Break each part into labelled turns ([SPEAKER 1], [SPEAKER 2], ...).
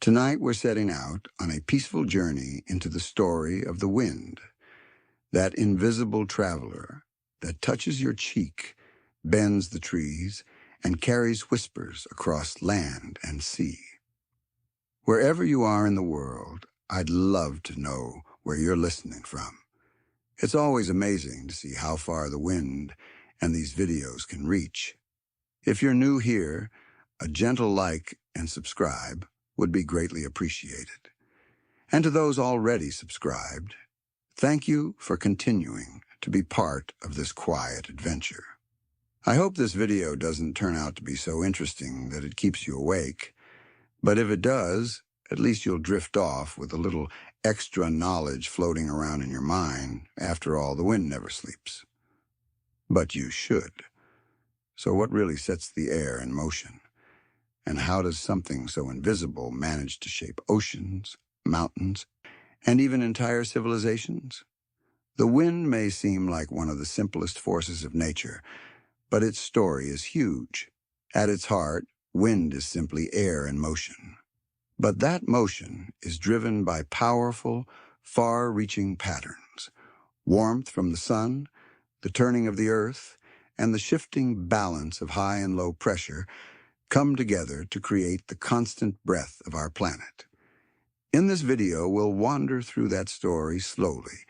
[SPEAKER 1] Tonight we're setting out on a peaceful journey into the story of the wind, that invisible traveler that touches your cheek, bends the trees, and carries whispers across land and sea. Wherever you are in the world, I'd love to know where you're listening from. It's always amazing to see how far the wind and these videos can reach. If you're new here, a gentle like and subscribe would be greatly appreciated. And to those already subscribed, thank you for continuing to be part of this quiet adventure. I hope this video doesn't turn out to be so interesting that it keeps you awake, but if it does, at least you'll drift off with a little extra knowledge floating around in your mind. After all, the wind never sleeps. But you should. So what really sets the air in motion? And how does something so invisible manage to shape oceans, mountains, and even entire civilizations? The wind may seem like one of the simplest forces of nature, but its story is huge. At its heart, wind is simply air in motion. But that motion is driven by powerful, far-reaching patterns: warmth from the sun, the turning of the earth, and the shifting balance of high and low pressure come together to create the constant breath of our planet. In this video, we'll wander through that story slowly,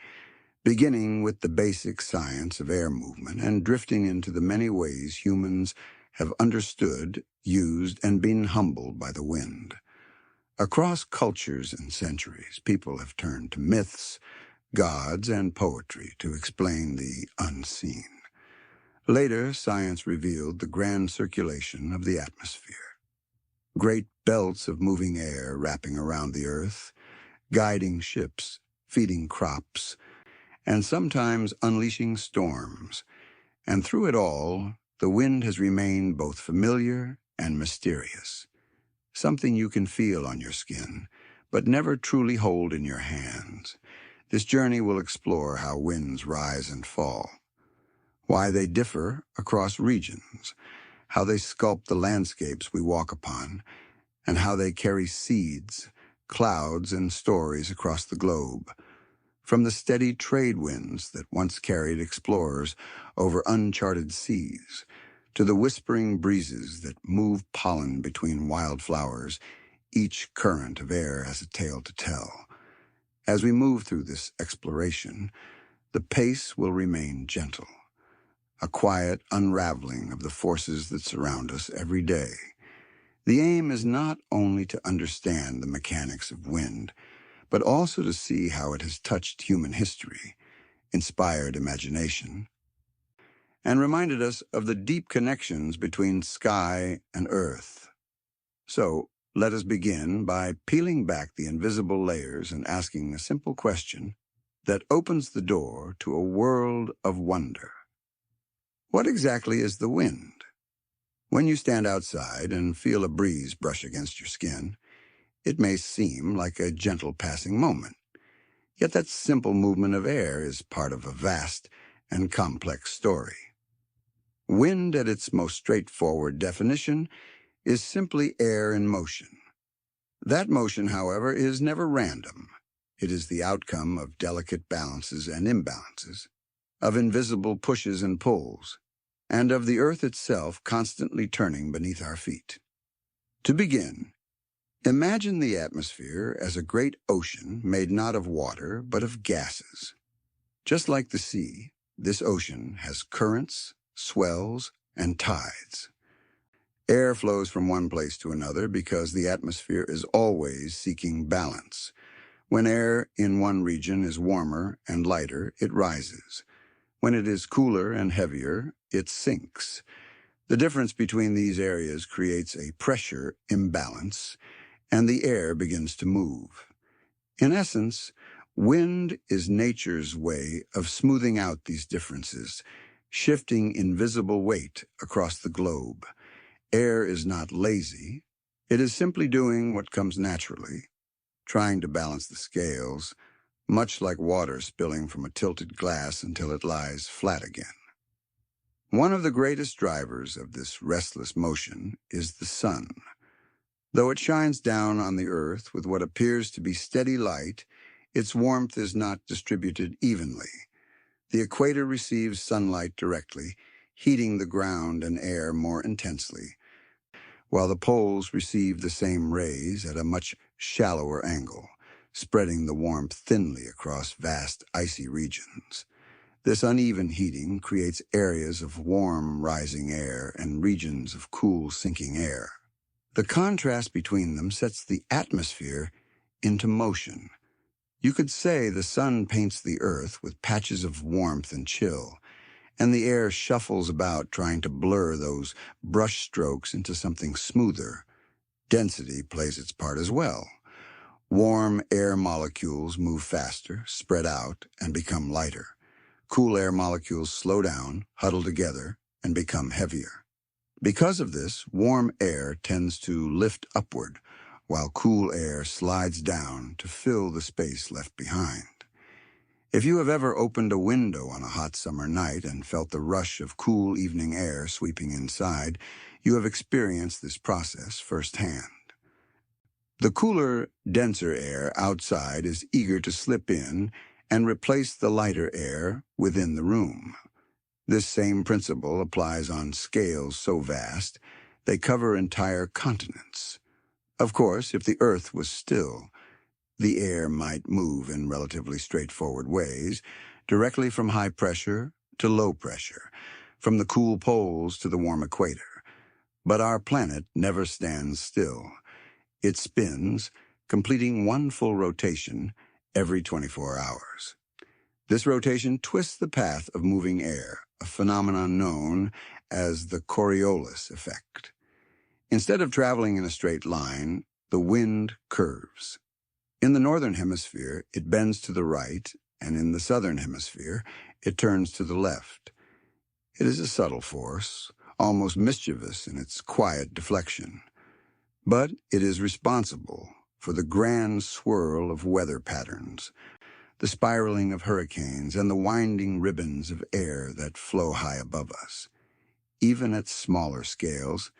[SPEAKER 1] beginning with the basic science of air movement and drifting into the many ways humans have understood, used, and been humbled by the wind. Across cultures and centuries, people have turned to myths, gods, and poetry to explain the unseen. Later, science revealed the grand circulation of the atmosphere. Great belts of moving air wrapping around the earth, guiding ships, feeding crops, and sometimes unleashing storms. And through it all, the wind has remained both familiar and mysterious. Something you can feel on your skin, but never truly hold in your hands. This journey will explore how winds rise and fall, why they differ across regions, how they sculpt the landscapes we walk upon, and how they carry seeds, clouds, and stories across the globe. From the steady trade winds that once carried explorers over uncharted seas, to the whispering breezes that move pollen between wildflowers, each current of air has a tale to tell. As we move through this exploration, the pace will remain gentle, a quiet unraveling of the forces that surround us every day. The aim is not only to understand the mechanics of wind, but also to see how it has touched human history, inspired imagination, and reminded us of the deep connections between sky and earth. So, let us begin by peeling back the invisible layers and asking a simple question that opens the door to a world of wonder. What exactly is the wind? When you stand outside and feel a breeze brush against your skin, it may seem like a gentle passing moment. Yet that simple movement of air is part of a vast and complex story. Wind, at its most straightforward definition, is simply air in motion. That motion, however, is never random. It is the outcome of delicate balances and imbalances, of invisible pushes and pulls, and of the earth itself constantly turning beneath our feet. To begin, imagine the atmosphere as a great ocean made not of water, but of gases. Just like the sea, this ocean has currents, swells, and tides. Air flows from one place to another because the atmosphere is always seeking balance. When air in one region is warmer and lighter, it rises. When it is cooler and heavier, it sinks. The difference between these areas creates a pressure imbalance, and the air begins to move. In essence, wind is nature's way of smoothing out these differences, shifting invisible weight across the globe. Air is not lazy. It is simply doing what comes naturally, trying to balance the scales, much like water spilling from a tilted glass until it lies flat again. One of the greatest drivers of this restless motion is the sun. Though it shines down on the earth with what appears to be steady light, its warmth is not distributed evenly. The equator receives sunlight directly, heating the ground and air more intensely, while the poles receive the same rays at a much shallower angle, spreading the warmth thinly across vast icy regions. This uneven heating creates areas of warm rising air and regions of cool sinking air. The contrast between them sets the atmosphere into motion. You could say the sun paints the earth with patches of warmth and chill, and the air shuffles about trying to blur those brush strokes into something smoother. Density plays its part as well. Warm air molecules move faster, spread out, and become lighter. Cool air molecules slow down, huddle together, and become heavier. Because of this, warm air tends to lift upward, while cool air slides down to fill the space left behind. If you have ever opened a window on a hot summer night and felt the rush of cool evening air sweeping inside, you have experienced this process firsthand. The cooler, denser air outside is eager to slip in and replace the lighter air within the room. This same principle applies on scales so vast they cover entire continents. Of course, if the Earth was still, the air might move in relatively straightforward ways, directly from high pressure to low pressure, from the cool poles to the warm equator. But our planet never stands still. It spins, completing one full rotation every 24 hours. This rotation twists the path of moving air, a phenomenon known as the Coriolis effect. Instead of traveling in a straight line, the wind curves. In the northern hemisphere, it bends to the right, and in the southern hemisphere, it turns to the left. It is a subtle force, almost mischievous in its quiet deflection. But it is responsible for the grand swirl of weather patterns, the spiraling of hurricanes, and the winding ribbons of air that flow high above us. Even at smaller scales,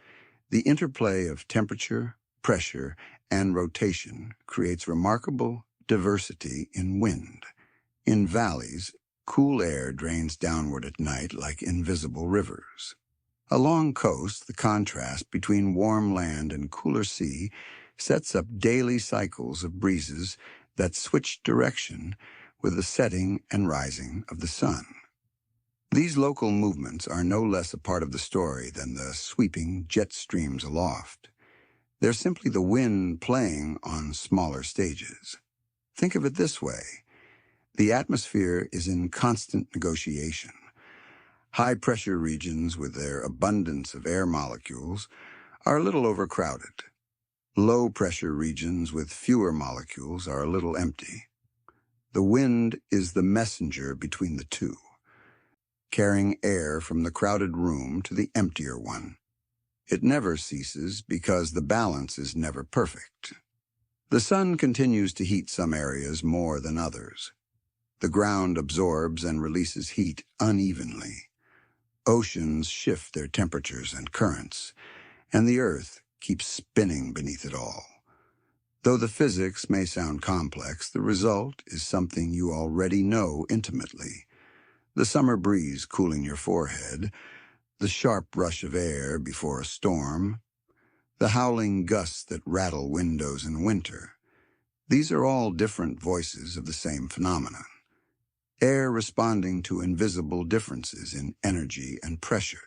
[SPEAKER 1] the interplay of temperature, pressure, and rotation creates remarkable diversity in wind. In valleys, cool air drains downward at night like invisible rivers. Along coasts, the contrast between warm land and cooler sea sets up daily cycles of breezes that switch direction with the setting and rising of the sun. These local movements are no less a part of the story than the sweeping jet streams aloft. They're simply the wind playing on smaller stages. Think of it this way. The atmosphere is in constant negotiation. High-pressure regions with their abundance of air molecules are a little overcrowded. Low-pressure regions with fewer molecules are a little empty. The wind is the messenger between the two, carrying air from the crowded room to the emptier one. It never ceases because the balance is never perfect. The sun continues to heat some areas more than others. The ground absorbs and releases heat unevenly. Oceans shift their temperatures and currents, and the earth keeps spinning beneath it all. Though the physics may sound complex, the result is something you already know intimately. The summer breeze cooling your forehead, the sharp rush of air before a storm, the howling gusts that rattle windows in winter. These are all different voices of the same phenomenon. Air responding to invisible differences in energy and pressure.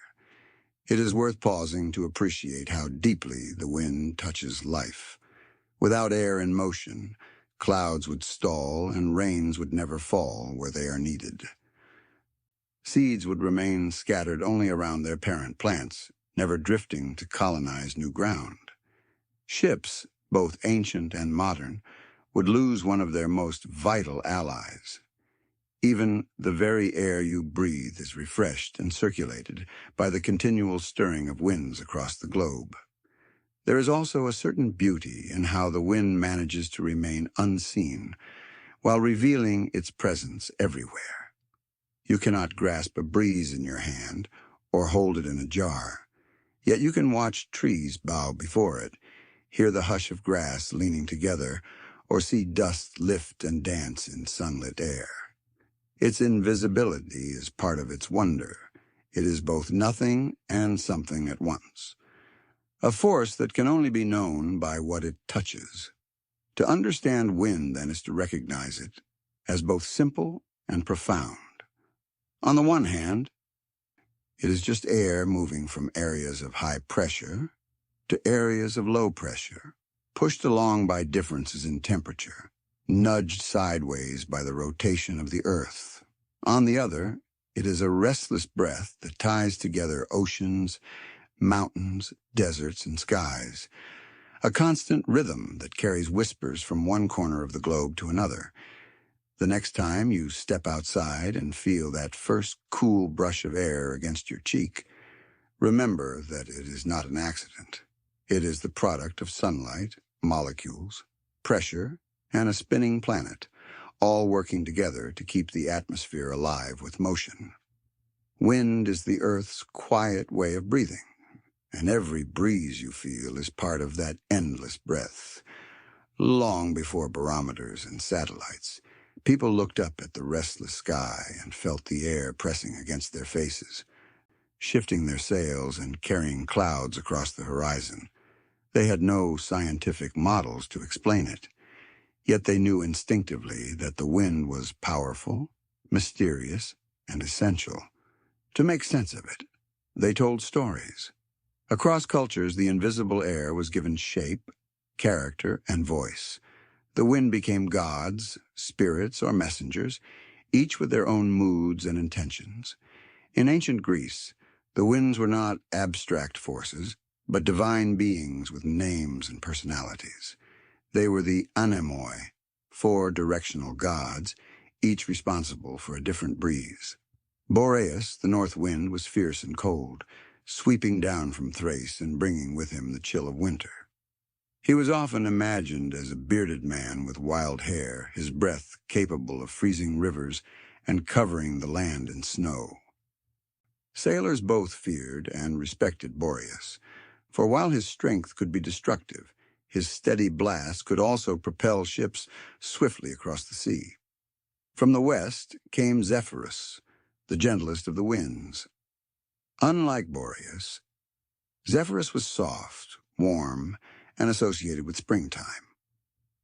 [SPEAKER 1] It is worth pausing to appreciate how deeply the wind touches life. Without air in motion, clouds would stall and rains would never fall where they are needed. Seeds would remain scattered only around their parent plants, never drifting to colonize new ground. Ships, both ancient and modern, would lose one of their most vital allies. Even the very air you breathe is refreshed and circulated by the continual stirring of winds across the globe. There is also a certain beauty in how the wind manages to remain unseen while revealing its presence everywhere. You cannot grasp a breeze in your hand or hold it in a jar, yet you can watch trees bow before it, hear the hush of grass leaning together, or see dust lift and dance in sunlit air. Its invisibility is part of its wonder. It is both nothing and something at once, a force that can only be known by what it touches. To understand wind, then, is to recognize it as both simple and profound. On the one hand, it is just air moving from areas of high pressure to areas of low pressure, pushed along by differences in temperature, nudged sideways by the rotation of the earth. On the other, it is a restless breath that ties together oceans, mountains, deserts, and skies, a constant rhythm that carries whispers from one corner of the globe to another. The next time you step outside and feel that first cool brush of air against your cheek, remember that it is not an accident. It is the product of sunlight, molecules, pressure, and a spinning planet, all working together to keep the atmosphere alive with motion. Wind is the Earth's quiet way of breathing, and every breeze you feel is part of that endless breath. Long before barometers and satellites, people looked up at the restless sky and felt the air pressing against their faces, shifting their sails and carrying clouds across the horizon. They had no scientific models to explain it, yet they knew instinctively that the wind was powerful, mysterious, and essential. To make sense of it, they told stories. Across cultures, the invisible air was given shape, character, and voice. The wind became gods, spirits, or messengers, each with their own moods and intentions. In ancient Greece, the winds were not abstract forces, but divine beings with names and personalities. They were the anemoi, four directional gods, each responsible for a different breeze. Boreas, the north wind, was fierce and cold, sweeping down from Thrace and bringing with him the chill of winter. He was often imagined as a bearded man with wild hair, his breath capable of freezing rivers and covering the land in snow. Sailors both feared and respected Boreas, for while his strength could be destructive, his steady blast could also propel ships swiftly across the sea. From the west came Zephyrus, the gentlest of the winds. Unlike Boreas, Zephyrus was soft, warm, and associated with springtime.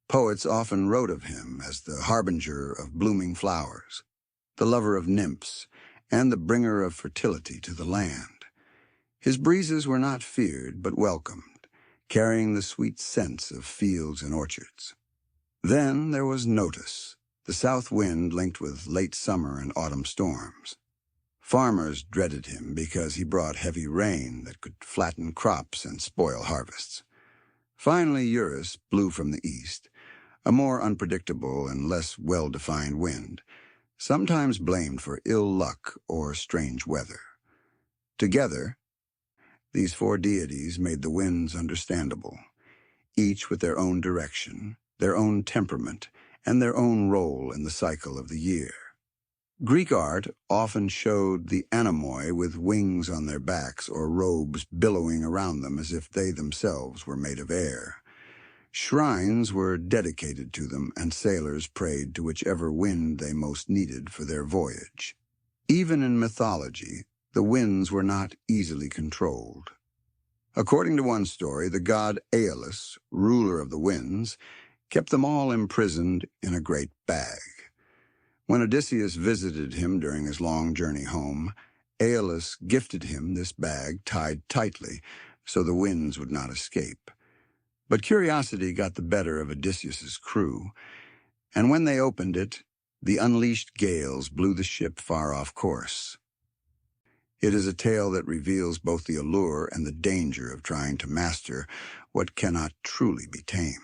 [SPEAKER 1] Poets often wrote of him as the harbinger of blooming flowers, the lover of nymphs, and the bringer of fertility to the land. His breezes were not feared but welcomed, carrying the sweet scents of fields and orchards. Then there was Notus, the south wind linked with late summer and autumn storms. Farmers dreaded him because he brought heavy rain that could flatten crops and spoil harvests. Finally, Eurus blew from the east, a more unpredictable and less well-defined wind, sometimes blamed for ill luck or strange weather. Together, these four deities made the winds understandable, each with their own direction, their own temperament, and their own role in the cycle of the year. Greek art often showed the anemoi with wings on their backs or robes billowing around them as if they themselves were made of air. Shrines were dedicated to them, and sailors prayed to whichever wind they most needed for their voyage. Even in mythology, the winds were not easily controlled. According to one story, the god Aeolus, ruler of the winds, kept them all imprisoned in a great bag. When Odysseus visited him during his long journey home, Aeolus gifted him this bag tied tightly so the winds would not escape. But curiosity got the better of Odysseus's crew, and when they opened it, the unleashed gales blew the ship far off course. It is a tale that reveals both the allure and the danger of trying to master what cannot truly be tamed.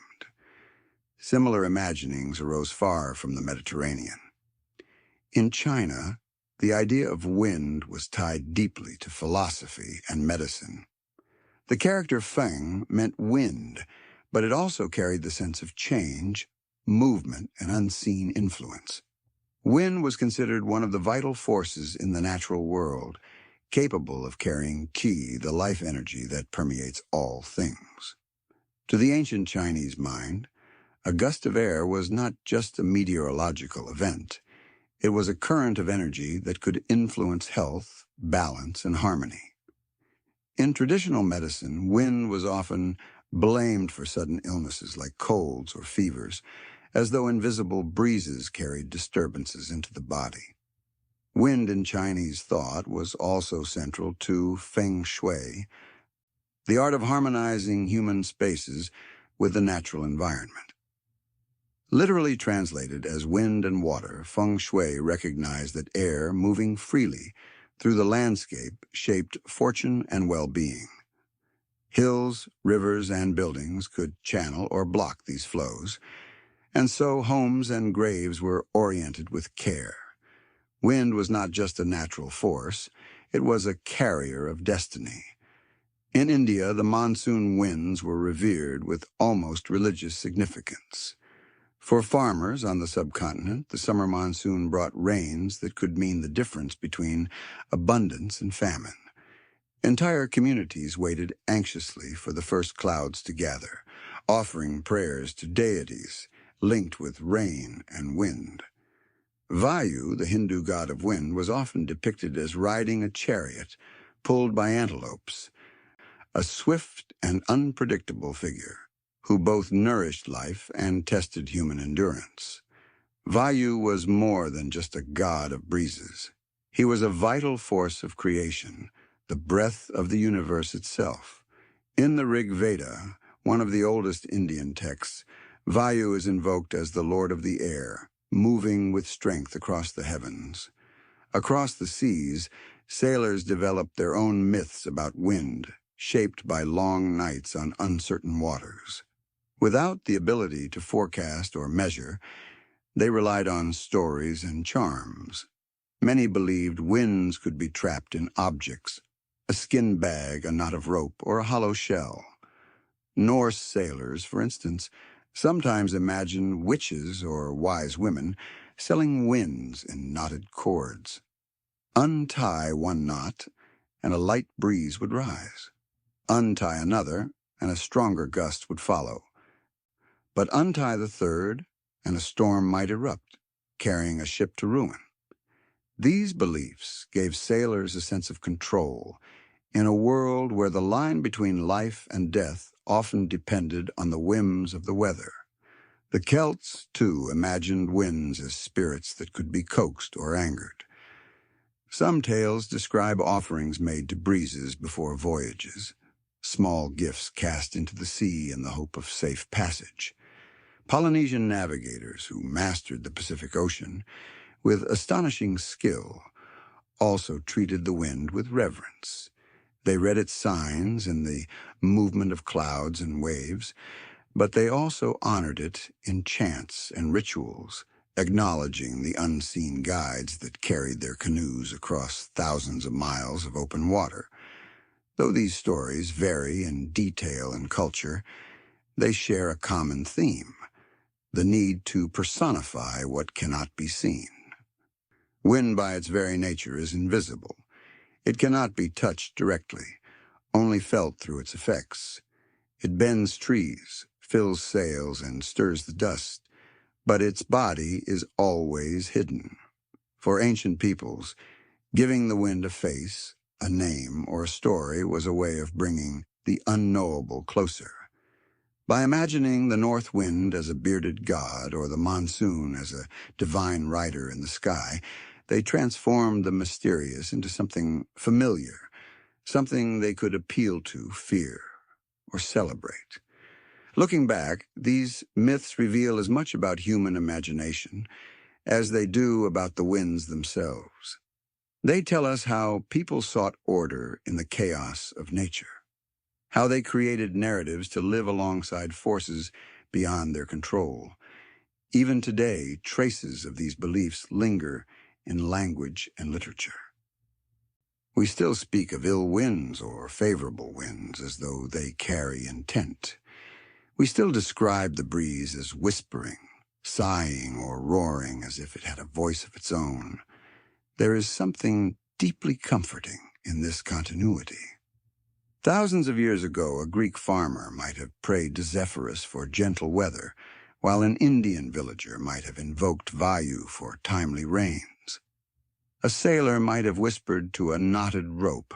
[SPEAKER 1] Similar imaginings arose far from the Mediterranean. In China, the idea of wind was tied deeply to philosophy and medicine. The character Feng meant wind, but it also carried the sense of change, movement, and unseen influence. Wind was considered one of the vital forces in the natural world, capable of carrying qi, the life energy that permeates all things. To the ancient Chinese mind, a gust of air was not just a meteorological event. It was a current of energy that could influence health, balance, and harmony. In traditional medicine, wind was often blamed for sudden illnesses like colds or fevers, as though invisible breezes carried disturbances into the body. Wind in Chinese thought was also central to feng shui, the art of harmonizing human spaces with the natural environment. Literally translated as wind and water, feng shui recognized that air moving freely through the landscape shaped fortune and well-being. Hills, rivers, and buildings could channel or block these flows, and so homes and graves were oriented with care. Wind was not just a natural force, it was a carrier of destiny. In India, the monsoon winds were revered with almost religious significance. For farmers on the subcontinent, the summer monsoon brought rains that could mean the difference between abundance and famine. Entire communities waited anxiously for the first clouds to gather, offering prayers to deities linked with rain and wind. Vayu, the Hindu god of wind, was often depicted as riding a chariot pulled by antelopes, a swift and unpredictable figure who both nourished life and tested human endurance. Vayu was more than just a god of breezes. He was a vital force of creation, the breath of the universe itself. In the Rig Veda, one of the oldest Indian texts, Vayu is invoked as the Lord of the Air, moving with strength across the heavens. Across the seas, sailors developed their own myths about wind, shaped by long nights on uncertain waters. Without the ability to forecast or measure, they relied on stories and charms. Many believed winds could be trapped in objects, a skin bag, a knot of rope, or a hollow shell. Norse sailors, for instance, sometimes imagined witches or wise women selling winds in knotted cords. Untie one knot, and a light breeze would rise. Untie another, and a stronger gust would follow. But untie the third, and a storm might erupt, carrying a ship to ruin. These beliefs gave sailors a sense of control in a world where the line between life and death often depended on the whims of the weather. The Celts, too, imagined winds as spirits that could be coaxed or angered. Some tales describe offerings made to breezes before voyages, small gifts cast into the sea in the hope of safe passage. Polynesian navigators who mastered the Pacific Ocean with astonishing skill also treated the wind with reverence. They read its signs in the movement of clouds and waves, but they also honored it in chants and rituals, acknowledging the unseen guides that carried their canoes across thousands of miles of open water. Though these stories vary in detail and culture, they share a common theme: the need to personify what cannot be seen. Wind by its very nature is invisible. It cannot be touched directly, only felt through its effects. It bends trees, fills sails, and stirs the dust, but its body is always hidden. For ancient peoples, giving the wind a face, a name, or a story was a way of bringing the unknowable closer. By imagining the north wind as a bearded god or the monsoon as a divine rider in the sky, they transformed the mysterious into something familiar, something they could appeal to, fear, or celebrate. Looking back, these myths reveal as much about human imagination as they do about the winds themselves. They tell us how people sought order in the chaos of nature, how they created narratives to live alongside forces beyond their control. Even today, traces of these beliefs linger in language and literature. We still speak of ill winds or favorable winds as though they carry intent. We still describe the breeze as whispering, sighing, or roaring as if it had a voice of its own. There is something deeply comforting in this continuity. Thousands of years ago, a Greek farmer might have prayed to Zephyrus for gentle weather, while an Indian villager might have invoked Vayu for timely rains. A sailor might have whispered to a knotted rope,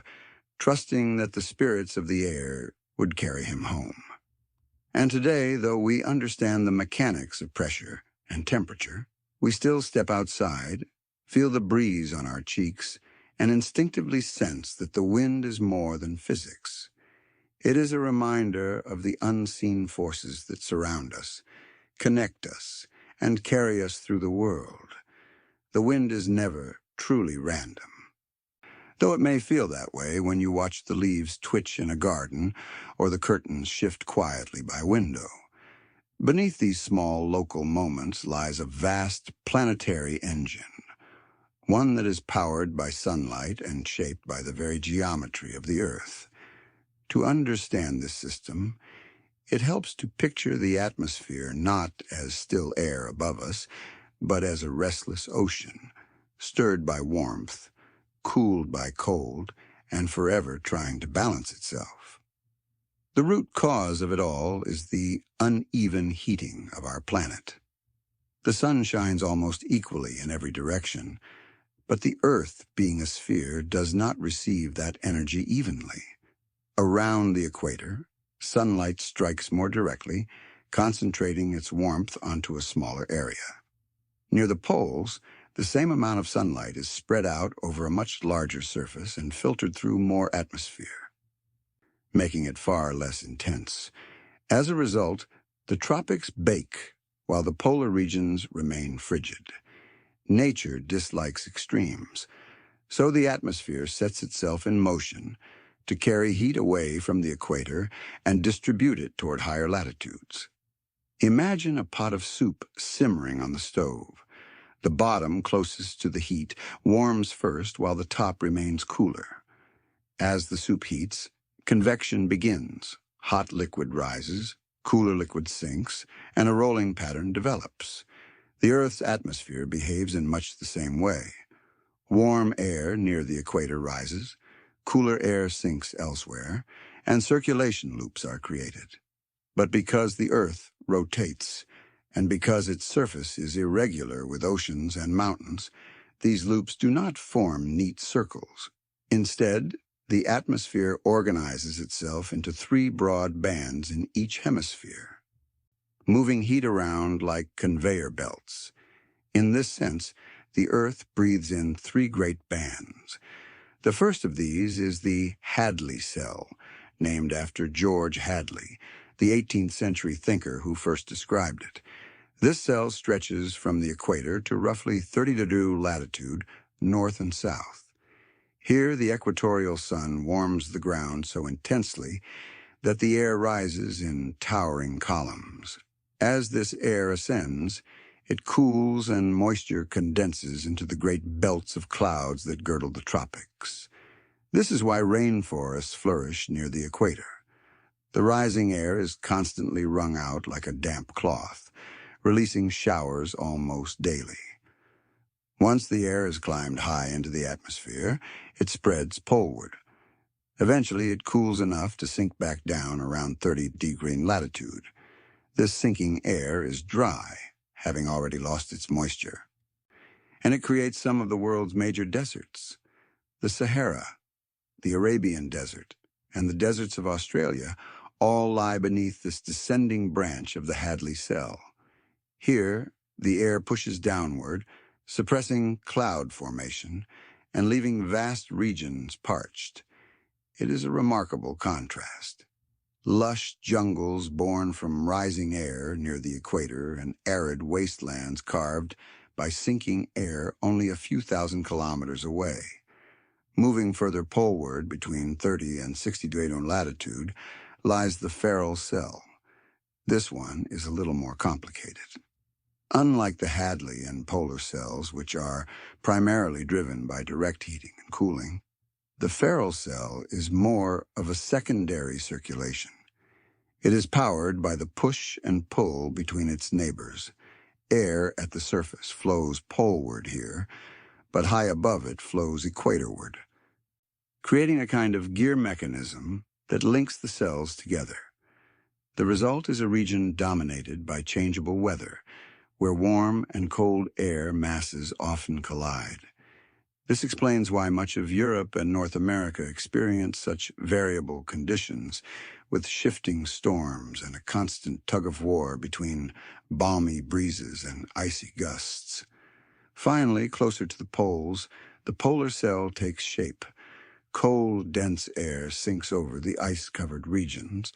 [SPEAKER 1] trusting that the spirits of the air would carry him home. And today, though we understand the mechanics of pressure and temperature, we still step outside, feel the breeze on our cheeks, and instinctively sense that the wind is more than physics. It is a reminder of the unseen forces that surround us, connect us, and carry us through the world. The wind is never truly random. Though it may feel that way when you watch the leaves twitch in a garden or the curtains shift quietly by window. Beneath these small local moments lies a vast planetary engine, one that is powered by sunlight and shaped by the very geometry of the Earth. To understand this system, it helps to picture the atmosphere not as still air above us, but as a restless ocean, stirred by warmth, cooled by cold, and forever trying to balance itself. The root cause of it all is the uneven heating of our planet. The sun shines almost equally in every direction, but the Earth, being a sphere, does not receive that energy evenly. Around the equator, sunlight strikes more directly, concentrating its warmth onto a smaller area. Near the poles, the same amount of sunlight is spread out over a much larger surface and filtered through more atmosphere, making it far less intense. As a result, the tropics bake while the polar regions remain frigid. Nature dislikes extremes, so the atmosphere sets itself in motion to carry heat away from the equator and distribute it toward higher latitudes. Imagine a pot of soup simmering on the stove. The bottom, closest to the heat, warms first while the top remains cooler. As the soup heats, convection begins. Hot liquid rises, cooler liquid sinks, and a rolling pattern develops. The Earth's atmosphere behaves in much the same way. Warm air near the equator rises, cooler air sinks elsewhere, and circulation loops are created. But because the Earth rotates, and because its surface is irregular with oceans and mountains, these loops do not form neat circles. Instead, the atmosphere organizes itself into three broad bands in each hemisphere, moving heat around like conveyor belts. In this sense, the Earth breathes in three great bands. The first of these is the Hadley cell, named after George Hadley, the 18th century thinker who first described it. This cell stretches from the equator to roughly 30° latitude, north and south. Here, the equatorial sun warms the ground so intensely that the air rises in towering columns. As this air ascends, it cools and moisture condenses into the great belts of clouds that girdle the tropics. This is why rainforests flourish near the equator. The rising air is constantly wrung out like a damp cloth, releasing showers almost daily. Once the air has climbed high into the atmosphere, it spreads poleward. Eventually, it cools enough to sink back down around 30° latitude. This sinking air is dry, having already lost its moisture. And it creates some of the world's major deserts. The Sahara, the Arabian Desert, and the deserts of Australia all lie beneath this descending branch of the Hadley cell. Here, the air pushes downward, suppressing cloud formation and leaving vast regions parched. It is a remarkable contrast. Lush jungles born from rising air near the equator and arid wastelands carved by sinking air only a few thousand kilometers away. Moving further poleward between 30 and 60° latitude lies the Ferrel cell. This one is a little more complicated. Unlike the Hadley and polar cells, which are primarily driven by direct heating and cooling, the Ferrel cell is more of a secondary circulation. It is powered by the push and pull between its neighbors. Air at the surface flows poleward here, but high above it flows equatorward, creating a kind of gear mechanism that links the cells together. The result is a region dominated by changeable weather, where warm and cold air masses often collide. This explains why much of Europe and North America experience such variable conditions, with shifting storms and a constant tug-of-war between balmy breezes and icy gusts. Finally, closer to the poles, the polar cell takes shape. Cold, dense air sinks over the ice-covered regions,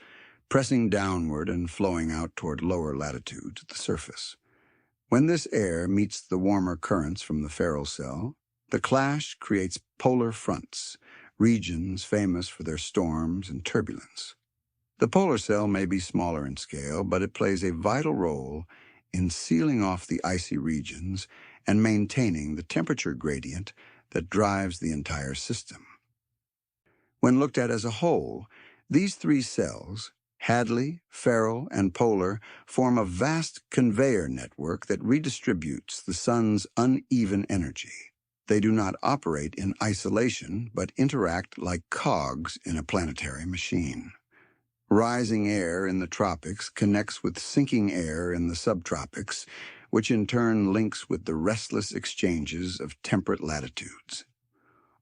[SPEAKER 1] pressing downward and flowing out toward lower latitudes at the surface. When this air meets the warmer currents from the feral cell, the clash creates polar fronts, regions famous for their storms and turbulence. The polar cell may be smaller in scale, but it plays a vital role in sealing off the icy regions and maintaining the temperature gradient that drives the entire system. When looked at as a whole, these three cells, Hadley, feral, and polar, form a vast conveyor network that redistributes the sun's uneven energy. They do not operate in isolation, but interact like cogs in a planetary machine. Rising air in the tropics connects with sinking air in the subtropics, which in turn links with the restless exchanges of temperate latitudes.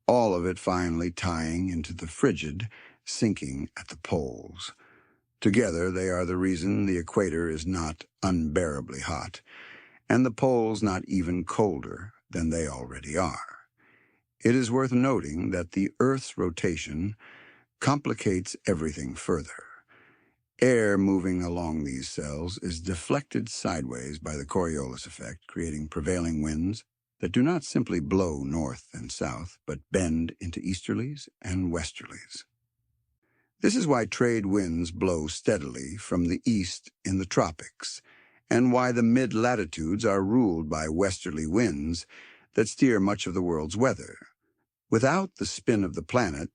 [SPEAKER 1] All of it finally tying into the frigid, sinking at the poles. Together, they are the reason the equator is not unbearably hot, and the poles not even colder than they already are. It is worth noting that the Earth's rotation complicates everything further. Air moving along these cells is deflected sideways by the Coriolis effect, creating prevailing winds that do not simply blow north and south, but bend into easterlies and westerlies. This is why trade winds blow steadily from the east in the tropics, and why the mid-latitudes are ruled by westerly winds that steer much of the world's weather. Without the spin of the planet,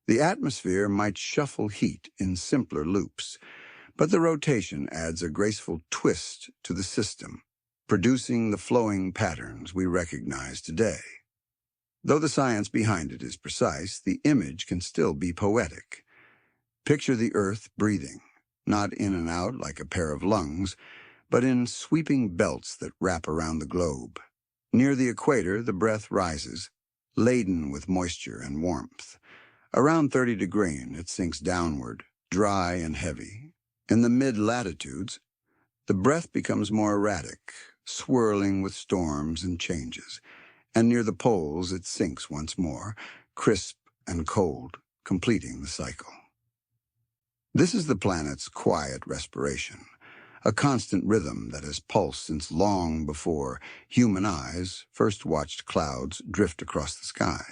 [SPEAKER 1] the atmosphere might shuffle heat in simpler loops, but the rotation adds a graceful twist to the system, producing the flowing patterns we recognize today. Though the science behind it is precise, the image can still be poetic. Picture the Earth breathing, not in and out like a pair of lungs, but in sweeping belts that wrap around the globe. Near the equator, the breath rises, laden with moisture and warmth. Around 30 degrees, it sinks downward, dry and heavy. In the mid-latitudes, the breath becomes more erratic, swirling with storms and changes, and near the poles it sinks once more, crisp and cold, completing the cycle. This is the planet's quiet respiration, a constant rhythm that has pulsed since long before human eyes first watched clouds drift across the sky.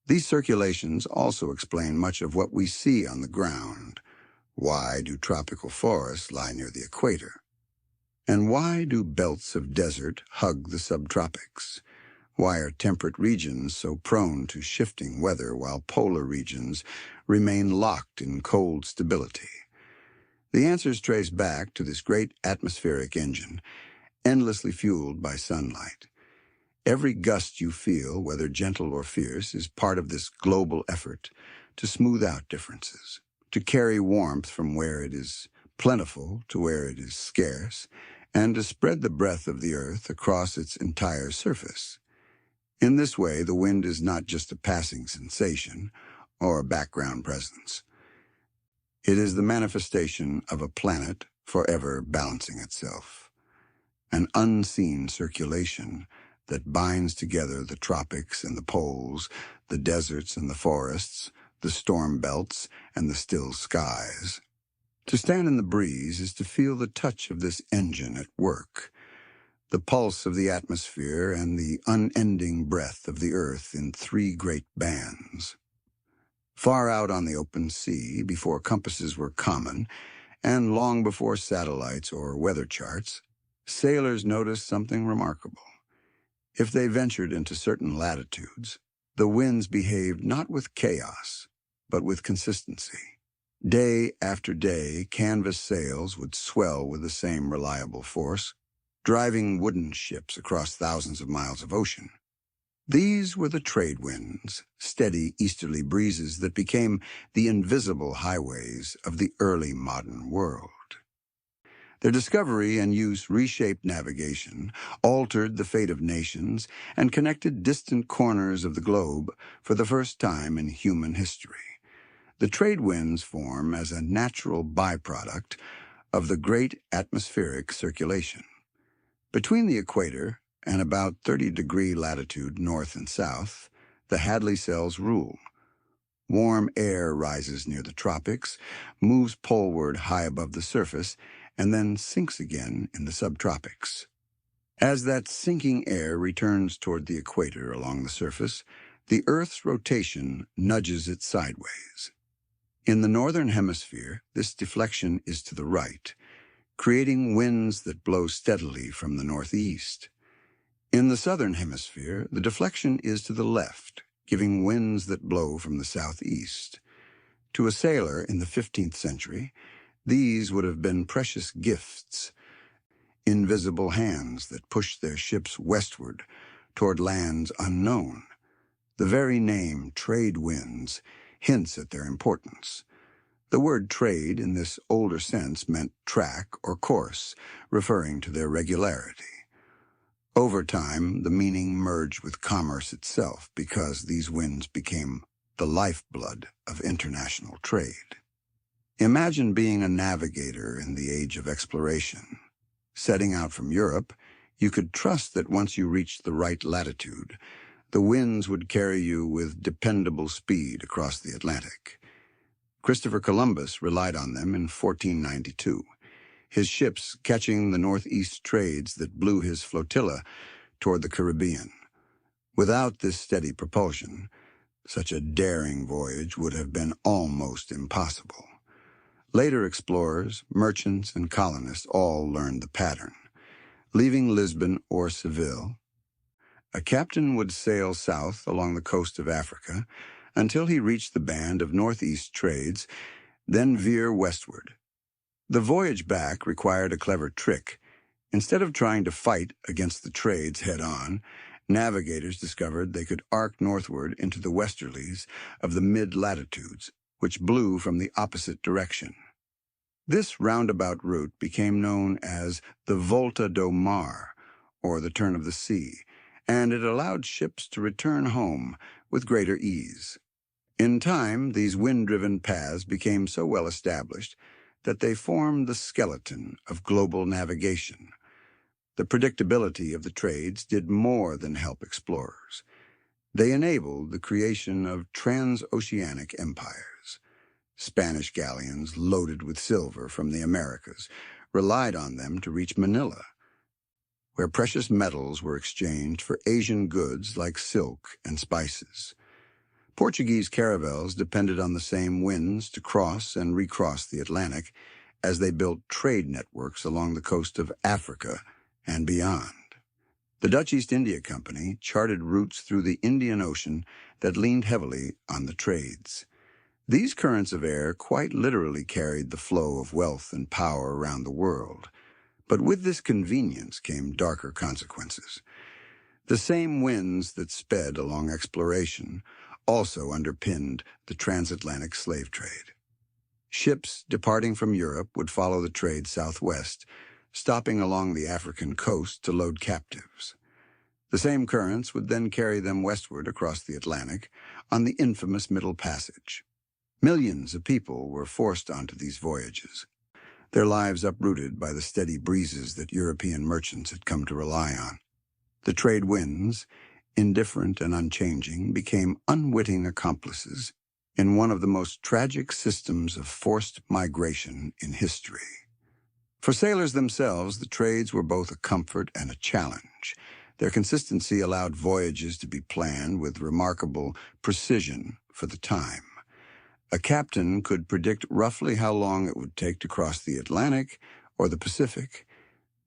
[SPEAKER 1] These circulations also explain much of what we see on the ground. Why do tropical forests lie near the equator? And why do belts of desert hug the subtropics? Why are temperate regions so prone to shifting weather while polar regions remain locked in cold stability? The answers trace back to this great atmospheric engine, endlessly fueled by sunlight. Every gust you feel, whether gentle or fierce, is part of this global effort to smooth out differences, to carry warmth from where it is plentiful to where it is scarce, and to spread the breath of the earth across its entire surface. In this way, the wind is not just a passing sensation or a background presence. It is the manifestation of a planet forever balancing itself, an unseen circulation that binds together the tropics and the poles, the deserts and the forests, the storm belts and the still skies. To stand in the breeze is to feel the touch of this engine at work, the pulse of the atmosphere and the unending breath of the earth in three great bands. Far out on the open sea, before compasses were common, and long before satellites or weather charts, sailors noticed something remarkable. If they ventured into certain latitudes, the winds behaved not with chaos, but with consistency. Day after day, canvas sails would swell with the same reliable force, driving wooden ships across thousands of miles of ocean. These were the trade winds, steady easterly breezes that became the invisible highways of the early modern world. Their discovery and use reshaped navigation, altered the fate of nations, and connected distant corners of the globe for the first time in human history. The trade winds form as a natural byproduct of the great atmospheric circulation. Between the equator and about 30-degree latitude north and south, the Hadley cells rule. Warm air rises near the tropics, moves poleward high above the surface, and then sinks again in the subtropics. As that sinking air returns toward the equator along the surface, the Earth's rotation nudges it sideways. In the northern hemisphere, this deflection is to the right, creating winds that blow steadily from the northeast. In the southern hemisphere, the deflection is to the left, giving winds that blow from the southeast. To a sailor in the 15th century, these would have been precious gifts, invisible hands that pushed their ships westward toward lands unknown. The very name trade winds hints at their importance. The word trade in this older sense meant track or course, referring to their regularity. Over time, the meaning merged with commerce itself because these winds became the lifeblood of international trade. Imagine being a navigator in the age of exploration. Setting out from Europe, you could trust that once you reached the right latitude, the winds would carry you with dependable speed across the Atlantic. Christopher Columbus relied on them in 1492, his ships catching the northeast trades that blew his flotilla toward the Caribbean. Without this steady propulsion, such a daring voyage would have been almost impossible. Later explorers, merchants, and colonists all learned the pattern. Leaving Lisbon or Seville, a captain would sail south along the coast of Africa until he reached the band of northeast trades, then veer westward. The voyage back required a clever trick. Instead of trying to fight against the trades head-on, navigators discovered they could arc northward into the westerlies of the mid-latitudes, which blew from the opposite direction. This roundabout route became known as the Volta do Mar, or the turn of the sea, and it allowed ships to return home with greater ease. In time, these wind-driven paths became so well established that they formed the skeleton of global navigation. The predictability of the trades did more than help explorers. They enabled the creation of transoceanic empires. Spanish galleons loaded with silver from the Americas relied on them to reach Manila, where precious metals were exchanged for Asian goods like silk and spices. Portuguese caravels depended on the same winds to cross and recross the Atlantic as they built trade networks along the coast of Africa and beyond. The Dutch East India Company charted routes through the Indian Ocean that leaned heavily on the trades. These currents of air quite literally carried the flow of wealth and power around the world. But with this convenience came darker consequences. The same winds that sped along exploration also underpinned the transatlantic slave trade. Ships departing from Europe would follow the trade southwest, stopping along the African coast to load captives. The same currents would then carry them westward across the Atlantic on the infamous Middle Passage. Millions of people were forced onto these voyages, their lives uprooted by the steady breezes that European merchants had come to rely on. The trade winds, indifferent and unchanging, became unwitting accomplices in one of the most tragic systems of forced migration in history. For sailors themselves, the trades were both a comfort and a challenge. Their consistency allowed voyages to be planned with remarkable precision for the time. A captain could predict roughly how long it would take to cross the Atlantic or the Pacific,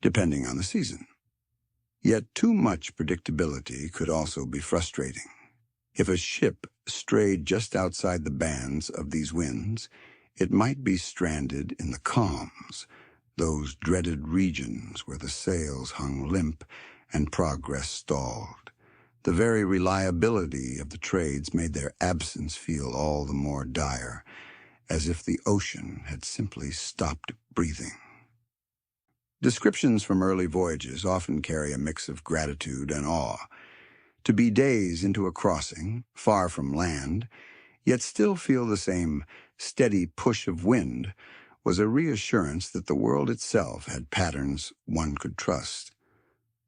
[SPEAKER 1] depending on the season. Yet too much predictability could also be frustrating. If a ship strayed just outside the bands of these winds, it might be stranded in the calms, those dreaded regions where the sails hung limp and progress stalled. The very reliability of the trades made their absence feel all the more dire, as if the ocean had simply stopped breathing. Descriptions from early voyages often carry a mix of gratitude and awe. To be days into a crossing, far from land, yet still feel the same steady push of wind, was a reassurance that the world itself had patterns one could trust.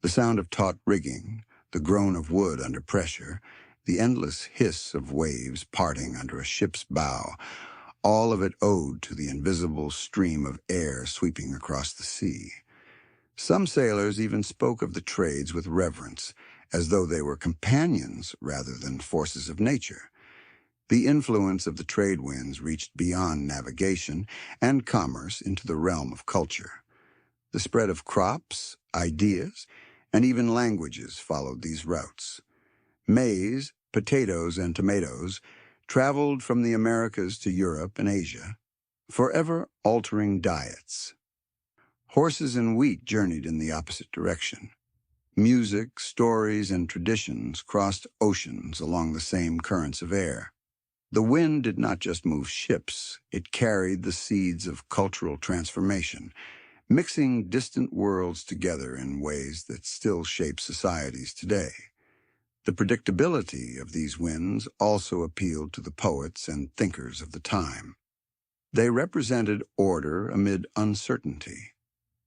[SPEAKER 1] The sound of taut rigging, the groan of wood under pressure, the endless hiss of waves parting under a ship's bow, all of it owed to the invisible stream of air sweeping across the sea. Some sailors even spoke of the trades with reverence, as though they were companions rather than forces of nature. The influence of the trade winds reached beyond navigation and commerce into the realm of culture. The spread of crops, ideas, and even languages followed these routes. Maize, potatoes, and tomatoes traveled from the Americas to Europe and Asia, forever altering diets. Horses and wheat journeyed in the opposite direction. Music, stories, and traditions crossed oceans along the same currents of air. The wind did not just move ships, it carried the seeds of cultural transformation, mixing distant worlds together in ways that still shape societies today. The predictability of these winds also appealed to the poets and thinkers of the time. They represented order amid uncertainty,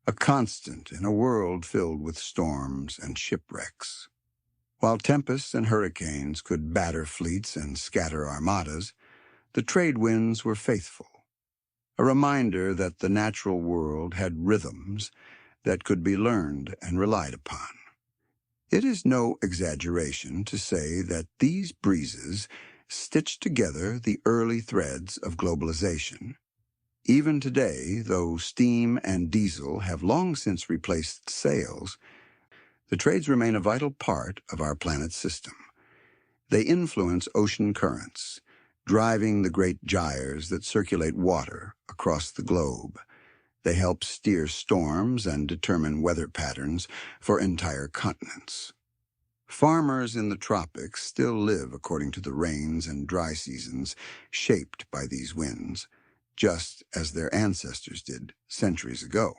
[SPEAKER 1] a constant in a world filled with storms and shipwrecks. While tempests and hurricanes could batter fleets and scatter armadas, the trade winds were faithful, a reminder that the natural world had rhythms that could be learned and relied upon. It is no exaggeration to say that these breezes stitched together the early threads of globalization. Even today, though steam and diesel have long since replaced sails, the trades remain a vital part of our planet's system. They influence ocean currents, driving the great gyres that circulate water across the globe. They help steer storms and determine weather patterns for entire continents. Farmers in the tropics still live according to the rains and dry seasons shaped by these winds, just as their ancestors did centuries ago.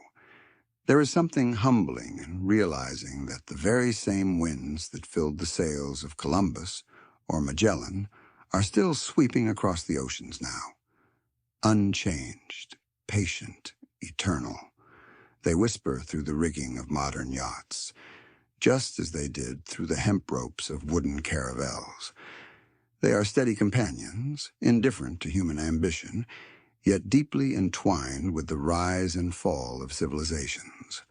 [SPEAKER 1] There is something humbling in realizing that the very same winds that filled the sails of Columbus or Magellan are still sweeping across the oceans now. Unchanged, patient, eternal. They whisper through the rigging of modern yachts, just as they did through the hemp ropes of wooden caravels. They are steady companions, indifferent to human ambition, yet deeply entwined with the rise and fall of civilizations.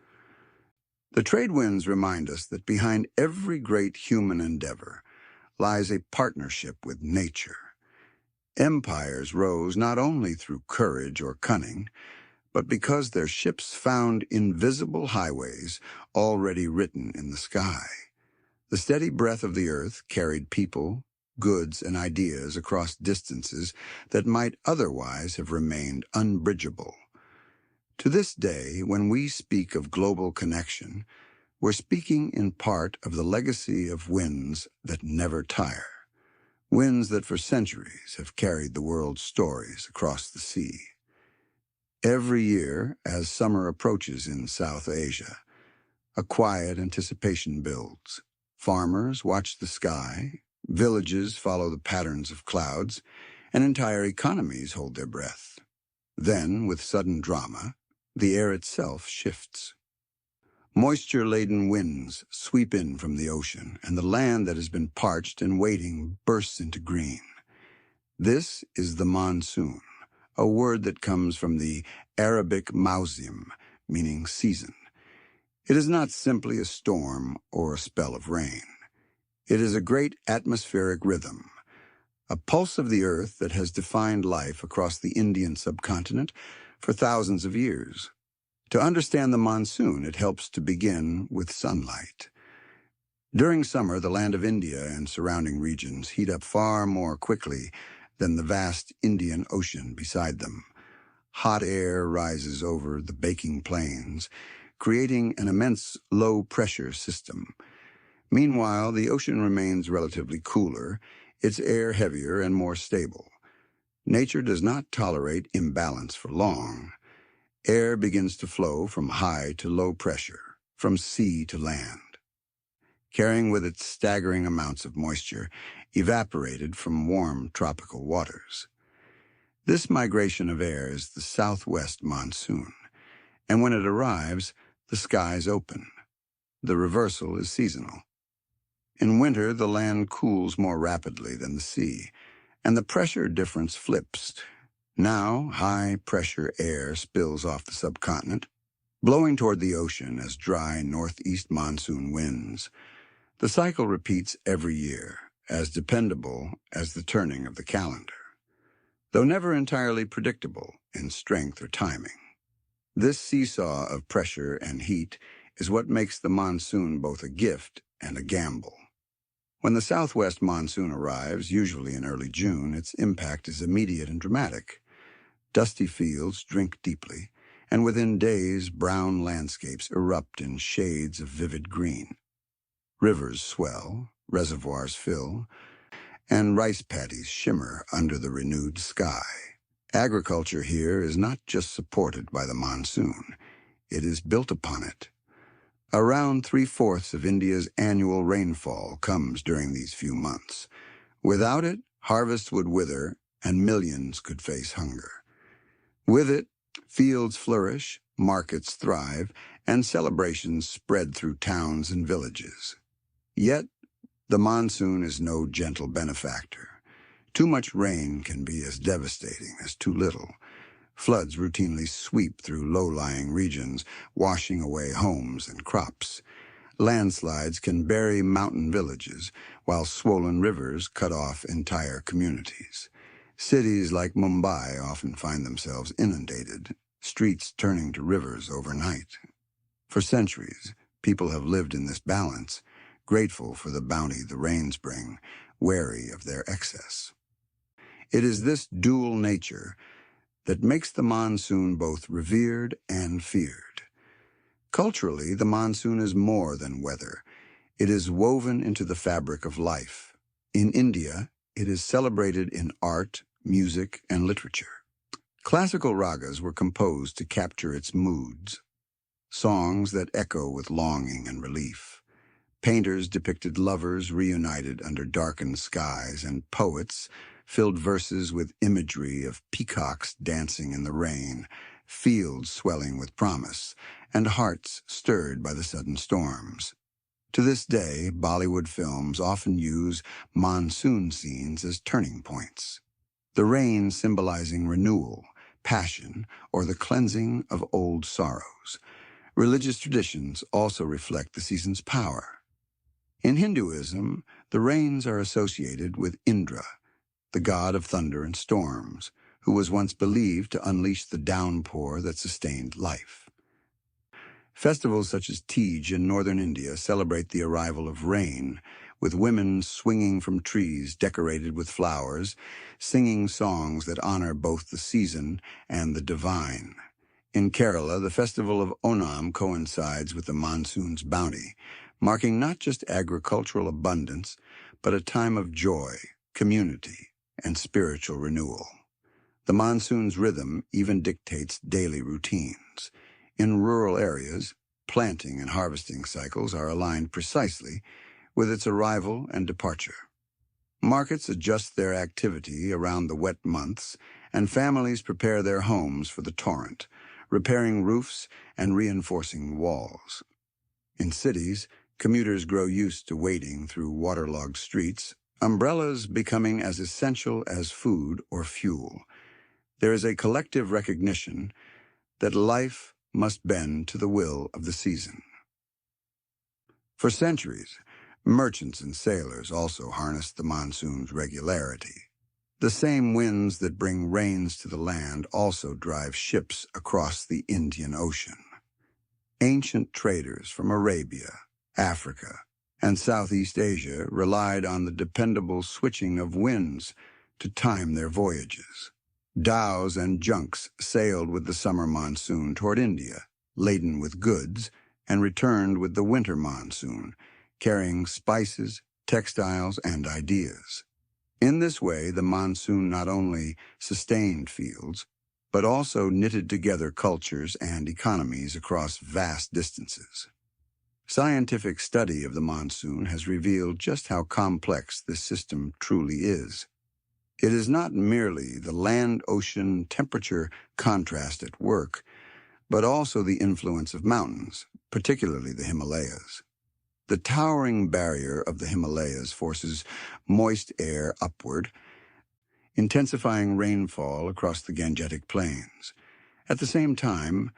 [SPEAKER 1] The trade winds remind us that behind every great human endeavor lies a partnership with nature. Empires rose not only through courage or cunning, but because their ships found invisible highways already written in the sky. The steady breath of the earth carried people, goods, and ideas across distances that might otherwise have remained unbridgeable. To this day, when we speak of global connection, we're speaking in part of the legacy of winds that never tire, winds that for centuries have carried the world's stories across the sea. Every year, as summer approaches in South Asia, a quiet anticipation builds. Farmers watch the sky, villages follow the patterns of clouds, and entire economies hold their breath. Then, with sudden drama, the air itself shifts. Moisture-laden winds sweep in from the ocean, and the land that has been parched and waiting bursts into green. This is the monsoon, a word that comes from the Arabic mausim, meaning season. It is not simply a storm or a spell of rain. It is a great atmospheric rhythm, a pulse of the earth that has defined life across the Indian subcontinent for thousands of years. To understand the monsoon, it helps to begin with sunlight. During summer, the land of India and surrounding regions heat up far more quickly than the vast Indian Ocean beside them. Hot air rises over the baking plains, creating an immense low-pressure system. Meanwhile, the ocean remains relatively cooler, its air heavier and more stable. Nature does not tolerate imbalance for long. Air begins to flow from high to low pressure, from sea to land, carrying with it staggering amounts of moisture evaporated from warm tropical waters. This migration of air is the southwest monsoon, and when it arrives, the skies open. The reversal is seasonal. In winter, the land cools more rapidly than the sea, and the pressure difference flips. Now, high-pressure air spills off the subcontinent, blowing toward the ocean as dry northeast monsoon winds. The cycle repeats every year, as dependable as the turning of the calendar, though never entirely predictable in strength or timing. This seesaw of pressure and heat is what makes the monsoon both a gift and a gamble. When the southwest monsoon arrives, usually in early June, its impact is immediate and dramatic. Dusty fields drink deeply, and within days, brown landscapes erupt in shades of vivid green. Rivers swell, reservoirs fill, and rice paddies shimmer under the renewed sky. Agriculture here is not just supported by the monsoon, it is built upon it. Around 3/4 of India's annual rainfall comes during these few months. Without it, harvests would wither and millions could face hunger. With it, fields flourish, markets thrive, and celebrations spread through towns and villages. Yet, the monsoon is no gentle benefactor. Too much rain can be as devastating as too little. Floods routinely sweep through low-lying regions, washing away homes and crops. Landslides can bury mountain villages, while swollen rivers cut off entire communities. Cities like Mumbai often find themselves inundated, streets turning to rivers overnight. For centuries, people have lived in this balance, grateful for the bounty the rains bring, wary of their excess. It is this dual nature that makes the monsoon both revered and feared. Culturally, the monsoon is more than weather. It is woven into the fabric of life. In India, it is celebrated in art, music, and literature. Classical ragas were composed to capture its moods, songs that echo with longing and relief. Painters depicted lovers reunited under darkened skies, and poets filled verses with imagery of peacocks dancing in the rain, fields swelling with promise, and hearts stirred by the sudden storms. To this day, Bollywood films often use monsoon scenes as turning points. The rain symbolizing renewal, passion, or the cleansing of old sorrows. Religious traditions also reflect the season's power. In Hinduism, the rains are associated with Indra, the god of thunder and storms, who was once believed to unleash the downpour that sustained life. Festivals such as Tej in northern India celebrate the arrival of rain, with women swinging from trees decorated with flowers, singing songs that honor both the season and the divine. In Kerala, the festival of Onam coincides with the monsoon's bounty, marking not just agricultural abundance, but a time of joy, community, and spiritual renewal. The monsoon's rhythm even dictates daily routines. In rural areas, planting and harvesting cycles are aligned precisely with its arrival and departure. Markets adjust their activity around the wet months, and families prepare their homes for the torrent, repairing roofs and reinforcing walls. In cities, commuters grow used to wading through waterlogged streets, umbrellas becoming as essential as food or fuel. There is a collective recognition that life must bend to the will of the season. For centuries, merchants and sailors also harnessed the monsoon's regularity. The same winds that bring rains to the land also drive ships across the Indian Ocean. Ancient traders from Arabia, Africa, and Southeast Asia relied on the dependable switching of winds to time their voyages. Dhows and junks sailed with the summer monsoon toward India, laden with goods, and returned with the winter monsoon, carrying spices, textiles, and ideas. In this way, the monsoon not only sustained fields, but also knitted together cultures and economies across vast distances. Scientific study of the monsoon has revealed just how complex this system truly is. It is not merely the land-ocean temperature contrast at work, but also the influence of mountains, particularly the Himalayas. The towering barrier of the Himalayas forces moist air upward, intensifying rainfall across the Gangetic Plains. At the same time,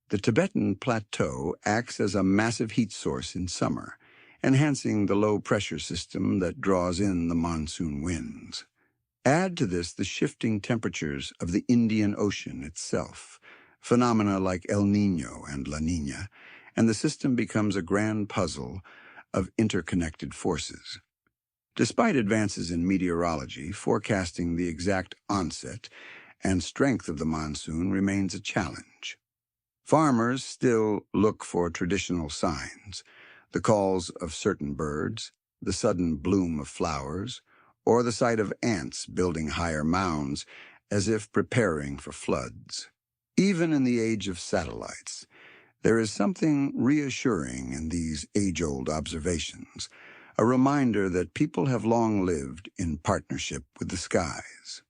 [SPEAKER 1] the Tibetan Plateau acts as a massive heat source in summer, enhancing the low-pressure system that draws in the monsoon winds. Add to this the shifting temperatures of the Indian Ocean itself, phenomena like El Niño and La Niña, and the system becomes a grand puzzle of interconnected forces. Despite advances in meteorology, forecasting the exact onset and strength of the monsoon remains a challenge. Farmers still look for traditional signs, the calls of certain birds, the sudden bloom of flowers, or the sight of ants building higher mounds as if preparing for floods. Even in the age of satellites, there is something reassuring in these age-old observations, a reminder that people have long lived in partnership with the skies.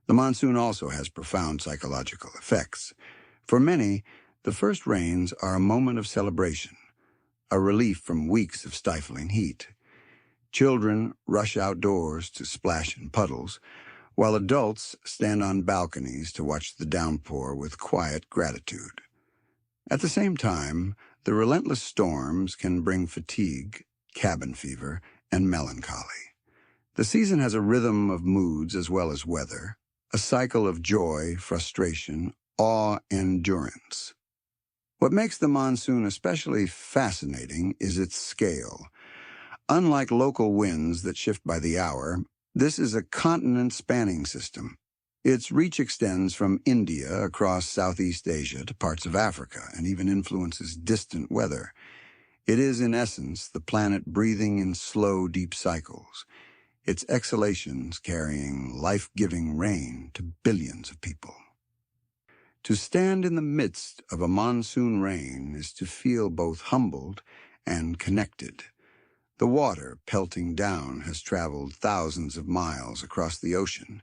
[SPEAKER 1] The monsoon also has profound psychological effects. For many, the first rains are a moment of celebration, a relief from weeks of stifling heat. Children rush outdoors to splash in puddles, while adults stand on balconies to watch the downpour with quiet gratitude. At the same time, the relentless storms can bring fatigue, cabin fever, and melancholy. The season has a rhythm of moods as well as weather, a cycle of joy, frustration, awe, and endurance. What makes the monsoon especially fascinating is its scale. Unlike local winds that shift by the hour, this is a continent-spanning system. Its reach extends from India across Southeast Asia to parts of Africa and even influences distant weather. It is, in essence, the planet breathing in slow, deep cycles, its exhalations carrying life-giving rain to billions of people. To stand in the midst of a monsoon rain is to feel both humbled and connected. The water pelting down has traveled thousands of miles across the ocean,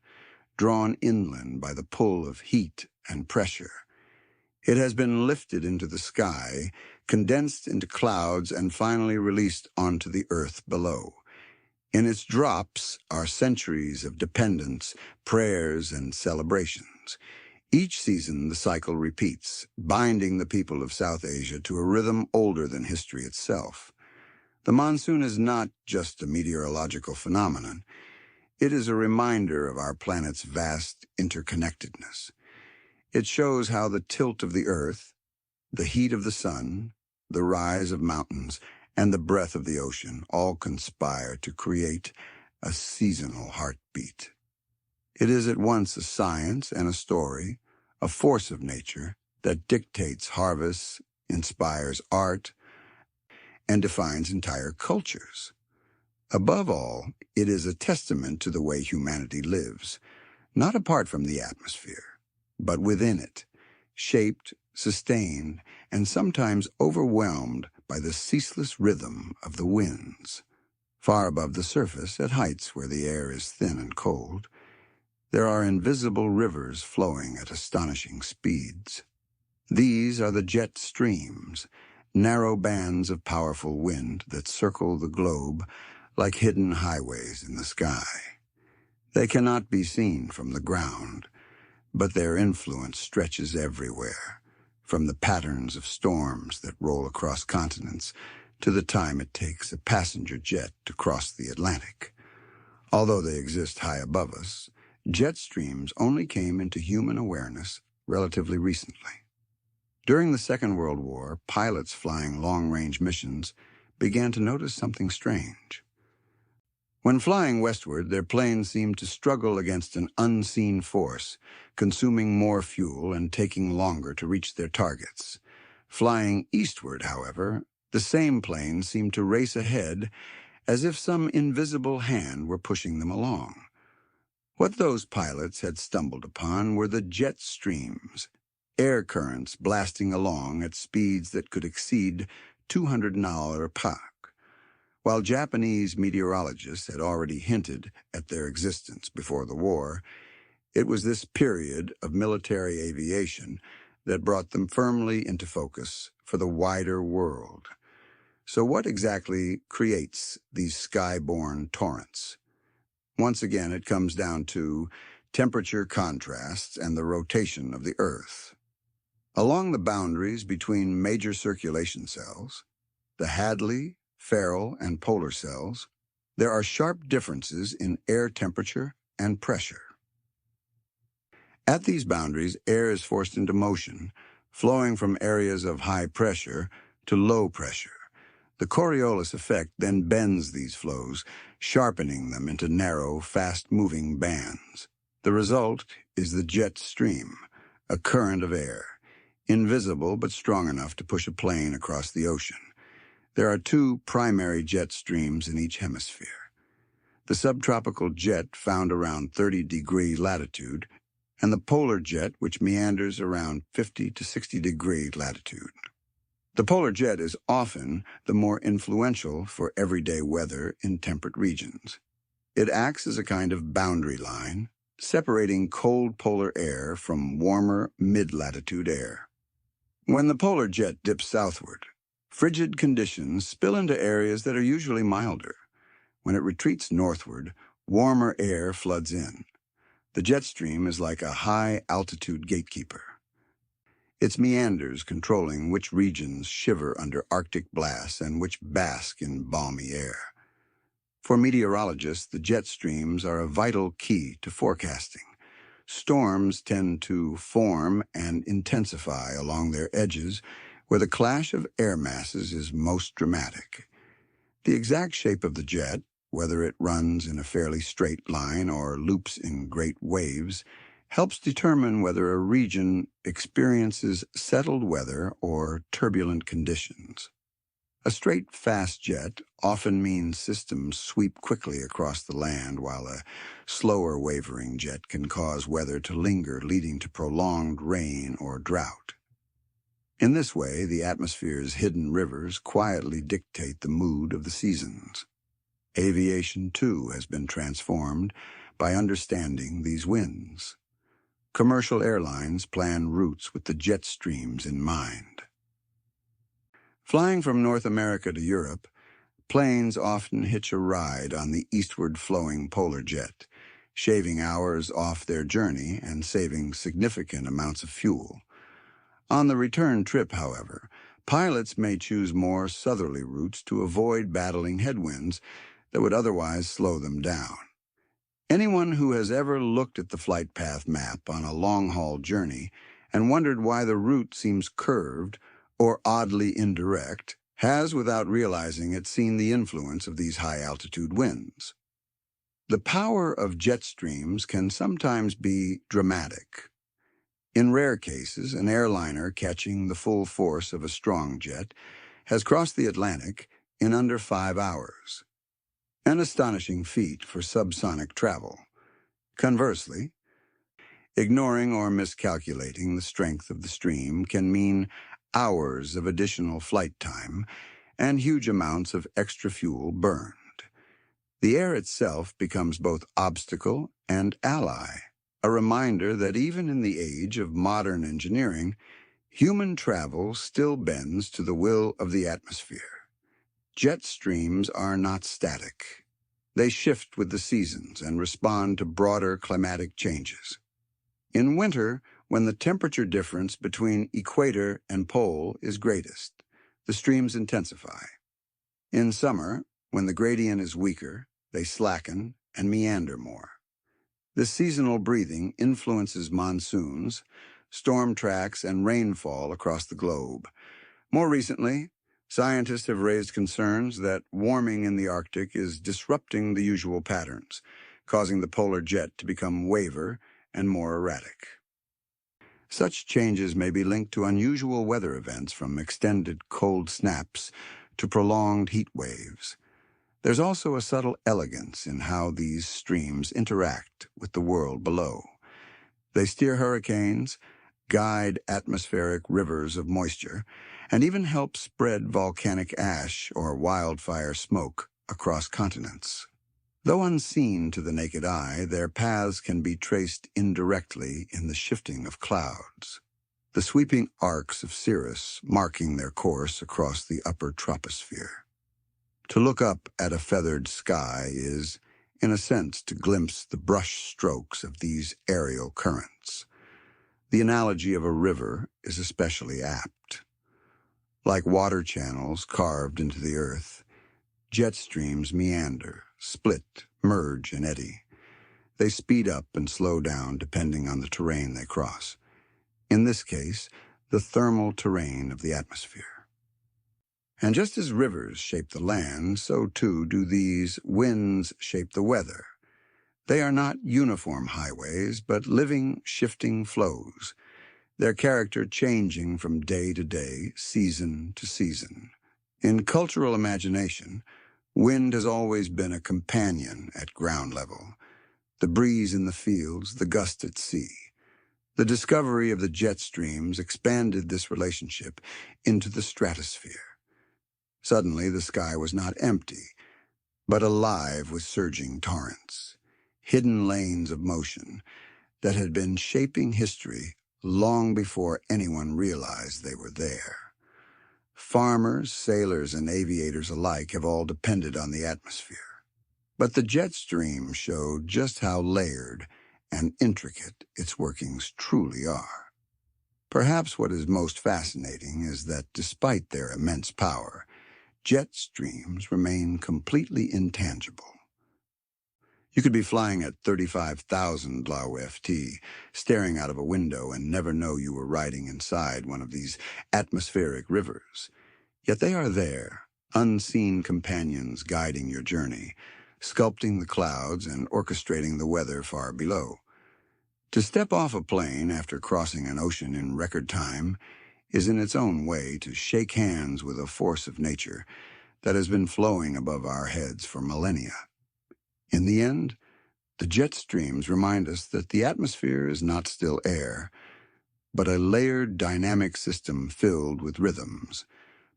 [SPEAKER 1] drawn inland by the pull of heat and pressure. It has been lifted into the sky, condensed into clouds, and finally released onto the earth below. In its drops are centuries of dependence, prayers, and celebrations. Each season the cycle repeats, binding the people of South Asia to a rhythm older than history itself. The monsoon is not just a meteorological phenomenon. It is a reminder of our planet's vast interconnectedness. It shows how the tilt of the earth, the heat of the sun, the rise of mountains, and the breath of the ocean all conspire to create a seasonal heartbeat. It is at once a science and a story, a force of nature that dictates harvests, inspires art, and defines entire cultures. Above all, it is a testament to the way humanity lives, not apart from the atmosphere, but within it, shaped, sustained, and sometimes overwhelmed by the ceaseless rhythm of the winds. Far above the surface, at heights where the air is thin and cold, there are invisible rivers flowing at astonishing speeds. These are the jet streams, narrow bands of powerful wind that circle the globe like hidden highways in the sky. They cannot be seen from the ground, but their influence stretches everywhere, from the patterns of storms that roll across continents to the time it takes a passenger jet to cross the Atlantic. Although they exist high above us, jet streams only came into human awareness relatively recently. During the Second World War, pilots flying long-range missions began to notice something strange. When flying westward, their planes seemed to struggle against an unseen force, consuming more fuel and taking longer to reach their targets. Flying eastward, however, The same planes seemed to race ahead as if some invisible hand were pushing them along. What those pilots had stumbled upon were the jet streams, air currents blasting along at speeds that could exceed 200 mph. While Japanese meteorologists had already hinted at their existence before the war, it was this period of military aviation that brought them firmly into focus for the wider world. So what exactly creates these skyborne torrents? Once again, it comes down to temperature contrasts and the rotation of the Earth. Along the boundaries between major circulation cells, the Hadley, Ferrel, and polar cells, there are sharp differences in air temperature and pressure. At these boundaries, air is forced into motion, flowing from areas of high pressure to low pressure. The Coriolis effect then bends these flows, sharpening them into narrow, fast-moving bands. The result is the jet stream, a current of air, invisible but strong enough to push a plane across the ocean. There are two primary jet streams in each hemisphere: the subtropical jet found around 30-degree latitude, and the polar jet, which meanders around 50 to 60-degree latitude. The polar jet is often the more influential for everyday weather in temperate regions. It acts as a kind of boundary line, separating cold polar air from warmer mid-latitude air. When the polar jet dips southward, frigid conditions spill into areas that are usually milder. When it retreats northward, warmer air floods in. The jet stream is like a high-altitude gatekeeper, its meanders controlling which regions shiver under Arctic blasts and which bask in balmy air. For meteorologists, the jet streams are a vital key to forecasting. Storms tend to form and intensify along their edges, where the clash of air masses is most dramatic. The exact shape of the jet, whether it runs in a fairly straight line or loops in great waves, helps determine whether a region experiences settled weather or turbulent conditions. A straight, fast jet often means systems sweep quickly across the land, while a slower, wavering jet can cause weather to linger, leading to prolonged rain or drought. In this way, the atmosphere's hidden rivers quietly dictate the mood of the seasons. Aviation, too, has been transformed by understanding these winds. Commercial airlines plan routes with the jet streams in mind. Flying from North America to Europe, planes often hitch a ride on the eastward-flowing polar jet, shaving hours off their journey and saving significant amounts of fuel. On the return trip, however, pilots may choose more southerly routes to avoid battling headwinds that would otherwise slow them down. Anyone who has ever looked at the flight path map on a long-haul journey and wondered why the route seems curved or oddly indirect has, without realizing it, seen the influence of these high-altitude winds. The power of jet streams can sometimes be dramatic. In rare cases, an airliner catching the full force of a strong jet has crossed the Atlantic in under 5 hours. An astonishing feat for subsonic travel. Conversely, ignoring or miscalculating the strength of the stream can mean hours of additional flight time and huge amounts of extra fuel burned. The air itself becomes both obstacle and ally, a reminder that even in the age of modern engineering, human travel still bends to the will of the atmosphere. Jet streams are not static. They shift with the seasons and respond to broader climatic changes. In winter, when the temperature difference between equator and pole is greatest, the streams intensify. In summer, when the gradient is weaker, they slacken and meander more. This seasonal breathing influences monsoons, storm tracks, and rainfall across the globe. More recently, scientists have raised concerns that warming in the Arctic is disrupting the usual patterns, causing the polar jet to become waver and more erratic. Such changes may be linked to unusual weather events, from extended cold snaps to prolonged heat waves. There's also a subtle elegance in how these streams interact with the world below. They steer hurricanes, guide atmospheric rivers of moisture, and even help spread volcanic ash or wildfire smoke across continents. Though unseen to the naked eye, their paths can be traced indirectly in the shifting of clouds, the sweeping arcs of cirrus marking their course across the upper troposphere. To look up at a feathered sky is, in a sense, to glimpse the brush strokes of these aerial currents. The analogy of a river is especially apt. Like water channels carved into the earth, jet streams meander, split, merge, and eddy. They speed up and slow down depending on the terrain they cross. In this case, the thermal terrain of the atmosphere. And just as rivers shape the land, so too do these winds shape the weather. They are not uniform highways, but living, shifting flows, their character changing from day to day, season to season. In cultural imagination, wind has always been a companion at ground level. The breeze in the fields, the gust at sea. The discovery of the jet streams expanded this relationship into the stratosphere. Suddenly, the sky was not empty, but alive with surging torrents, hidden lanes of motion that had been shaping history long before anyone realized they were there. Farmers, sailors, and aviators alike have all depended on the atmosphere. But the jet stream showed just how layered and intricate its workings truly are. Perhaps what is most fascinating is that despite their immense power, jet streams remain completely intangible. You could be flying at 35,000 ft, staring out of a window and never know you were riding inside one of these atmospheric rivers. Yet they are there, unseen companions guiding your journey, sculpting the clouds and orchestrating the weather far below. To step off a plane after crossing an ocean in record time is in its own way to shake hands with a force of nature that has been flowing above our heads for millennia. In the end, the jet streams remind us that the atmosphere is not still air, but a layered dynamic system filled with rhythms,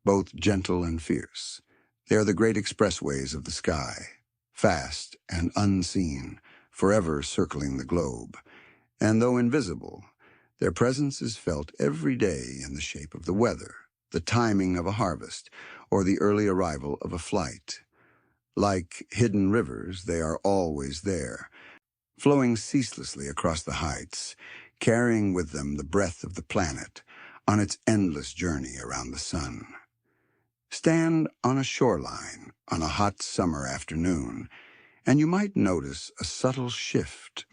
[SPEAKER 1] both gentle and fierce. They are the great expressways of the sky, fast and unseen, forever circling the globe. And though invisible, their presence is felt every day in the shape of the weather, the timing of a harvest, or the early arrival of a flight. Like hidden rivers, they are always there, flowing ceaselessly across the heights, carrying with them the breath of the planet on its endless journey around the sun. Stand on a shoreline on a hot summer afternoon, and you might notice a subtle shift.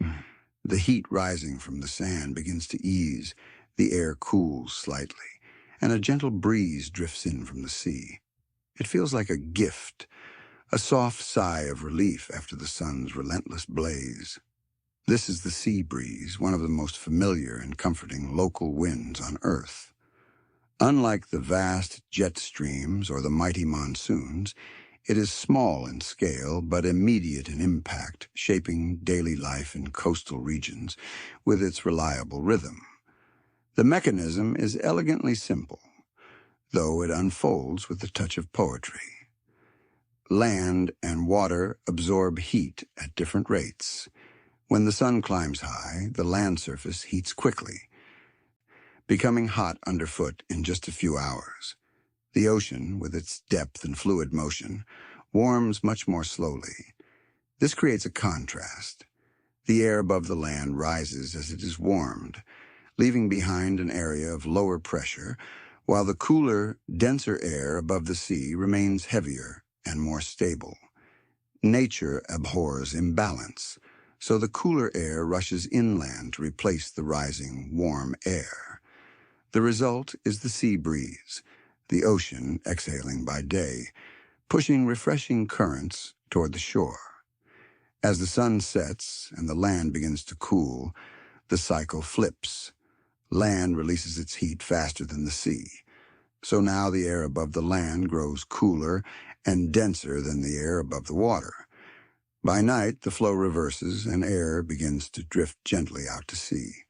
[SPEAKER 1] The heat rising from the sand begins to ease, the air cools slightly, and a gentle breeze drifts in from the sea. It feels like a gift, a soft sigh of relief after the sun's relentless blaze. This is the sea breeze, one of the most familiar and comforting local winds on Earth. Unlike the vast jet streams or the mighty monsoons, it is small in scale but immediate in impact, shaping daily life in coastal regions with its reliable rhythm. The mechanism is elegantly simple, though it unfolds with a touch of poetry. Land and water absorb heat at different rates. When the sun climbs high, the land surface heats quickly, becoming hot underfoot in just a few hours. The ocean, with its depth and fluid motion, warms much more slowly. This creates a contrast. The air above the land rises as it is warmed, leaving behind an area of lower pressure, while the cooler, denser air above the sea remains heavier and more stable. Nature abhors imbalance, so the cooler air rushes inland to replace the rising, warm air. The result is the sea breeze, the ocean exhaling by day, pushing refreshing currents toward the shore. As the sun sets and the land begins to cool, the cycle flips. Land releases its heat faster than the sea. So now the air above the land grows cooler and denser than the air above the water. By night, the flow reverses and air begins to drift gently out to sea.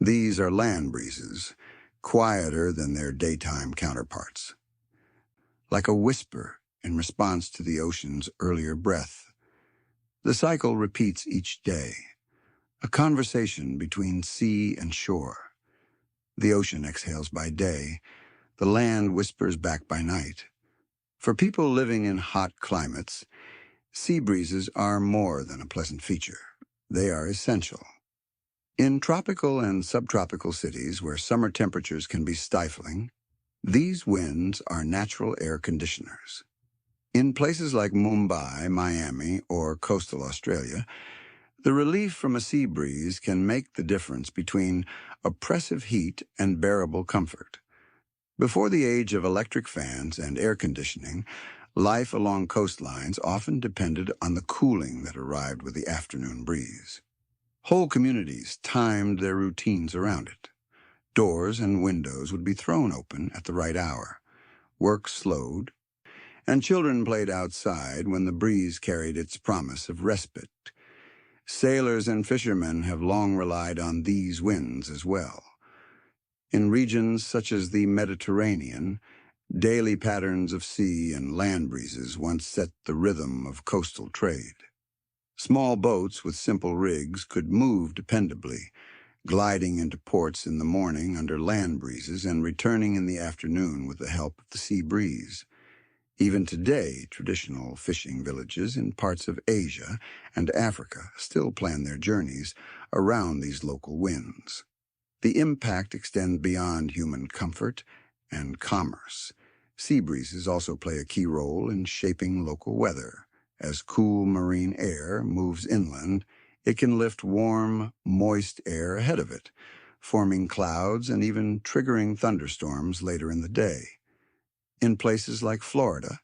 [SPEAKER 1] These are land breezes, quieter than their daytime counterparts. Like a whisper in response to the ocean's earlier breath. The cycle repeats each day, a conversation between sea and shore. The ocean exhales by day, the land whispers back by night. For people living in hot climates, sea breezes are more than a pleasant feature. They are essential. In tropical and subtropical cities where summer temperatures can be stifling, these winds are natural air conditioners. In places like Mumbai, Miami, or coastal Australia, the relief from a sea breeze can make the difference between oppressive heat and bearable comfort. Before the age of electric fans and air conditioning, life along coastlines often depended on the cooling that arrived with the afternoon breeze. Whole communities timed their routines around it. Doors and windows would be thrown open at the right hour. Work slowed, and children played outside when the breeze carried its promise of respite. Sailors and fishermen have long relied on these winds as well. In regions such as the Mediterranean, daily patterns of sea and land breezes once set the rhythm of coastal trade. Small boats with simple rigs could move dependably, gliding into ports in the morning under land breezes and returning in the afternoon with the help of the sea breeze. Even today, traditional fishing villages in parts of Asia and Africa still plan their journeys around these local winds. The impact extends beyond human comfort and commerce. Sea breezes also play a key role in shaping local weather. As cool marine air moves inland, it can lift warm, moist air ahead of it, forming clouds and even triggering thunderstorms later in the day. In places like Florida,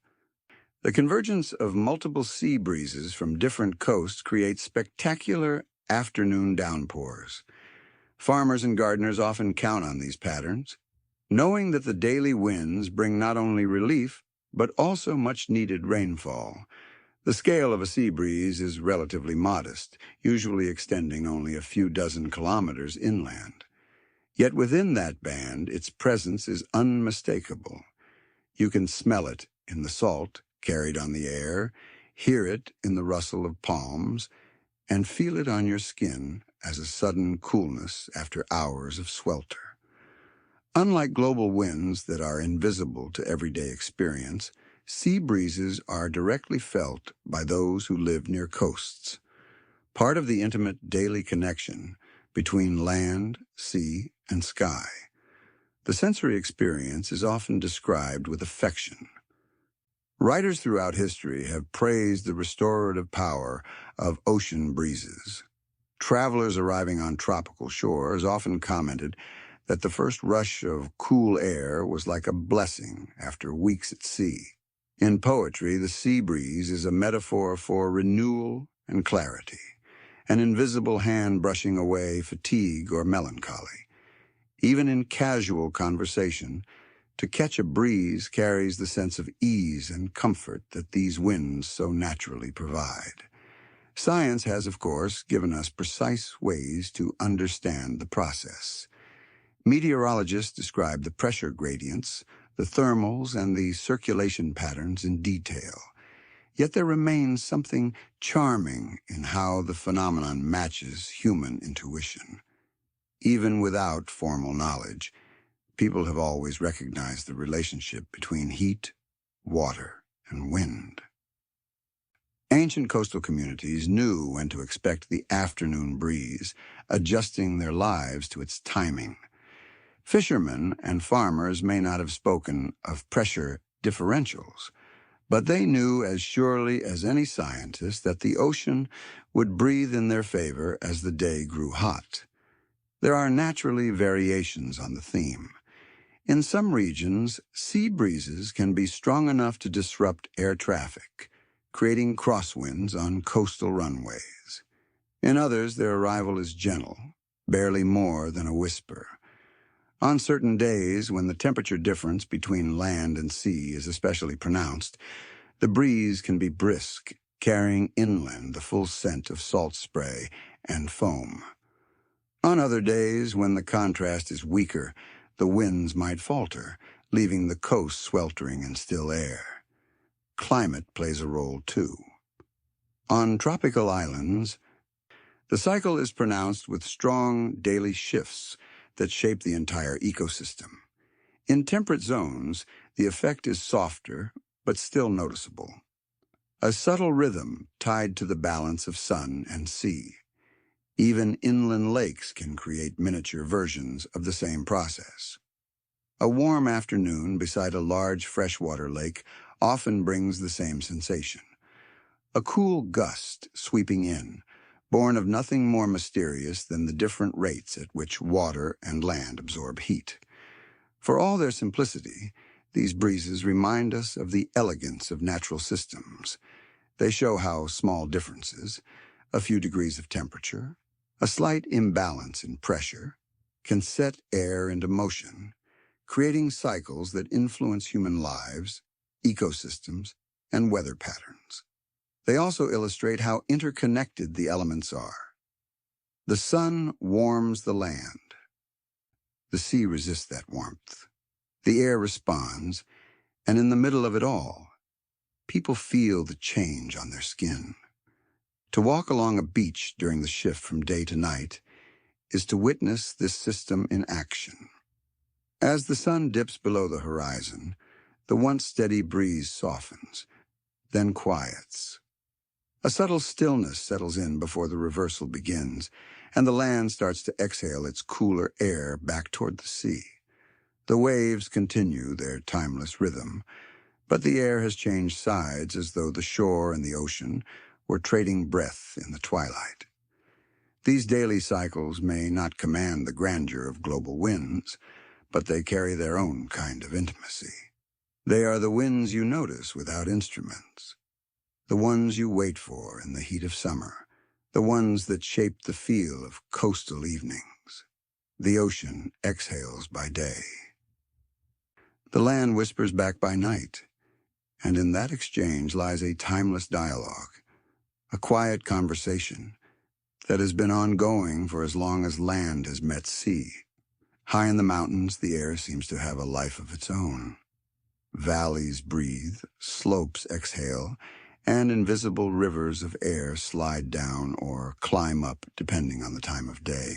[SPEAKER 1] the convergence of multiple sea breezes from different coasts creates spectacular afternoon downpours. Farmers and gardeners often count on these patterns, knowing that the daily winds bring not only relief, but also much-needed rainfall. The scale of a sea breeze is relatively modest, usually extending only a few dozen kilometers inland. Yet within that band, its presence is unmistakable. You can smell it in the salt carried on the air, hear it in the rustle of palms, and feel it on your skin as a sudden coolness after hours of swelter. Unlike global winds that are invisible to everyday experience, sea breezes are directly felt by those who live near coasts, part of the intimate daily connection between land, sea, and sky. The sensory experience is often described with affection. Writers throughout history have praised the restorative power of ocean breezes. Travelers arriving on tropical shores often commented that the first rush of cool air was like a blessing after weeks at sea. In poetry, the sea breeze is a metaphor for renewal and clarity, an invisible hand brushing away fatigue or melancholy. Even in casual conversation, to catch a breeze carries the sense of ease and comfort that these winds so naturally provide. Science has, of course, given us precise ways to understand the process. Meteorologists describe the pressure gradients, the thermals, and the circulation patterns in detail. Yet there remains something charming in how the phenomenon matches human intuition. Even without formal knowledge, people have always recognized the relationship between heat, water, and wind. Ancient coastal communities knew when to expect the afternoon breeze, adjusting their lives to its timing. Fishermen and farmers may not have spoken of pressure differentials, but they knew as surely as any scientist that the ocean would breathe in their favor as the day grew hot. There are naturally variations on the theme. In some regions, sea breezes can be strong enough to disrupt air traffic, creating crosswinds on coastal runways. In others, their arrival is gentle, barely more than a whisper. On certain days, when the temperature difference between land and sea is especially pronounced, the breeze can be brisk, carrying inland the full scent of salt spray and foam. On other days, when the contrast is weaker, the winds might falter, leaving the coast sweltering in still air. Climate plays a role too. On tropical islands, the cycle is pronounced with strong daily shifts that shape the entire ecosystem. In temperate zones, the effect is softer, but still noticeable. A subtle rhythm tied to the balance of sun and sea. Even inland lakes can create miniature versions of the same process. A warm afternoon beside a large freshwater lake often brings the same sensation. A cool gust sweeping in, born of nothing more mysterious than the different rates at which water and land absorb heat. For all their simplicity, these breezes remind us of the elegance of natural systems. They show how small differences, a few degrees of temperature, a slight imbalance in pressure, can set air into motion, creating cycles that influence human lives, ecosystems, and weather patterns. They also illustrate how interconnected the elements are. The sun warms the land. The sea resists that warmth. The air responds, and in the middle of it all, people feel the change on their skin. To walk along a beach during the shift from day to night is to witness this system in action. As the sun dips below the horizon, the once steady breeze softens, then quiets. A subtle stillness settles in before the reversal begins, and the land starts to exhale its cooler air back toward the sea. The waves continue their timeless rhythm, but the air has changed sides as though the shore and the ocean were trading breath in the twilight. These daily cycles may not command the grandeur of global winds, but they carry their own kind of intimacy. They are the winds you notice without instruments, the ones you wait for in the heat of summer, the ones that shape the feel of coastal evenings. The ocean exhales by day. The land whispers back by night, and in that exchange lies a timeless dialogue, a quiet conversation that has been ongoing for as long as land has met sea. High in the mountains, the air seems to have a life of its own. Valleys breathe, slopes exhale, and invisible rivers of air slide down or climb up depending on the time of day.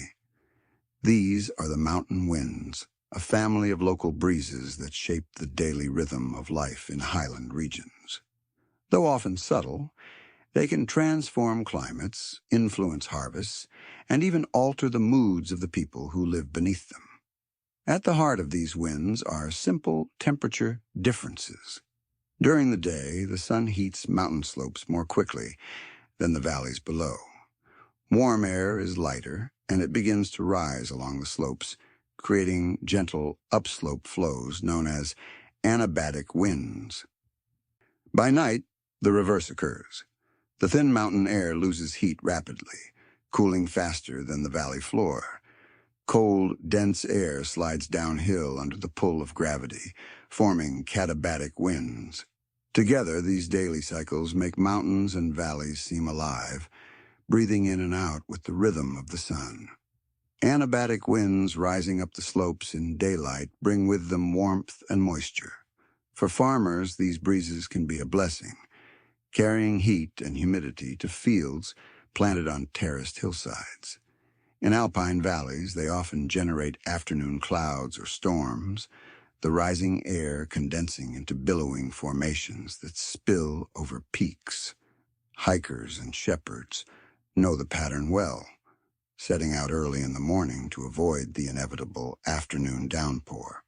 [SPEAKER 1] These are the mountain winds, a family of local breezes that shape the daily rhythm of life in highland regions. Though often subtle, they can transform climates, influence harvests, and even alter the moods of the people who live beneath them. At the heart of these winds are simple temperature differences. During the day, the sun heats mountain slopes more quickly than the valleys below. Warm air is lighter, and it begins to rise along the slopes, creating gentle upslope flows known as anabatic winds. By night, the reverse occurs. The thin mountain air loses heat rapidly, cooling faster than the valley floor. Cold, dense air slides downhill under the pull of gravity, forming katabatic winds. Together, these daily cycles make mountains and valleys seem alive, breathing in and out with the rhythm of the sun. Anabatic winds rising up the slopes in daylight bring with them warmth and moisture. For farmers, these breezes can be a blessing, carrying heat and humidity to fields planted on terraced hillsides. In alpine valleys, they often generate afternoon clouds or storms, the rising air condensing into billowing formations that spill over peaks. Hikers and shepherds know the pattern well, setting out early in the morning to avoid the inevitable afternoon downpour.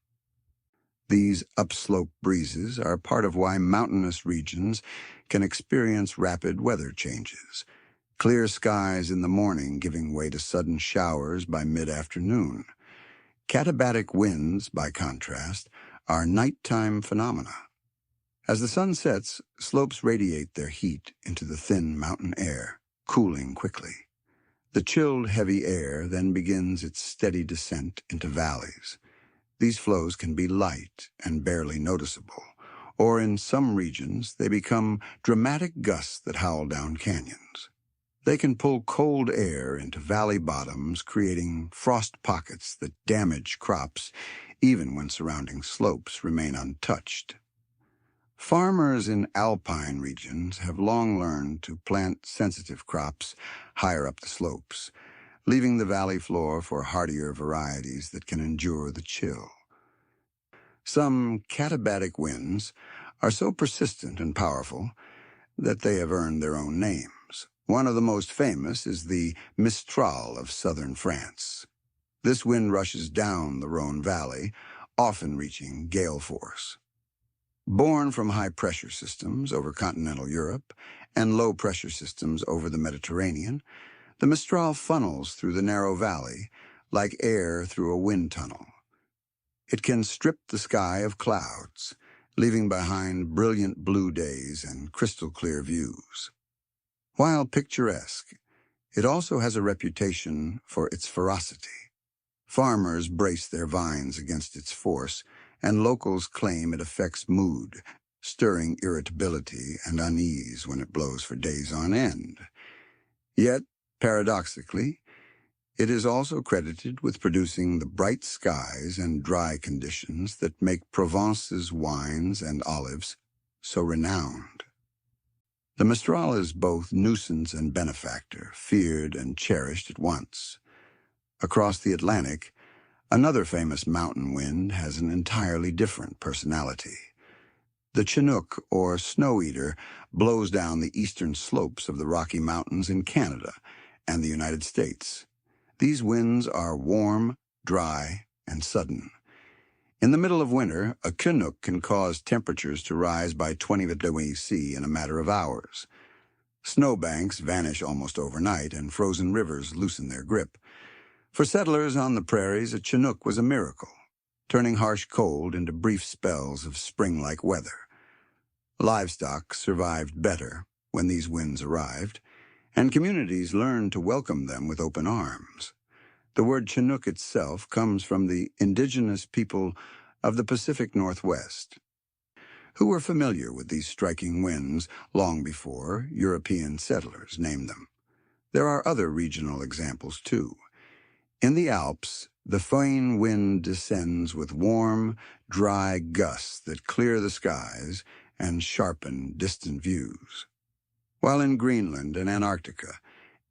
[SPEAKER 1] These upslope breezes are part of why mountainous regions can experience rapid weather changes. Clear skies in the morning giving way to sudden showers by mid-afternoon. Katabatic winds, by contrast, are nighttime phenomena. As the sun sets, slopes radiate their heat into the thin mountain air, cooling quickly. The chilled, heavy air then begins its steady descent into valleys. these flows can be light and barely noticeable, or in some regions they become dramatic gusts that howl down canyons. They can pull cold air into valley bottoms, creating frost pockets that damage crops even when surrounding slopes remain untouched. Farmers in alpine regions have long learned to plant sensitive crops higher up the slopes, leaving the valley floor for hardier varieties that can endure the chill. Some katabatic winds are so persistent and powerful that they have earned their own names. One of the most famous is the Mistral of southern France. This wind rushes down the Rhone Valley, often reaching gale force. Born from high-pressure systems over continental Europe and low-pressure systems over the Mediterranean, the Mistral funnels through the narrow valley like air through a wind tunnel. It can strip the sky of clouds, leaving behind brilliant blue days and crystal-clear views. While picturesque, it also has a reputation for its ferocity. Farmers brace their vines against its force, and locals claim it affects mood, stirring irritability and unease when it blows for days on end. Yet, paradoxically, it is also credited with producing the bright skies and dry conditions that make Provence's wines and olives so renowned. The Mistral is both nuisance and benefactor, feared and cherished at once. Across the Atlantic, another famous mountain wind has an entirely different personality. The Chinook, or snow eater, blows down the eastern slopes of the Rocky Mountains in Canada and the United States. These winds are warm, dry, and sudden. In the middle of winter, a Chinook can cause temperatures to rise by 20 degrees C in a matter of hours. Snowbanks vanish almost overnight, and frozen rivers loosen their grip. For settlers on the prairies, a Chinook was a miracle, turning harsh cold into brief spells of spring-like weather. Livestock survived better when these winds arrived, and communities learned to welcome them with open arms. The word Chinook itself comes from the indigenous people of the Pacific Northwest, who were familiar with these striking winds long before European settlers named them. There are other regional examples, too. In the Alps, the Föhn wind descends with warm, dry gusts that clear the skies and sharpen distant views. While in Greenland and Antarctica,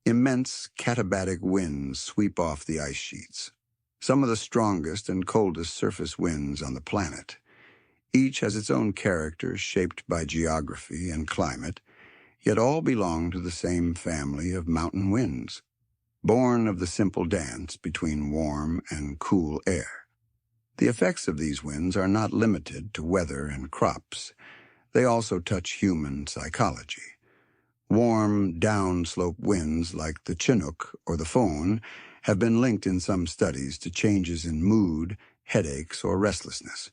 [SPEAKER 1] immense katabatic winds sweep off the ice sheets, some of the strongest and coldest surface winds on the planet. Each has its own character shaped by geography and climate, yet all belong to the same family of mountain winds, born of the simple dance between warm and cool air. The effects of these winds are not limited to weather and crops. They also touch human psychology. Warm, downslope winds like the Chinook or the Föhn have been linked in some studies to changes in mood, headaches, or restlessness.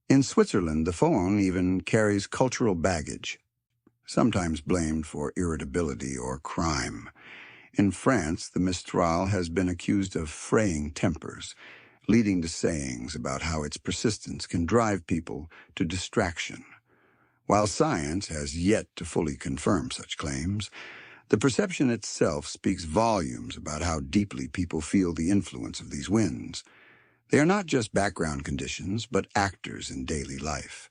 [SPEAKER 1] In Switzerland, the Föhn even carries cultural baggage, sometimes blamed for irritability or crime. In France, the Mistral has been accused of fraying tempers, leading to sayings about how its persistence can drive people to distraction. While science has yet to fully confirm such claims, the perception itself speaks volumes about how deeply people feel the influence of these winds. They are not just background conditions, but actors in daily life,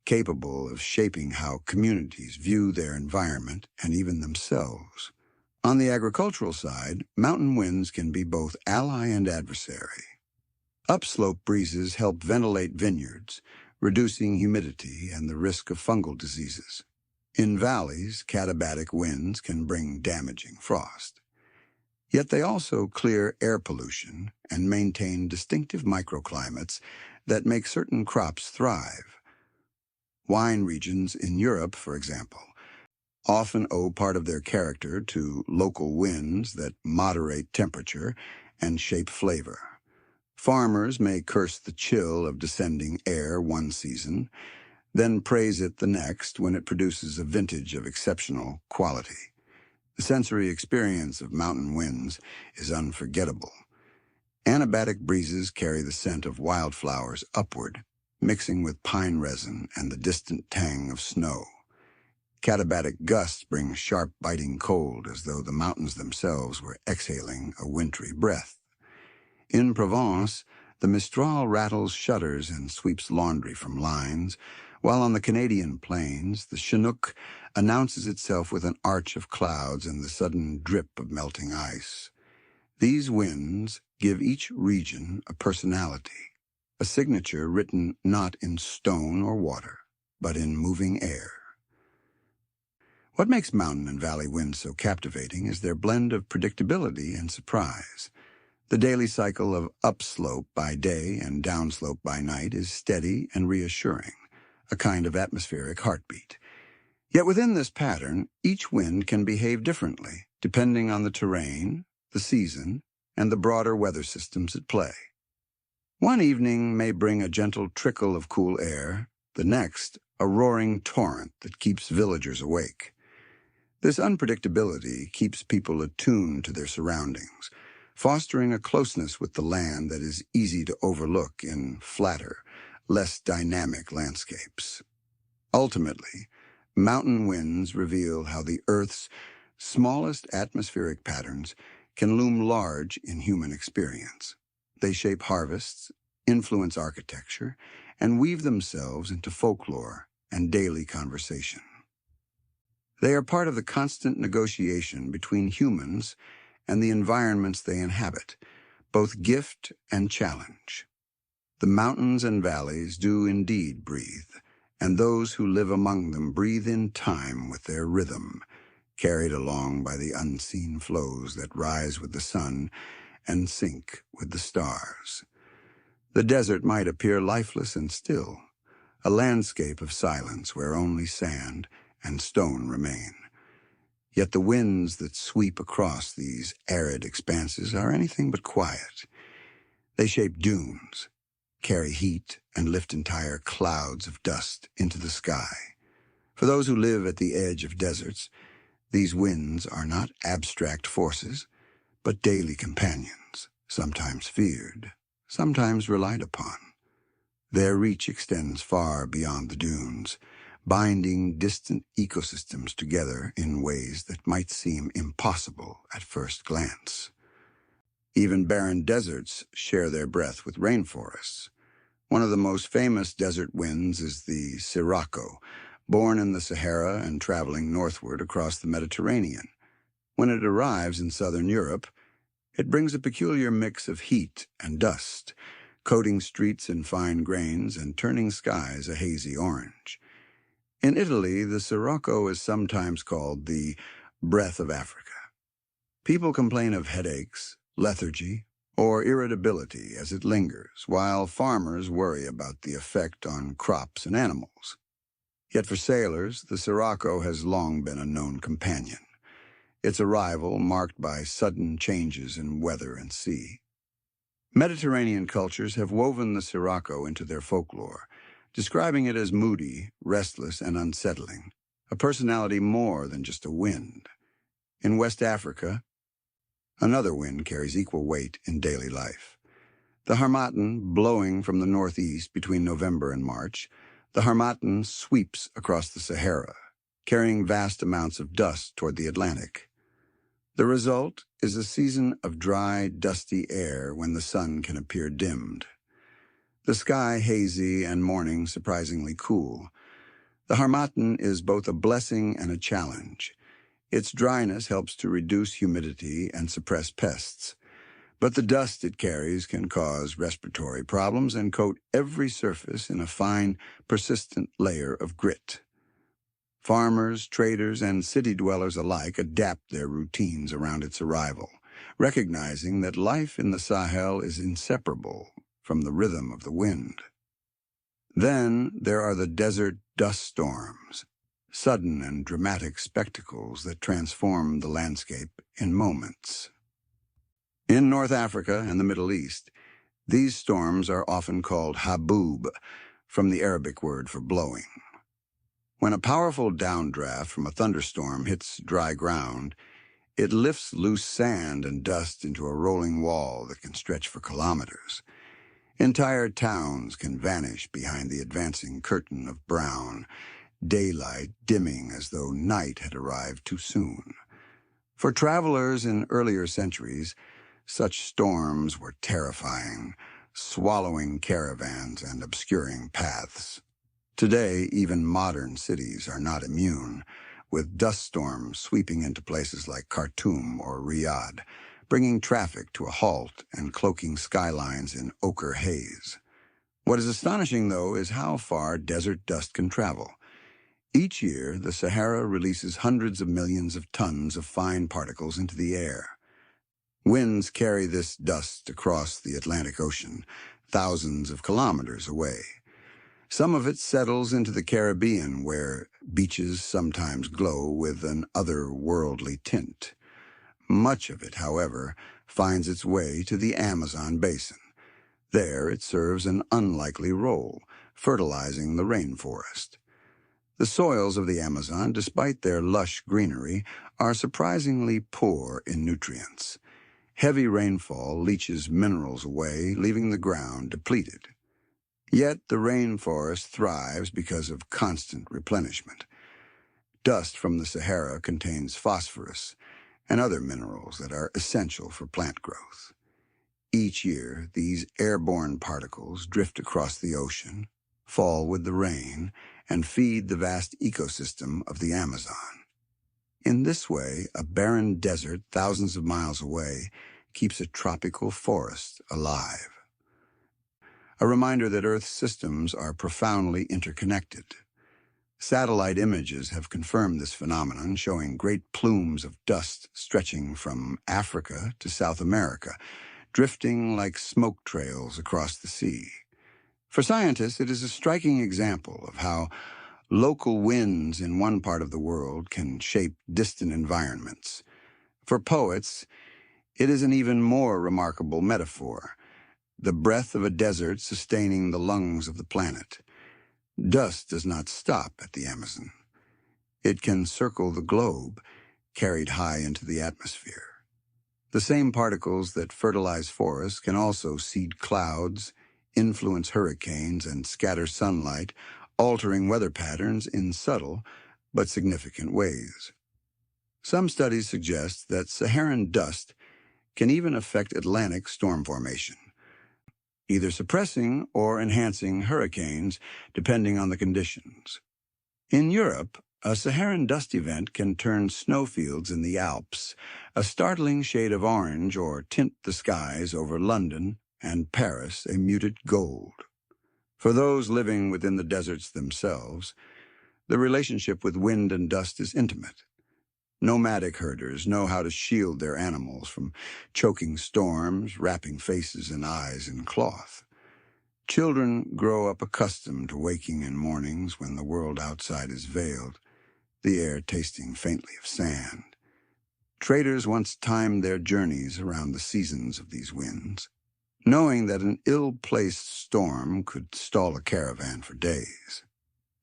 [SPEAKER 1] capable of shaping how communities view their environment and even themselves. On the agricultural side, mountain winds can be both ally and adversary. Upslope breezes help ventilate vineyards, reducing humidity and the risk of fungal diseases. In valleys, katabatic winds can bring damaging frost. Yet they also clear air pollution and maintain distinctive microclimates that make certain crops thrive. Wine regions in Europe, for example, often owe part of their character to local winds that moderate temperature and shape flavor. Farmers may curse the chill of descending air one season, then praise it the next when it produces a vintage of exceptional quality. The sensory experience of mountain winds is unforgettable. Anabatic breezes carry the scent of wildflowers upward, mixing with pine resin and the distant tang of snow. Katabatic gusts bring sharp, biting cold as though the mountains themselves were exhaling a wintry breath. In Provence, the Mistral rattles shutters and sweeps laundry from lines, while on the Canadian plains, the Chinook announces itself with an arch of clouds and the sudden drip of melting ice. These winds give each region a personality, a signature written not in stone or water, but in moving air. What makes mountain and valley winds so captivating is their blend of predictability and surprise. The daily cycle of upslope by day and downslope by night is steady and reassuring, a kind of atmospheric heartbeat. Yet within this pattern, each wind can behave differently, depending on the terrain, the season, and the broader weather systems at play. One evening may bring a gentle trickle of cool air, the next, a roaring torrent that keeps villagers awake. This unpredictability keeps people attuned to their surroundings, fostering a closeness with the land that is easy to overlook in flatter, less dynamic landscapes. Ultimately, mountain winds reveal how the Earth's smallest atmospheric patterns can loom large in human experience. They shape harvests, influence architecture, and weave themselves into folklore and daily conversation. They are part of the constant negotiation between humans and the environments they inhabit, both gift and challenge. The mountains and valleys do indeed breathe, and those who live among them breathe in time with their rhythm, carried along by the unseen flows that rise with the sun and sink with the stars. The desert might appear lifeless and still, a landscape of silence where only sand and stone remain. Yet the winds that sweep across these arid expanses are anything but quiet. They shape dunes, carry heat, and lift entire clouds of dust into the sky. For those who live at the edge of deserts, these winds are not abstract forces, but daily companions, sometimes feared, sometimes relied upon. Their reach extends far beyond the dunes, binding distant ecosystems together in ways that might seem impossible at first glance. Even barren deserts share their breath with rainforests. One of the most famous desert winds is the Sirocco, born in the Sahara and traveling northward across the Mediterranean. When it arrives in southern Europe, it brings a peculiar mix of heat and dust, coating streets in fine grains and turning skies a hazy orange. In Italy, the Sirocco is sometimes called the breath of Africa. People complain of headaches, lethargy, or irritability as it lingers, while farmers worry about the effect on crops and animals. Yet for sailors, the Sirocco has long been a known companion, its arrival marked by sudden changes in weather and sea. Mediterranean cultures have woven the Sirocco into their folklore, describing it as moody, restless, and unsettling, a personality more than just a wind. In West Africa, another wind carries equal weight in daily life. The Harmattan, blowing from the northeast between November and March, the Harmattan sweeps across the Sahara, carrying vast amounts of dust toward the Atlantic. The result is a season of dry, dusty air when the sun can appear dimmed. The sky hazy and morning surprisingly cool. The Harmattan is both a blessing and a challenge. Its dryness helps to reduce humidity and suppress pests, but the dust it carries can cause respiratory problems and coat every surface in a fine, persistent layer of grit. Farmers, traders, and city dwellers alike adapt their routines around its arrival, recognizing that life in the Sahel is inseparable from the rhythm of the wind. Then there are the desert dust storms, sudden and dramatic spectacles that transform the landscape in moments. In North Africa and the Middle East, these storms are often called haboob, from the Arabic word for blowing. When a powerful downdraft from a thunderstorm hits dry ground, It lifts loose sand and dust into a rolling wall that can stretch for kilometers. Entire towns can vanish behind the advancing curtain of brown, daylight dimming as though night had arrived too soon. For travelers in earlier centuries, such storms were terrifying, swallowing caravans and obscuring paths. Today, even modern cities are not immune, with dust storms sweeping into places like Khartoum or Riyadh, bringing traffic to a halt and cloaking skylines in ochre haze. What is astonishing, though, is how far desert dust can travel. Each year, the Sahara releases hundreds of millions of tons of fine particles into the air. Winds carry this dust across the Atlantic Ocean, thousands of kilometers away. Some of it settles into the Caribbean, where beaches sometimes glow with an otherworldly tint. Much of it, however, finds its way to the Amazon basin. There it serves an unlikely role, fertilizing the rainforest. The soils of the Amazon, despite their lush greenery, are surprisingly poor in nutrients. Heavy rainfall leaches minerals away, leaving the ground depleted. Yet the rainforest thrives because of constant replenishment. Dust from the Sahara contains phosphorus and other minerals that are essential for plant growth. Each year, these airborne particles drift across the ocean, fall with the rain, and feed the vast ecosystem of the Amazon. In this way, a barren desert thousands of miles away keeps a tropical forest alive. A reminder that Earth's systems are profoundly interconnected. Satellite images have confirmed this phenomenon, showing great plumes of dust stretching from Africa to South America, drifting like smoke trails across the sea. For scientists, it is a striking example of how local winds in one part of the world can shape distant environments. For poets, it is an even more remarkable metaphor, the breath of a desert sustaining the lungs of the planet. Dust does not stop at the Amazon. It can circle the globe, carried high into the atmosphere. The same particles that fertilize forests can also seed clouds, influence hurricanes, and scatter sunlight, altering weather patterns in subtle but significant ways. Some studies suggest that Saharan dust can even affect Atlantic storm formation, either suppressing or enhancing hurricanes depending on the conditions. In Europe, a Saharan dust event can turn snowfields in the Alps a startling shade of orange or tint the skies over London and Paris a muted gold. For those living within the deserts themselves, the relationship with wind and dust is intimate. Nomadic herders know how to shield their animals from choking storms, wrapping faces and eyes in cloth. Children grow up accustomed to waking in mornings when the world outside is veiled, the air tasting faintly of sand. Traders once timed their journeys around the seasons of these winds, knowing that an ill-placed storm could stall a caravan for days.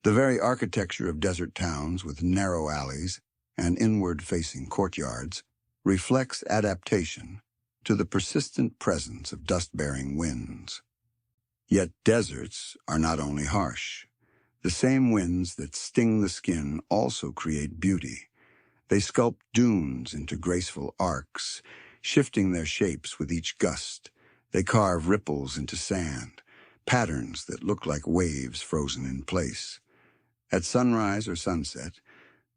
[SPEAKER 1] The very architecture of desert towns with narrow alleys and inward-facing courtyards reflects adaptation to the persistent presence of dust-bearing winds. Yet deserts are not only harsh. The same winds that sting the skin also create beauty. They sculpt dunes into graceful arcs, shifting their shapes with each gust. They carve ripples into sand, patterns that look like waves frozen in place. At sunrise or sunset,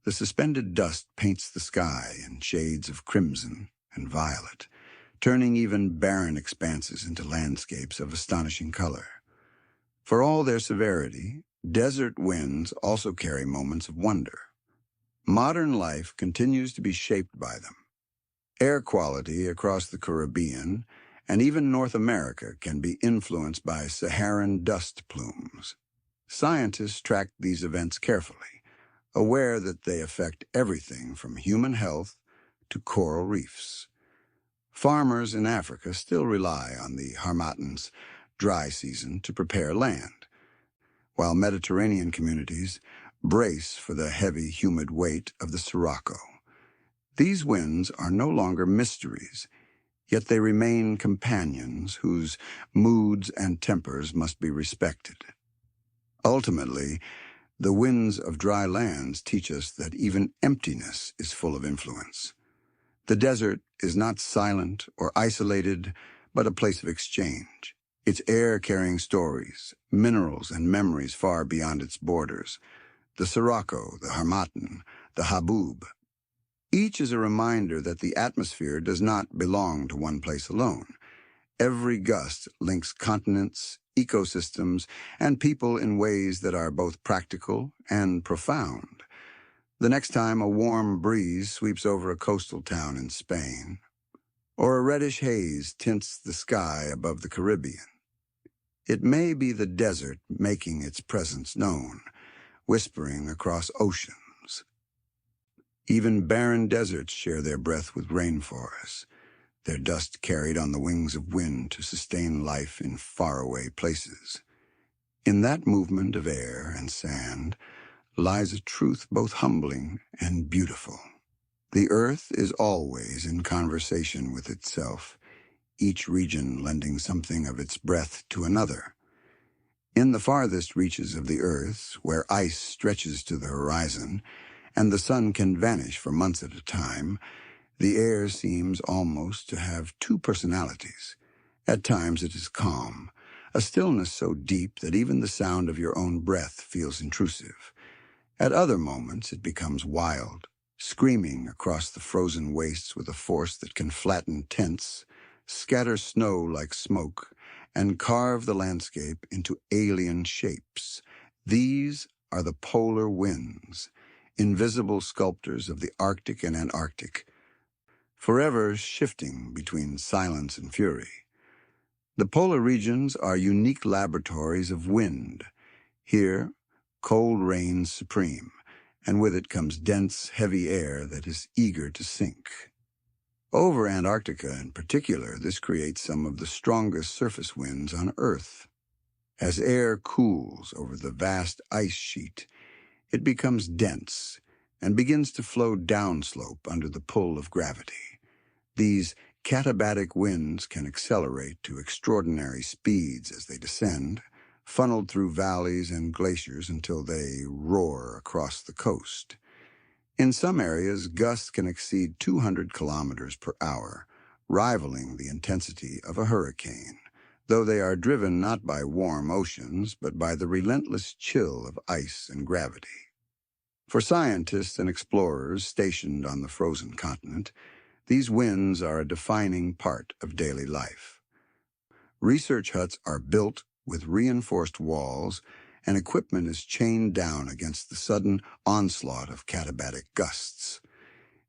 [SPEAKER 1] the suspended dust paints the sky in shades of crimson and violet, turning even barren expanses into landscapes of astonishing color. For all their severity, desert winds also carry moments of wonder. Modern life continues to be shaped by them. Air quality across the Caribbean and even North America can be influenced by Saharan dust plumes. Scientists track these events carefully, aware that they affect everything from human health to coral reefs. Farmers in Africa still rely on the harmattan's dry season to prepare land, while Mediterranean communities brace for the heavy, humid weight of the sirocco. These winds are no longer mysteries, yet they remain companions whose moods and tempers must be respected. Ultimately, the winds of dry lands teach us that even emptiness is full of influence. The desert is not silent or isolated, but a place of exchange, its air carrying stories, minerals, and memories far beyond its borders. The sirocco, the harmattan, the haboob. Each is a reminder that the atmosphere does not belong to one place alone. Every gust links continents, ecosystems, and people in ways that are both practical and profound. The next time a warm breeze sweeps over a coastal town in Spain, or a reddish haze tints the sky above the Caribbean, it may be the desert making its presence known, whispering across oceans. Even barren deserts share their breath with rainforests, their dust carried on the wings of wind to sustain life in faraway places. In that movement of air and sand lies a truth both humbling and beautiful. The earth is always in conversation with itself, each region lending something of its breath to another. In the farthest reaches of the earth, where ice stretches to the horizon, and the sun can vanish for months at a time, the air seems almost to have two personalities. At times it is calm, a stillness so deep that even the sound of your own breath feels intrusive. At other moments it becomes wild, screaming across the frozen wastes with a force that can flatten tents, scatter snow like smoke, and carve the landscape into alien shapes. These are the polar winds, invisible sculptors of the Arctic and Antarctic, forever shifting between silence and fury. The polar regions are unique laboratories of wind. Here, cold reigns supreme, and with it comes dense, heavy air that is eager to sink. Over Antarctica in particular, this creates some of the strongest surface winds on Earth. As air cools over the vast ice sheet, it becomes dense and begins to flow downslope under the pull of gravity. These katabatic winds can accelerate to extraordinary speeds as they descend, funneled through valleys and glaciers until they roar across the coast. In some areas, gusts can exceed 200 kilometers per hour, rivaling the intensity of a hurricane, though they are driven not by warm oceans, but by the relentless chill of ice and gravity. For scientists and explorers stationed on the frozen continent, these winds are a defining part of daily life. Research huts are built with reinforced walls, and equipment is chained down against the sudden onslaught of katabatic gusts.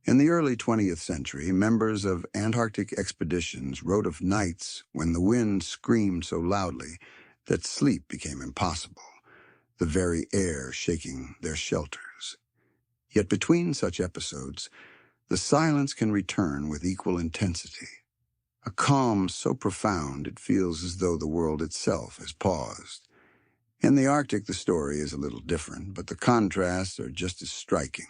[SPEAKER 1] In the early 20th century, members of Antarctic expeditions wrote of nights when the wind screamed so loudly that sleep became impossible, the very air shaking their shelters. Yet between such episodes, the silence can return with equal intensity, a calm so profound it feels as though the world itself has paused. In the Arctic, the story is a little different, but the contrasts are just as striking.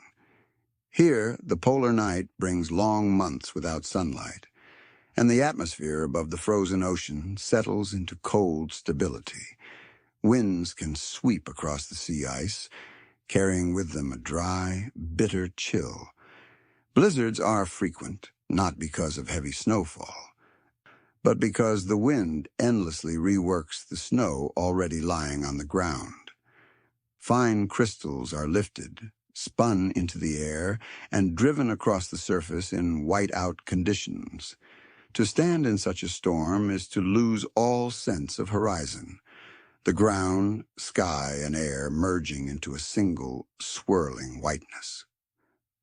[SPEAKER 1] Here, the polar night brings long months without sunlight, and the atmosphere above the frozen ocean settles into cold stability. Winds can sweep across the sea ice, carrying with them a dry, bitter chill. Blizzards are frequent, not because of heavy snowfall, but because the wind endlessly reworks the snow already lying on the ground. Fine crystals are lifted, spun into the air, and driven across the surface in white-out conditions. To stand in such a storm is to lose all sense of horizon, the ground, sky, and air merging into a single, swirling whiteness.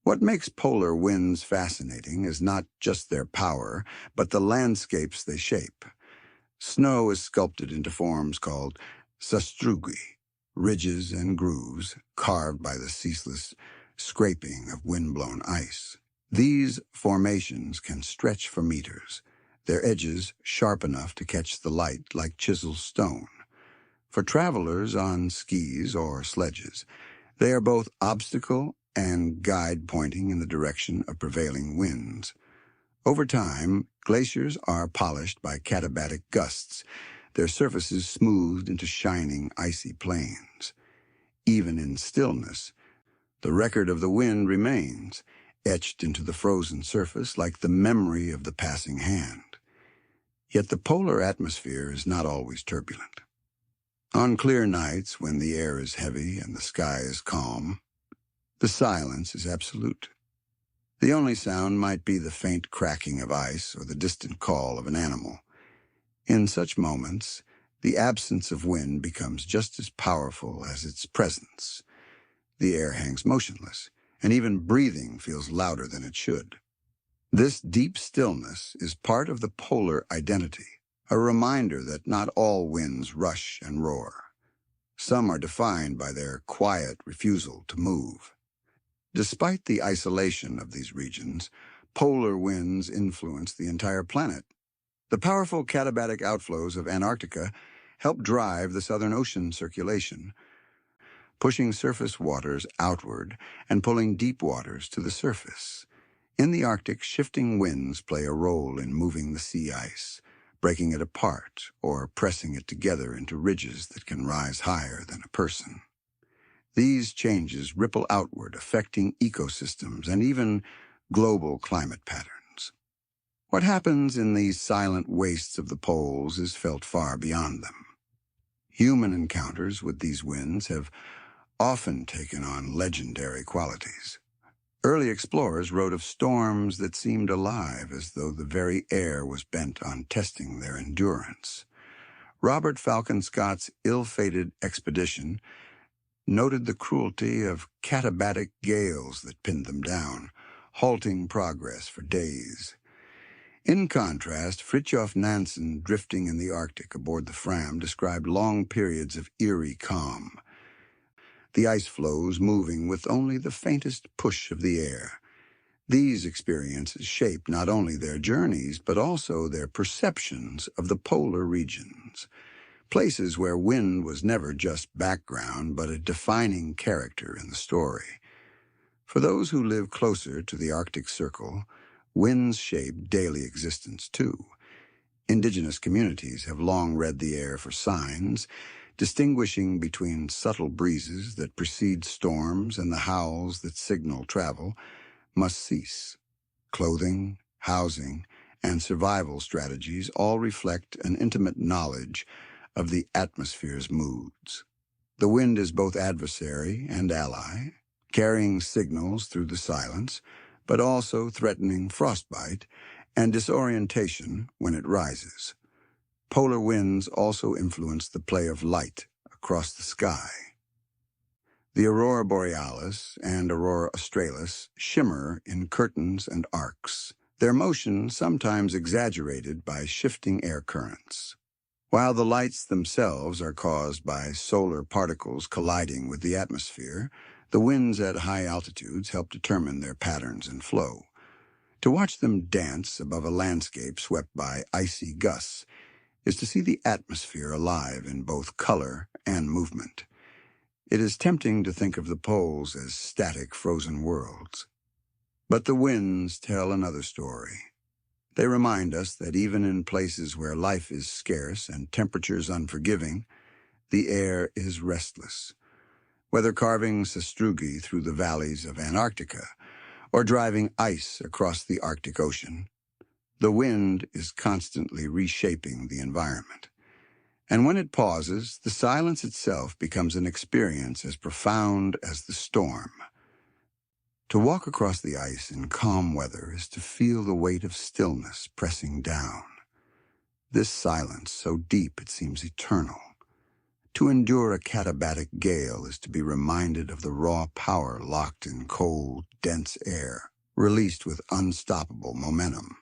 [SPEAKER 1] What makes polar winds fascinating is not just their power, but the landscapes they shape. Snow is sculpted into forms called sastrugi, ridges and grooves carved by the ceaseless scraping of wind-blown ice. These formations can stretch for meters, their edges sharp enough to catch the light like chiseled stone. For travelers on skis or sledges, they are both obstacle and guide pointing in the direction of prevailing winds. Over time, glaciers are polished by katabatic gusts, their surfaces smoothed into shining, icy plains. Even in stillness, the record of the wind remains, etched into the frozen surface like the memory of the passing hand. Yet the polar atmosphere is not always turbulent. On clear nights, when the air is heavy and the sky is calm, the silence is absolute. The only sound might be the faint cracking of ice or the distant call of an animal. In such moments, the absence of wind becomes just as powerful as its presence. The air hangs motionless, and even breathing feels louder than it should. This deep stillness is part of the polar identity, a reminder that not all winds rush and roar. Some are defined by their quiet refusal to move. Despite the isolation of these regions, polar winds influence the entire planet. The powerful katabatic outflows of Antarctica help drive the Southern Ocean circulation, pushing surface waters outward and pulling deep waters to the surface. In the Arctic, shifting winds play a role in moving the sea ice, breaking it apart or pressing it together into ridges that can rise higher than a person. These changes ripple outward, affecting ecosystems and even global climate patterns. What happens in these silent wastes of the poles is felt far beyond them. Human encounters with these winds have often taken on legendary qualities. Early explorers wrote of storms that seemed alive, as though the very air was bent on testing their endurance. Robert Falcon Scott's ill-fated expedition noted the cruelty of katabatic gales that pinned them down, halting progress for days. In contrast, Fridtjof Nansen, drifting in the Arctic aboard the Fram, described long periods of eerie calm, the ice floes moving with only the faintest push of the air. These experiences shape not only their journeys, but also their perceptions of the polar regions, places where wind was never just background, but a defining character in the story. For those who live closer to the Arctic Circle, winds shape daily existence too. Indigenous communities have long read the air for signs, distinguishing between subtle breezes that precede storms and the howls that signal travel must cease. Clothing, housing, and survival strategies all reflect an intimate knowledge of the atmosphere's moods. The wind is both adversary and ally, carrying signals through the silence, but also threatening frostbite and disorientation when it rises. Polar winds also influence the play of light across the sky. The aurora borealis and aurora australis shimmer in curtains and arcs, their motion sometimes exaggerated by shifting air currents. While the lights themselves are caused by solar particles colliding with the atmosphere, the winds at high altitudes help determine their patterns and flow. To watch them dance above a landscape swept by icy gusts is to see the atmosphere alive in both color and movement. It is tempting to think of the poles as static, frozen worlds. But the winds tell another story. They remind us that even in places where life is scarce and temperatures unforgiving, the air is restless. Whether carving sastrugi through the valleys of Antarctica or driving ice across the Arctic Ocean, the wind is constantly reshaping the environment. And when it pauses, the silence itself becomes an experience as profound as the storm. To walk across the ice in calm weather is to feel the weight of stillness pressing down. This silence, so deep it seems eternal. To endure a katabatic gale is to be reminded of the raw power locked in cold, dense air, released with unstoppable momentum.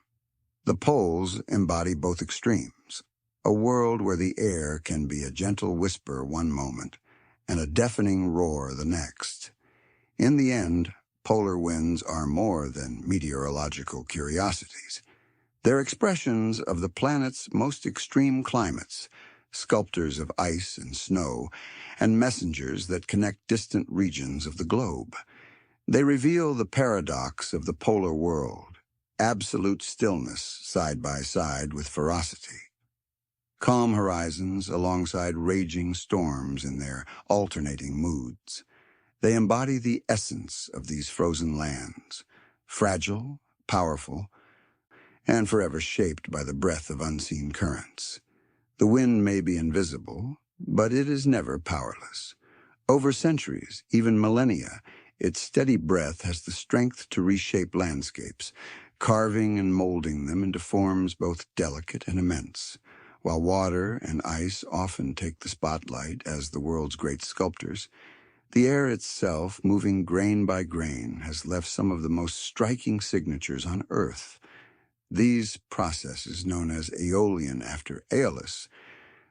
[SPEAKER 1] The poles embody both extremes, a world where the air can be a gentle whisper one moment and a deafening roar the next. In the end, polar winds are more than meteorological curiosities. They're expressions of the planet's most extreme climates, sculptors of ice and snow, and messengers that connect distant regions of the globe. They reveal the paradox of the polar world, absolute stillness side by side with ferocity. Calm horizons alongside raging storms in their alternating moods. They embody the essence of these frozen lands, fragile, powerful, and forever shaped by the breath of unseen currents. The wind may be invisible, but it is never powerless. Over centuries, even millennia, its steady breath has the strength to reshape landscapes, carving and molding them into forms both delicate and immense. While water and ice often take the spotlight as the world's great sculptors, the air itself, moving grain by grain, has left some of the most striking signatures on Earth. These processes, known as Aeolian after Aeolus,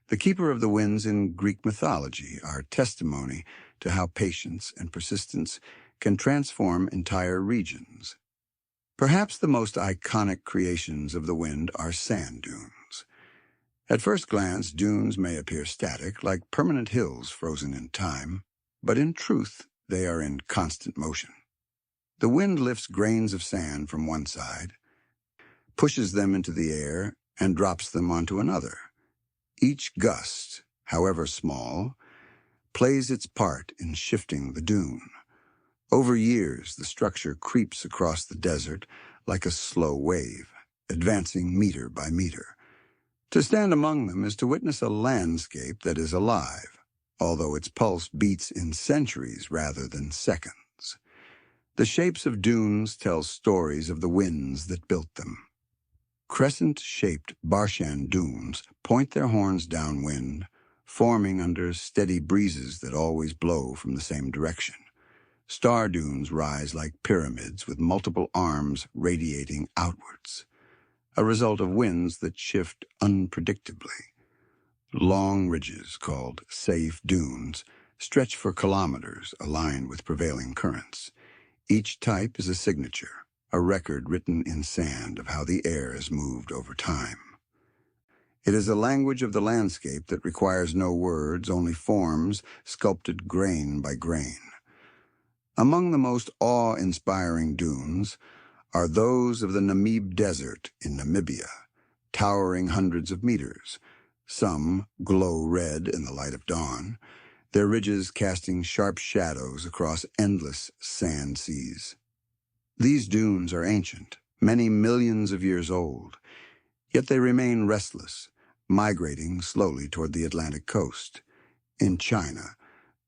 [SPEAKER 1] the keeper of the winds in Greek mythology, are testimony to how patience and persistence can transform entire regions. Perhaps the most iconic creations of the wind are sand dunes. At first glance, dunes may appear static, like permanent hills frozen in time, but in truth, they are in constant motion. The wind lifts grains of sand from one side, pushes them into the air, and drops them onto another. Each gust, however small, plays its part in shifting the dune. Over years, the structure creeps across the desert like a slow wave, advancing meter by meter. To stand among them is to witness a landscape that is alive, although its pulse beats in centuries rather than seconds. The shapes of dunes tell stories of the winds that built them. Crescent-shaped Barshan dunes point their horns downwind, forming under steady breezes that always blow from the same direction. Star dunes rise like pyramids with multiple arms radiating outwards, a result of winds that shift unpredictably. Long ridges, called safe dunes, stretch for kilometers, aligned with prevailing currents. Each type is a signature, a record written in sand of how the air has moved over time. It is a language of the landscape that requires no words, only forms sculpted grain by grain. Among the most awe-inspiring dunes are those of the Namib Desert in Namibia, towering hundreds of meters. Some glow red in the light of dawn, their ridges casting sharp shadows across endless sand seas. These dunes are ancient, many millions of years old, yet they remain restless, migrating slowly toward the Atlantic coast. In China,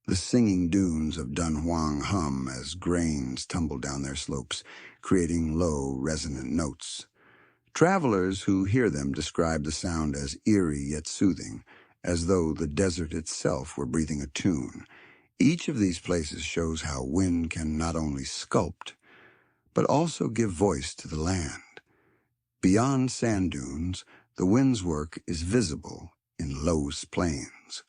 [SPEAKER 1] the singing dunes of Dunhuang hum as grains tumble down their slopes, creating low, resonant notes. Travelers who hear them describe the sound as eerie yet soothing, as though the desert itself were breathing a tune. Each of these places shows how wind can not only sculpt, but also give voice to the land. Beyond sand dunes, the wind's work is visible in Los plains.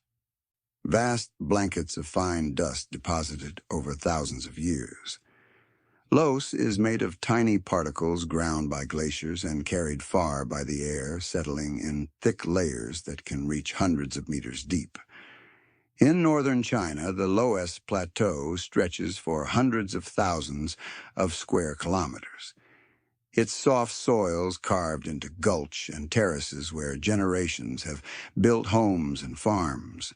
[SPEAKER 1] Vast blankets of fine dust deposited over thousands of years. Los is made of tiny particles ground by glaciers and carried far by the air, settling in thick layers that can reach hundreds of meters deep. In northern China, the Loess Plateau stretches for hundreds of thousands of square kilometers. Its soft soils carved into gulch and terraces where generations have built homes and farms.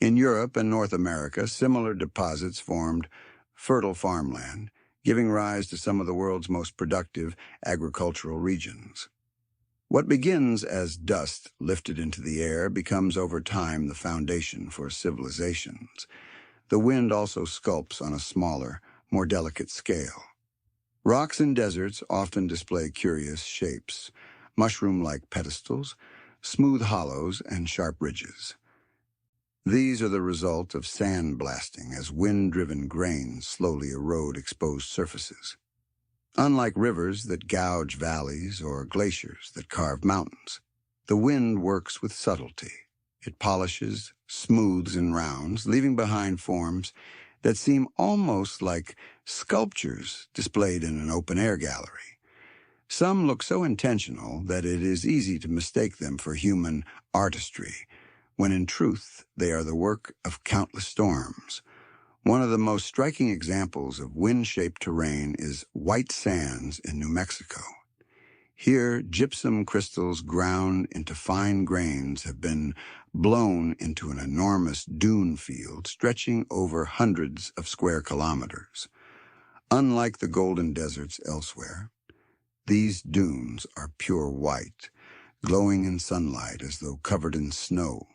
[SPEAKER 1] In Europe and North America, similar deposits formed fertile farmland, giving rise to some of the world's most productive agricultural regions. What begins as dust lifted into the air becomes over time the foundation for civilizations. The wind also sculpts on a smaller, more delicate scale. Rocks in deserts often display curious shapes, mushroom-like pedestals, smooth hollows, and sharp ridges. These are the result of sand blasting as wind-driven grains slowly erode exposed surfaces. Unlike rivers that gouge valleys or glaciers that carve mountains, the wind works with subtlety. It polishes, smooths, and rounds, leaving behind forms that seem almost like sculptures displayed in an open-air gallery. Some look so intentional that it is easy to mistake them for human artistry, when in truth they are the work of countless storms. One of the most striking examples of wind-shaped terrain is White Sands in New Mexico. Here, gypsum crystals ground into fine grains have been blown into an enormous dune field stretching over hundreds of square kilometers. Unlike the golden deserts elsewhere, these dunes are pure white, glowing in sunlight as though covered in snow.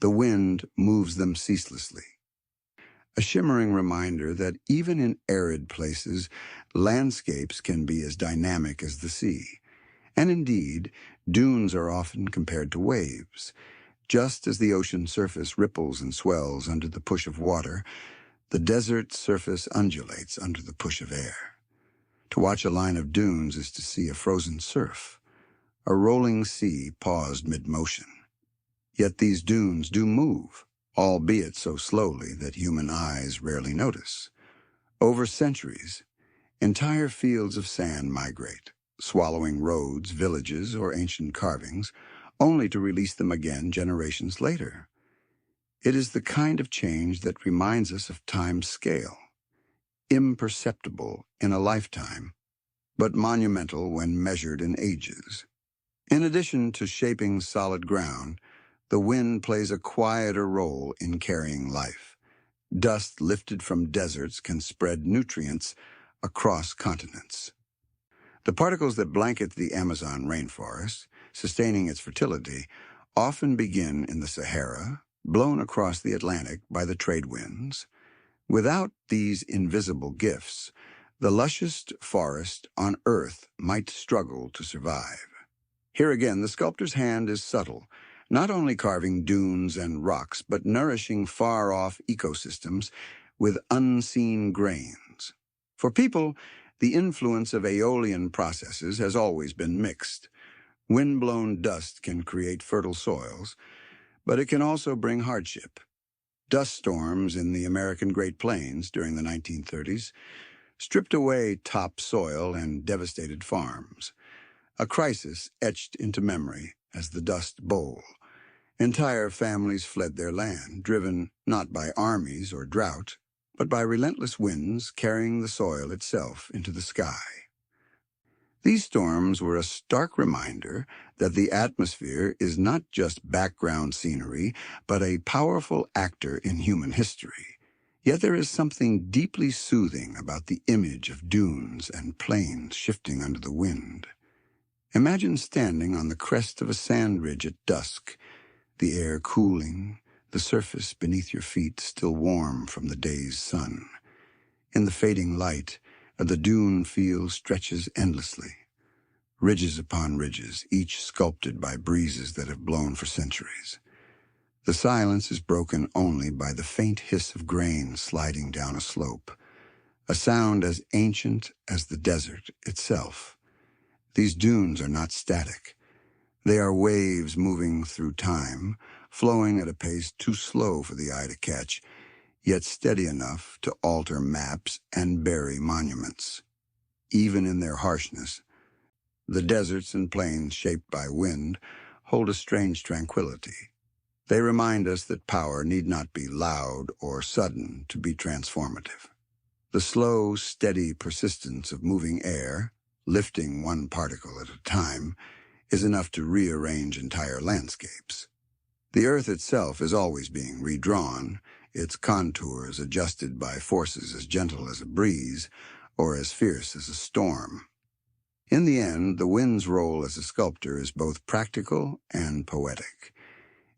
[SPEAKER 1] The wind moves them ceaselessly. A shimmering reminder that even in arid places, landscapes can be as dynamic as the sea. And indeed, dunes are often compared to waves. Just as the ocean surface ripples and swells under the push of water, the desert surface undulates under the push of air. To watch a line of dunes is to see a frozen surf, a rolling sea paused mid-motion. Yet these dunes do move, albeit so slowly that human eyes rarely notice. Over centuries, entire fields of sand migrate, swallowing roads, villages, or ancient carvings, only to release them again generations later. It is the kind of change that reminds us of time's scale, imperceptible in a lifetime, but monumental when measured in ages. In addition to shaping solid ground, the wind plays a quieter role in carrying life. Dust lifted from deserts can spread nutrients across continents. The particles that blanket the Amazon rainforest, sustaining its fertility, often begin in the Sahara, blown across the Atlantic by the trade winds. Without these invisible gifts, the lushest forest on Earth might struggle to survive. Here again, the sculptor's hand is subtle, not only carving dunes and rocks, but nourishing far-off ecosystems with unseen grains. For people, the influence of aeolian processes has always been mixed. Wind-blown dust can create fertile soils, but it can also bring hardship. Dust storms in the American Great Plains during the 1930s stripped away topsoil and devastated farms. A crisis etched into memory as the Dust Bowl. Entire families fled their land, driven not by armies or drought, but by relentless winds carrying the soil itself into the sky. These storms were a stark reminder that the atmosphere is not just background scenery, but a powerful actor in human history. Yet there is something deeply soothing about the image of dunes and plains shifting under the wind. Imagine standing on the crest of a sand ridge at dusk, the air cooling, the surface beneath your feet still warm from the day's sun. In the fading light, the dune field stretches endlessly, ridges upon ridges, each sculpted by breezes that have blown for centuries. The silence is broken only by the faint hiss of grain sliding down a slope, a sound as ancient as the desert itself. These dunes are not static. They are waves moving through time, flowing at a pace too slow for the eye to catch, yet steady enough to alter maps and bury monuments. Even in their harshness, the deserts and plains shaped by wind hold a strange tranquility. They remind us that power need not be loud or sudden to be transformative. The slow, steady persistence of moving air, lifting one particle at a time, is enough to rearrange entire landscapes. The Earth itself is always being redrawn, its contours adjusted by forces as gentle as a breeze or as fierce as a storm. In the end, the wind's role as a sculptor is both practical and poetic.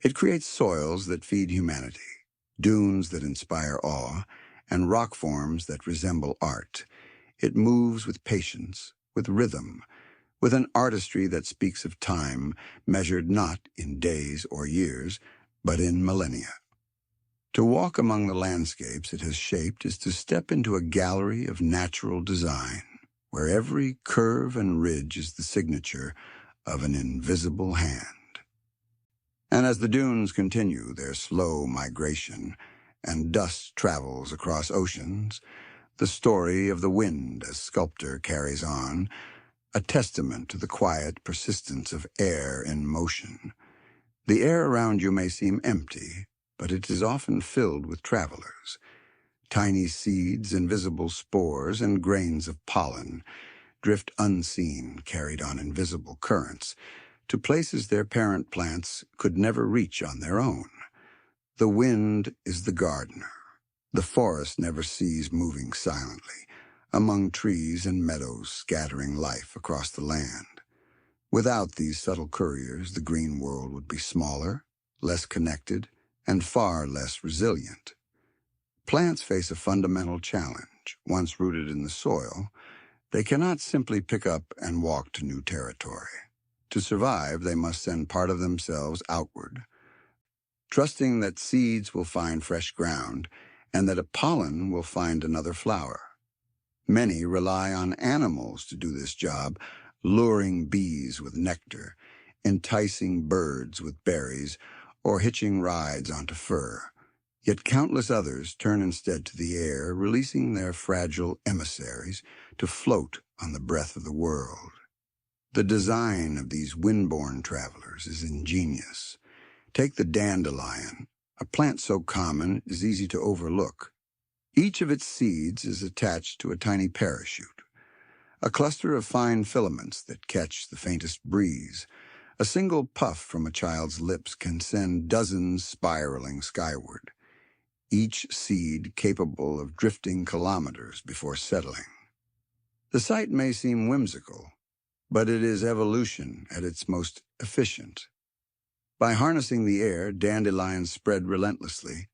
[SPEAKER 1] It creates soils that feed humanity, dunes that inspire awe, and rock forms that resemble art. It moves with patience, with rhythm, with an artistry that speaks of time measured not in days or years, but in millennia. To walk among the landscapes it has shaped is to step into a gallery of natural design, where every curve and ridge is the signature of an invisible hand. And as the dunes continue their slow migration and dust travels across oceans, the story of the wind as sculptor carries on, a testament to the quiet persistence of air in motion. The air around you may seem empty, but it is often filled with travelers, Tiny seeds, invisible spores, and grains of pollen drift unseen, carried on invisible currents, to places their parent plants could never reach on their own. The wind is the gardener. The forest never ceases moving silently, among trees and meadows scattering life across the land. Without these subtle couriers, the green world would be smaller, less connected, and far less resilient. Plants face a fundamental challenge. Once rooted in the soil, they cannot simply pick up and walk to new territory. To survive, they must send part of themselves outward, trusting that seeds will find fresh ground and that a pollen will find another flower. Many rely on animals to do this job, luring bees with nectar, enticing birds with berries, or hitching rides onto fur. Yet countless others turn instead to the air, releasing their fragile emissaries to float on the breath of the world. The design of these wind-borne travelers is ingenious. Take the dandelion, a plant so common it is easy to overlook. Each of its seeds is attached to a tiny parachute, a cluster of fine filaments that catch the faintest breeze. A single puff from a child's lips can send dozens spiraling skyward, each seed capable of drifting kilometers before settling. The sight may seem whimsical, but it is evolution at its most efficient. By harnessing the air, dandelions spread relentlessly,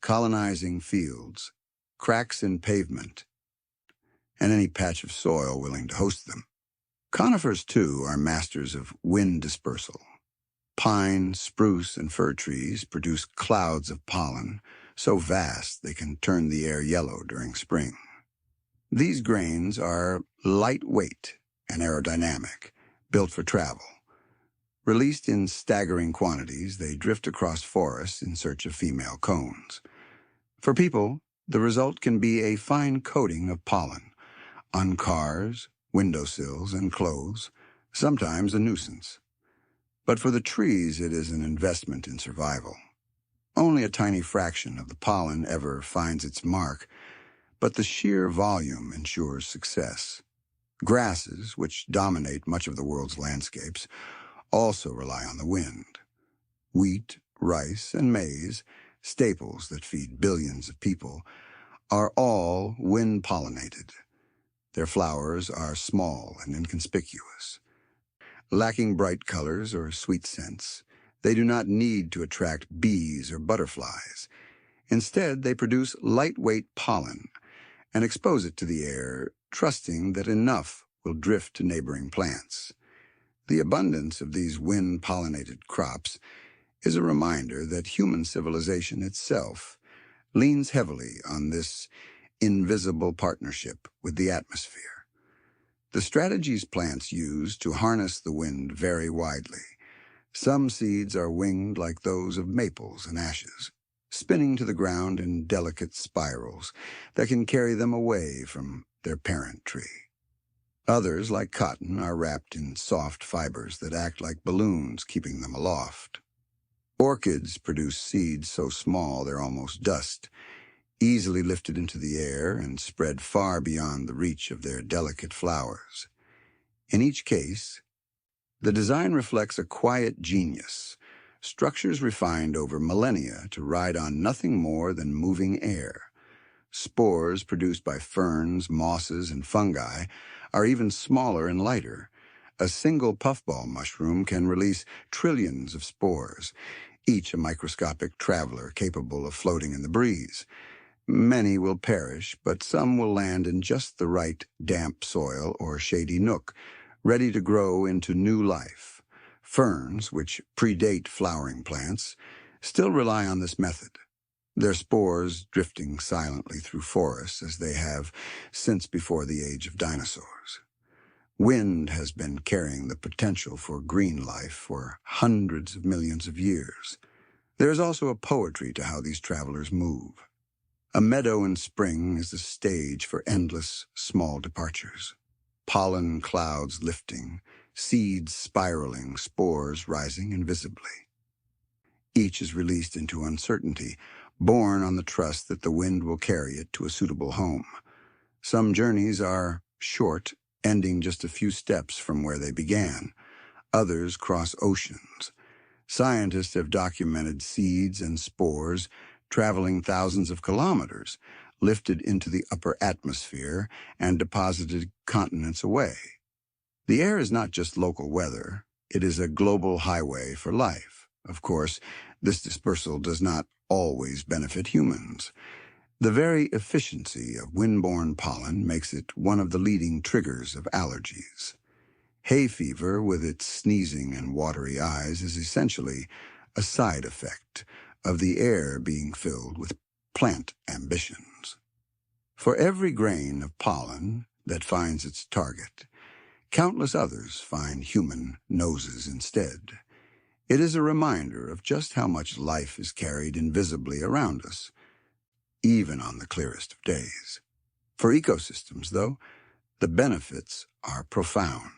[SPEAKER 1] colonizing fields, cracks in pavement, and any patch of soil willing to host them. Conifers, too, are masters of wind dispersal. Pine, spruce, and fir trees produce clouds of pollen, so vast they can turn the air yellow during spring. These grains are lightweight and aerodynamic, built for travel. Released in staggering quantities, they drift across forests in search of female cones. For people, the result can be a fine coating of pollen on cars, windowsills, and clothes, sometimes a nuisance. But for the trees, it is an investment in survival. Only a tiny fraction of the pollen ever finds its mark, but the sheer volume ensures success. Grasses, which dominate much of the world's landscapes, also rely on the wind. Wheat, rice, and maize, staples that feed billions of people, are all wind-pollinated. Their flowers are small and inconspicuous. Lacking bright colors or sweet scents, they do not need to attract bees or butterflies. Instead, they produce lightweight pollen and expose it to the air, trusting that enough will drift to neighboring plants. The abundance of these wind-pollinated crops is a reminder that human civilization itself leans heavily on this invisible partnership with the atmosphere. The strategies plants use to harness the wind vary widely. Some seeds are winged like those of maples and ashes, spinning to the ground in delicate spirals that can carry them away from their parent tree. Others, like cotton, are wrapped in soft fibers that act like balloons, keeping them aloft. Orchids produce seeds so small they're almost dust, easily lifted into the air and spread far beyond the reach of their delicate flowers. In each case, the design reflects a quiet genius, structures refined over millennia to ride on nothing more than moving air. Spores produced by ferns, mosses, and fungi are even smaller and lighter. A single puffball mushroom can release trillions of spores, each a microscopic traveler capable of floating in the breeze. Many will perish, but some will land in just the right damp soil or shady nook, ready to grow into new life. Ferns, which predate flowering plants, still rely on this method, their spores drifting silently through forests as they have since before the age of dinosaurs. Wind has been carrying the potential for green life for hundreds of millions of years. There is also a poetry to how these travelers move. A meadow in spring is the stage for endless small departures. Pollen clouds lifting, seeds spiraling, spores rising invisibly. Each is released into uncertainty, born on the trust that the wind will carry it to a suitable home. Some journeys are short, ending just a few steps from where they began. Others cross oceans. Scientists have documented seeds and spores traveling thousands of kilometers, lifted into the upper atmosphere and deposited continents away. The air is not just local weather, it is a global highway for life. Of course, this dispersal does not always benefit humans. The very efficiency of wind-borne pollen makes it one of the leading triggers of allergies. Hay fever, with its sneezing and watery eyes, is essentially a side effect of the air being filled with plant ambitions. For every grain of pollen that finds its target, countless others find human noses instead. It is a reminder of just how much life is carried invisibly around us, even on the clearest of days. For ecosystems, though, the benefits are profound.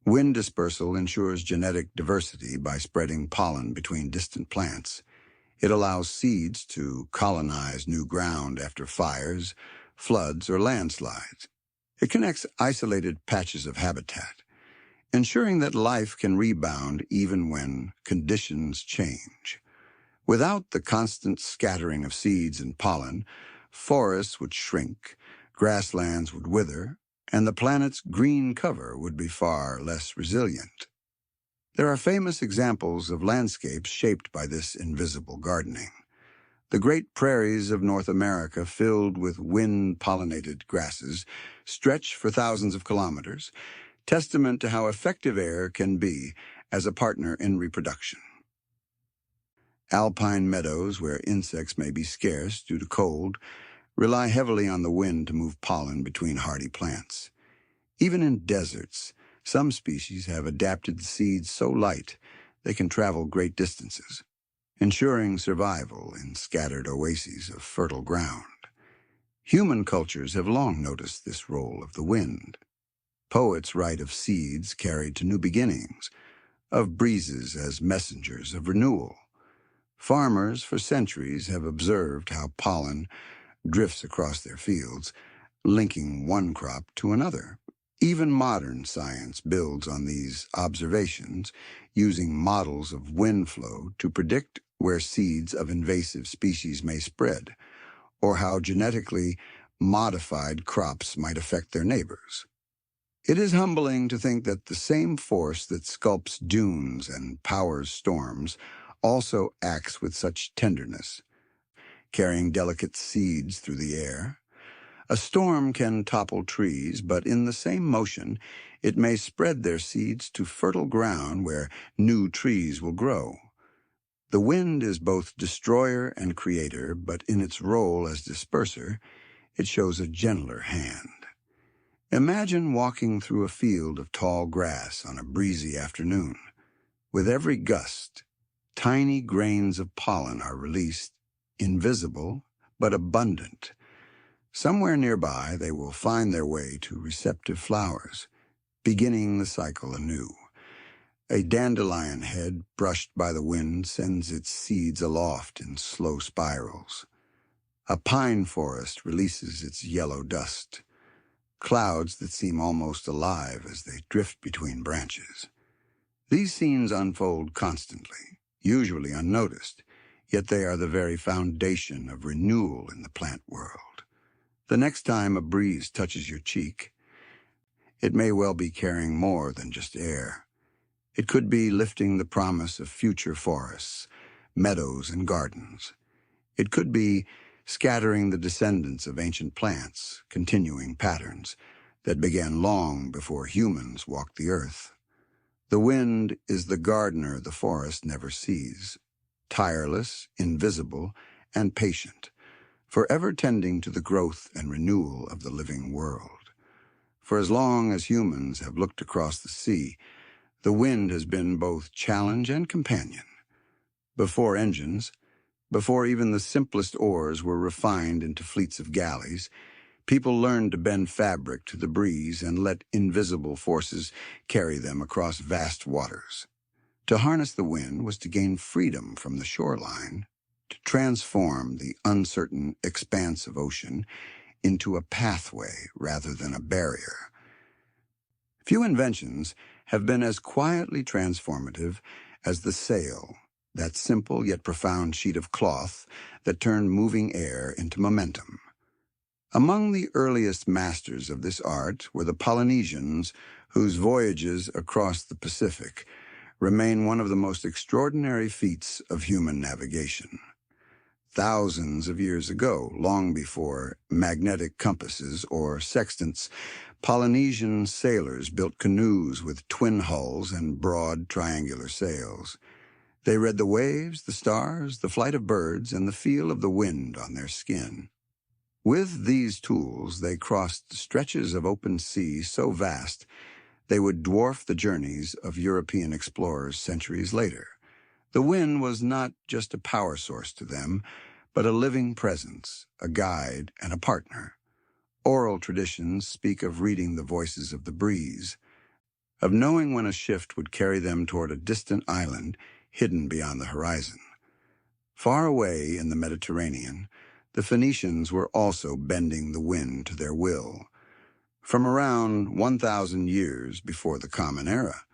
[SPEAKER 1] Wind dispersal ensures genetic diversity by spreading pollen between distant plants. It allows seeds to colonize new ground after fires, floods, or landslides. It connects isolated patches of habitat, ensuring that life can rebound even when conditions change. Without the constant scattering of seeds and pollen, forests would shrink, grasslands would wither, and the planet's green cover would be far less resilient. There are famous examples of landscapes shaped by this invisible gardening. The great prairies of North America, filled with wind-pollinated grasses, stretch for thousands of kilometers, testament to how effective air can be as a partner in reproduction. Alpine meadows, where insects may be scarce due to cold, rely heavily on the wind to move pollen between hardy plants. Even in deserts, some species have adapted the seeds so light they can travel great distances, ensuring survival in scattered oases of fertile ground. Human cultures have long noticed this role of the wind. Poets write of seeds carried to new beginnings, of breezes as messengers of renewal. Farmers for centuries have observed how pollen drifts across their fields, linking one crop to another. Even modern science builds on these observations, using models of wind flow to predict where seeds of invasive species may spread, or how genetically modified crops might affect their neighbors. It is humbling to think that the same force that sculpts dunes and powers storms also acts with such tenderness, carrying delicate seeds through the air. A storm can topple trees, but in the same motion, it may spread their seeds to fertile ground where new trees will grow. The wind is both destroyer and creator, but in its role as disperser, it shows a gentler hand. Imagine walking through a field of tall grass on a breezy afternoon. With every gust, tiny grains of pollen are released, invisible but abundant. Somewhere nearby, they will find their way to receptive flowers, beginning the cycle anew. A dandelion head brushed by the wind sends its seeds aloft in slow spirals. A pine forest releases its yellow dust, clouds that seem almost alive as they drift between branches. These scenes unfold constantly, usually unnoticed, yet they are the very foundation of renewal in the plant world. The next time a breeze touches your cheek, it may well be carrying more than just air. It could be lifting the promise of future forests, meadows, and gardens. It could be scattering the descendants of ancient plants, continuing patterns that began long before humans walked the earth. The wind is the gardener the forest never sees, tireless, invisible, and patient, forever tending to the growth and renewal of the living world. For as long as humans have looked across the sea, the wind has been both challenge and companion. Before engines, before even the simplest oars were refined into fleets of galleys, people learned to bend fabric to the breeze and let invisible forces carry them across vast waters. To harness the wind was to gain freedom from the shoreline, to transform the uncertain expanse of ocean into a pathway rather than a barrier. Few inventions have been as quietly transformative as the sail, that simple yet profound sheet of cloth that turned moving air into momentum. Among the earliest masters of this art were the Polynesians, whose voyages across the Pacific remain one of the most extraordinary feats of human navigation. Thousands of years ago, long before magnetic compasses or sextants, Polynesian sailors built canoes with twin hulls and broad triangular sails. They read the waves, the stars, the flight of birds, and the feel of the wind on their skin. With these tools, they crossed stretches of open sea so vast they would dwarf the journeys of European explorers centuries later. The wind was not just a power source to them, but a living presence, a guide, and a partner. Oral traditions speak of reading the voices of the breeze, of knowing when a shift would carry them toward a distant island hidden beyond the horizon. Far away in the Mediterranean, the Phoenicians were also bending the wind to their will. From around 1,000 years before the Common Era,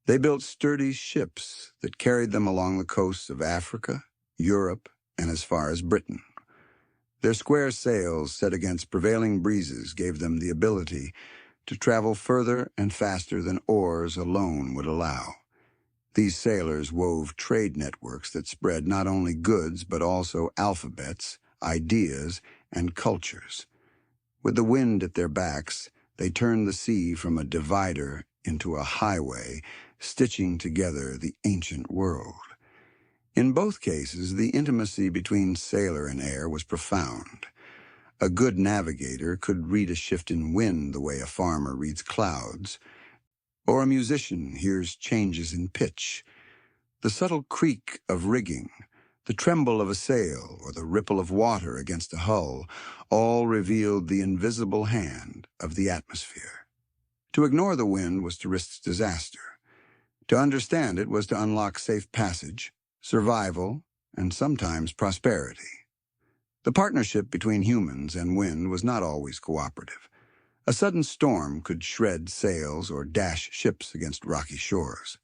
[SPEAKER 1] they built sturdy ships that carried them along the coasts of Africa, Europe, and as far as Britain. Their square sails set against prevailing breezes gave them the ability to travel further and faster than oars alone would allow. These sailors wove trade networks that spread not only goods but also alphabets, ideas, and cultures. With the wind at their backs, they turned the sea from a divider into a highway, stitching together the ancient world. In both cases, the intimacy between sailor and air was profound. A good navigator could read a shift in wind the way a farmer reads clouds, or a musician hears changes in pitch. The subtle creak of rigging, the tremble of a sail, or the ripple of water against a hull, all revealed the invisible hand of the atmosphere. To ignore the wind was to risk disaster. To understand it was to unlock safe passage, survival, and sometimes prosperity. The partnership between humans and wind was not always cooperative. A sudden storm could shred sails or dash ships against rocky shores.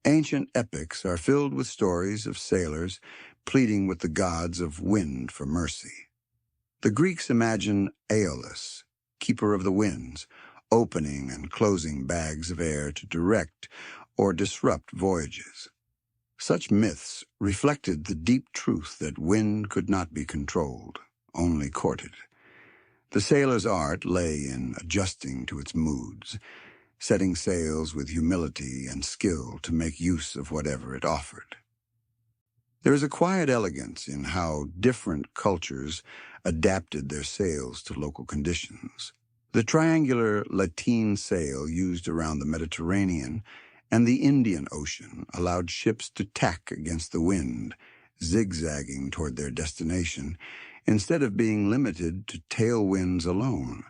[SPEAKER 1] Ancient epics are filled with stories of sailors pleading with the gods of wind for mercy. The Greeks imagine Aeolus, keeper of the winds, opening and closing bags of air to direct or disrupt voyages. Such myths reflected the deep truth that wind could not be controlled, only courted. The sailor's art lay in adjusting to its moods, setting sails with humility and skill to make use of whatever it offered. There is a quiet elegance in how different cultures adapted their sails to local conditions. The triangular lateen sail used around the Mediterranean and the Indian Ocean allowed ships to tack against the wind, zigzagging toward their destination, instead of being limited to tailwinds alone.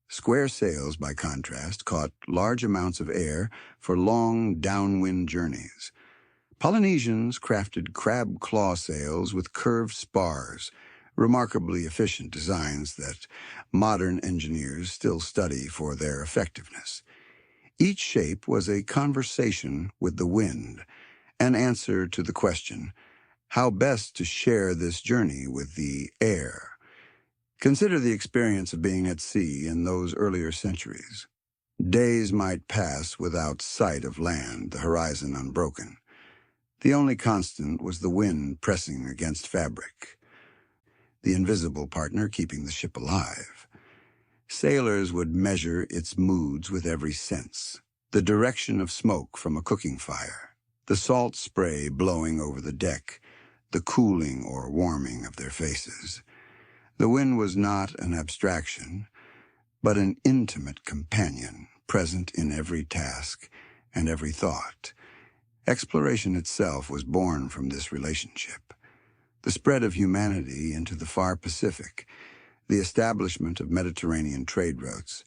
[SPEAKER 1] Square sails, by contrast, caught large amounts of air for long downwind journeys. Polynesians crafted crab claw sails with curved spars, remarkably efficient designs that modern engineers still study for their effectiveness. Each shape was a conversation with the wind, an answer to the question, how best to share this journey with the air? Consider the experience of being at sea in those earlier centuries. Days might pass without sight of land, the horizon unbroken. The only constant was the wind pressing against fabric, the invisible partner keeping the ship alive. Sailors would measure its moods with every sense. The direction of smoke from a cooking fire, the salt spray blowing over the deck, the cooling or warming of their faces. The wind was not an abstraction, but an intimate companion, present in every task and every thought. Exploration itself was born from this relationship. The spread of humanity into the far Pacific, the establishment of Mediterranean trade routes,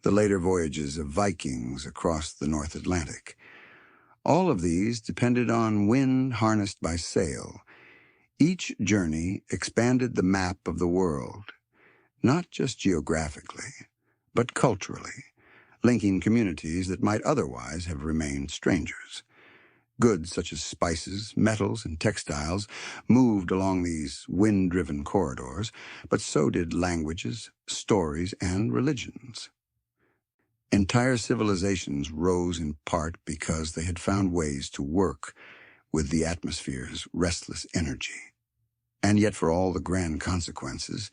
[SPEAKER 1] the later voyages of Vikings across the North Atlantic. All of these depended on wind harnessed by sail. Each journey expanded the map of the world, not just geographically, but culturally, linking communities that might otherwise have remained strangers. Goods such as spices, metals, and textiles moved along these wind-driven corridors, but so did languages, stories, and religions. Entire civilizations rose in part because they had found ways to work with the atmosphere's restless energy. And yet, for all the grand consequences,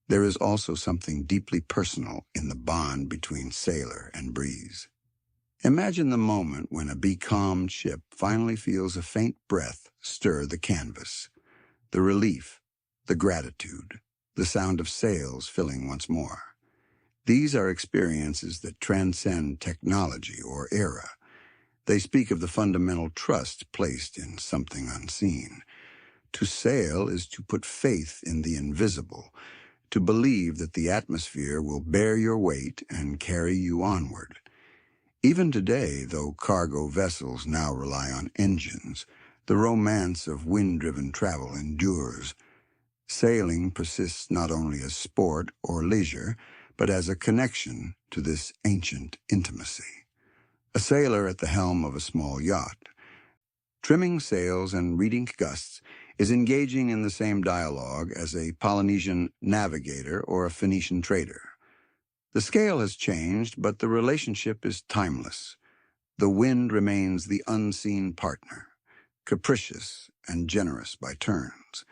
[SPEAKER 1] there is also something deeply personal in the bond between sailor and breeze. Imagine the moment when a becalmed ship finally feels a faint breath stir the canvas. The relief, the gratitude, the sound of sails filling once more. These are experiences that transcend technology or era. They speak of the fundamental trust placed in something unseen. To sail is to put faith in the invisible, to believe that the atmosphere will bear your weight and carry you onward. Even today, though cargo vessels now rely on engines, the romance of wind-driven travel endures. Sailing persists not only as sport or leisure, but as a connection to this ancient intimacy. A sailor at the helm of a small yacht, trimming sails and reading gusts, is engaging in the same dialogue as a Polynesian navigator or a Phoenician trader. The scale has changed, but the relationship is timeless. The wind remains the unseen partner, capricious and generous by turns.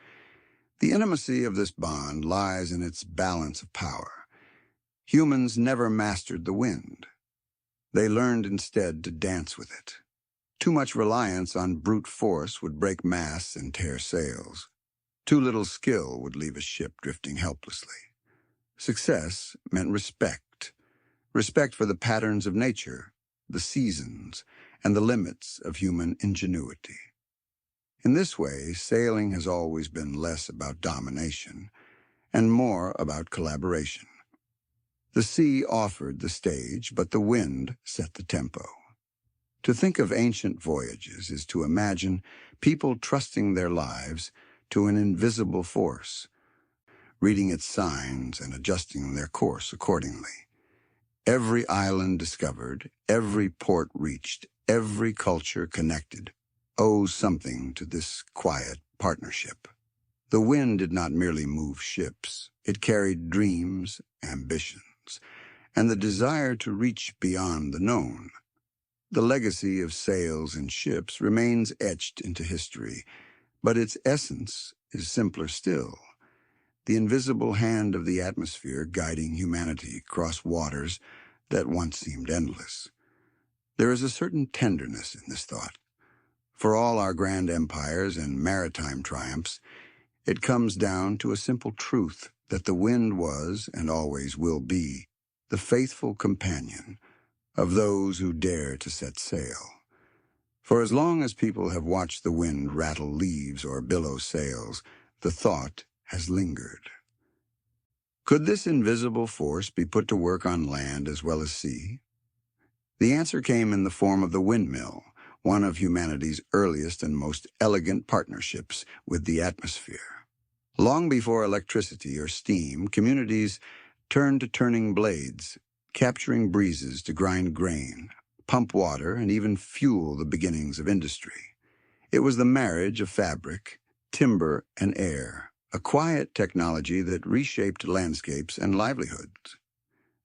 [SPEAKER 1] The intimacy of this bond lies in its balance of power. Humans never mastered the wind. They learned instead to dance with it. Too much reliance on brute force would break masts and tear sails. Too little skill would leave a ship drifting helplessly. Success meant respect. Respect for the patterns of nature, the seasons, and the limits of human ingenuity. In this way, sailing has always been less about domination and more about collaboration. The sea offered the stage, but the wind set the tempo. To think of ancient voyages is to imagine people trusting their lives to an invisible force, reading its signs and adjusting their course accordingly. Every island discovered, every port reached, every culture connected owes something to this quiet partnership. The wind did not merely move ships. It carried dreams, ambitions, and the desire to reach beyond the known. The legacy of sails and ships remains etched into history, but its essence is simpler still. The invisible hand of the atmosphere guiding humanity across waters that once seemed endless. There is a certain tenderness in this thought. For all our grand empires and maritime triumphs, it comes down to a simple truth that the wind was, and always will be, the faithful companion of those who dare to set sail. For as long as people have watched the wind rattle leaves or billow sails, the thought has lingered. Could this invisible force be put to work on land as well as sea? The answer came in the form of the windmill, one of humanity's earliest and most elegant partnerships with the atmosphere. Long before electricity or steam, communities turned to turning blades, capturing breezes to grind grain, pump water, and even fuel the beginnings of industry. It was the marriage of fabric, timber, and air, a quiet technology that reshaped landscapes and livelihoods.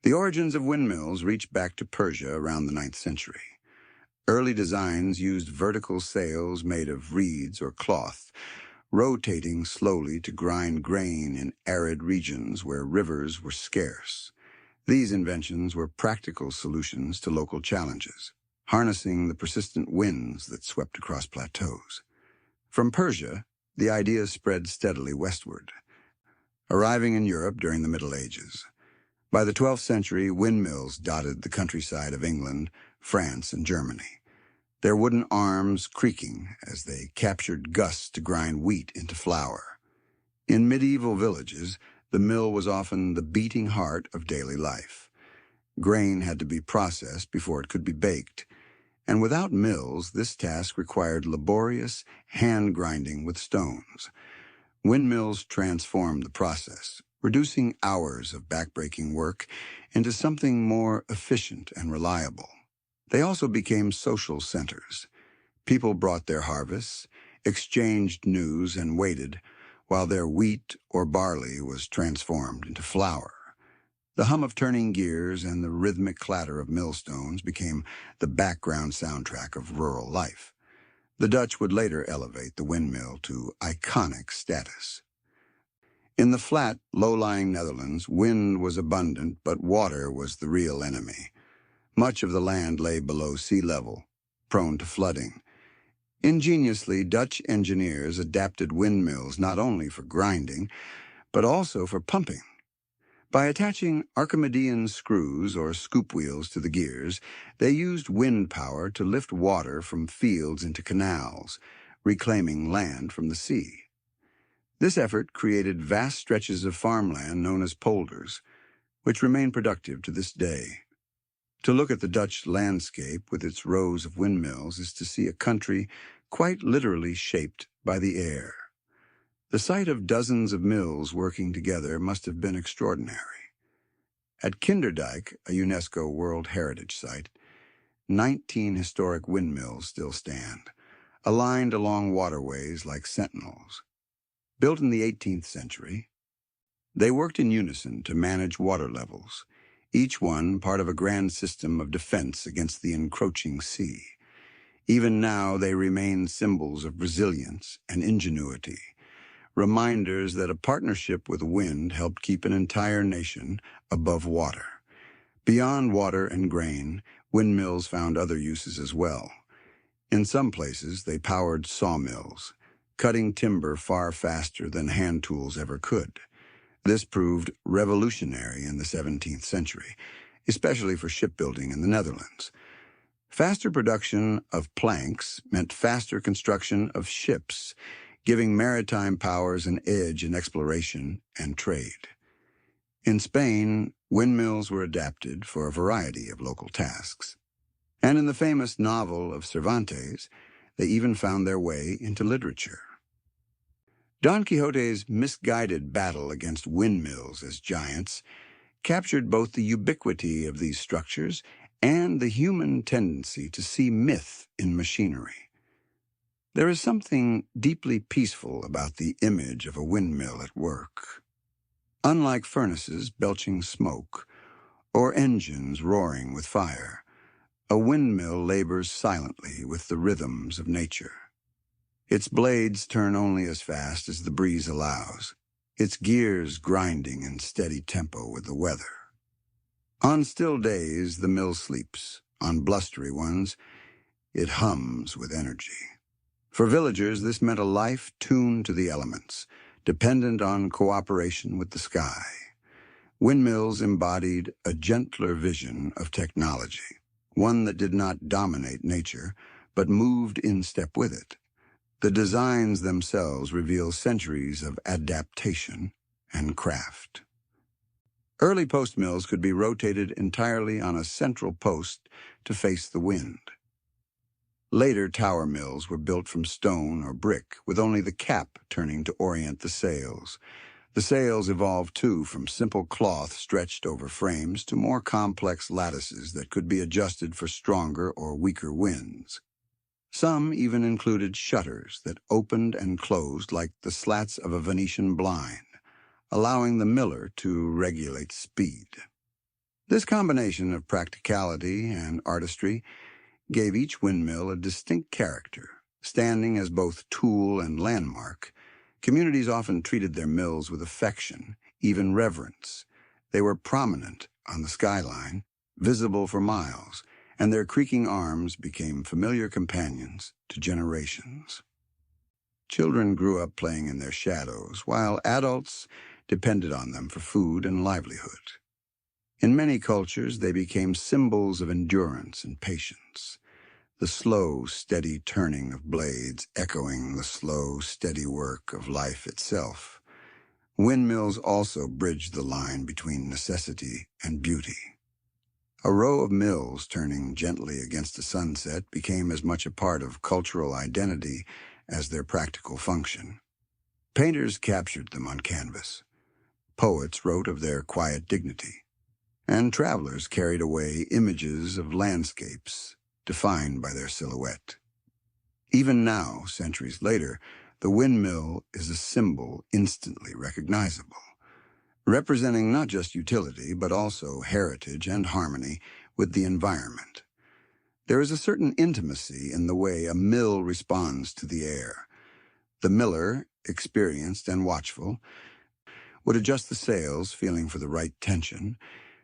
[SPEAKER 1] The origins of windmills reach back to Persia around the 9th century. Early designs used vertical sails made of reeds or cloth, rotating slowly to grind grain in arid regions where rivers were scarce. These inventions were practical solutions to local challenges, harnessing the persistent winds that swept across plateaus. From Persia, the idea spread steadily westward, arriving in Europe during the Middle Ages. By the 12th century, windmills dotted the countryside of England, France, and Germany, their wooden arms creaking as they captured gusts to grind wheat into flour. In medieval villages, the mill was often the beating heart of daily life. Grain had to be processed before it could be baked, and without mills, this task required laborious hand grinding with stones. Windmills transformed the process, reducing hours of backbreaking work into something more efficient and reliable. They also became social centers. People brought their harvests, exchanged news, and waited while their wheat or barley was transformed into flour. The hum of turning gears and the rhythmic clatter of millstones became the background soundtrack of rural life. The Dutch would later elevate the windmill to iconic status. In the flat, low-lying Netherlands, wind was abundant, but water was the real enemy. Much of the land lay below sea level, prone to flooding. Ingeniously, Dutch engineers adapted windmills not only for grinding, but also for pumping. By attaching Archimedean screws or scoop wheels to the gears, they used wind power to lift water from fields into canals, reclaiming land from the sea. This effort created vast stretches of farmland known as polders, which remain productive to this day. To look at the Dutch landscape with its rows of windmills is to see a country quite literally shaped by the air. The sight of dozens of mills working together must have been extraordinary. At Kinderdijk, a UNESCO World Heritage Site, 19 historic windmills still stand, aligned along waterways like sentinels. Built in the 18th century, they worked in unison to manage water levels, each one part of a grand system of defense against the encroaching sea. Even now, they remain symbols of resilience and ingenuity, reminders that a partnership with wind helped keep an entire nation above water. Beyond water and grain, windmills found other uses as well. In some places, they powered sawmills, cutting timber far faster than hand tools ever could. This proved revolutionary in the 17th century, especially for shipbuilding in the Netherlands. Faster production of planks meant faster construction of ships, giving maritime powers an edge in exploration and trade. In Spain, windmills were adapted for a variety of local tasks. And in the famous novel of Cervantes, they even found their way into literature. Don Quixote's misguided battle against windmills as giants captured both the ubiquity of these structures and the human tendency to see myth in machinery. There is something deeply peaceful about the image of a windmill at work. Unlike furnaces belching smoke or engines roaring with fire, a windmill labors silently with the rhythms of nature. Its blades turn only as fast as the breeze allows, its gears grinding in steady tempo with the weather. On still days, the mill sleeps. On blustery ones, it hums with energy. For villagers, this meant a life tuned to the elements, dependent on cooperation with the sky. Windmills embodied a gentler vision of technology, one that did not dominate nature, but moved in step with it. The designs themselves reveal centuries of adaptation and craft. Early post mills could be rotated entirely on a central post to face the wind. Later tower mills were built from stone or brick, with only the cap turning to orient the sails. The sails evolved, too, from simple cloth stretched over frames to more complex lattices that could be adjusted for stronger or weaker winds. Some even included shutters that opened and closed like the slats of a Venetian blind, allowing the miller to regulate speed. This combination of practicality and artistry gave each windmill a distinct character, standing as both tool and landmark. Communities often treated their mills with affection, even reverence. They were prominent on the skyline, visible for miles, and their creaking arms became familiar companions to generations. Children grew up playing in their shadows, while adults depended on them for food and livelihood. In many cultures, they became symbols of endurance and patience, the slow, steady turning of blades echoing the slow, steady work of life itself. Windmills also bridged the line between necessity and beauty. A row of mills turning gently against the sunset became as much a part of cultural identity as their practical function. Painters captured them on canvas. Poets wrote of their quiet dignity. And travelers carried away images of landscapes defined by their silhouette. Even now, centuries later, the windmill is a symbol instantly recognizable, representing not just utility, but also heritage and harmony with the environment. There is a certain intimacy in the way a mill responds to the air. The miller, experienced and watchful, would adjust the sails, feeling for the right tension,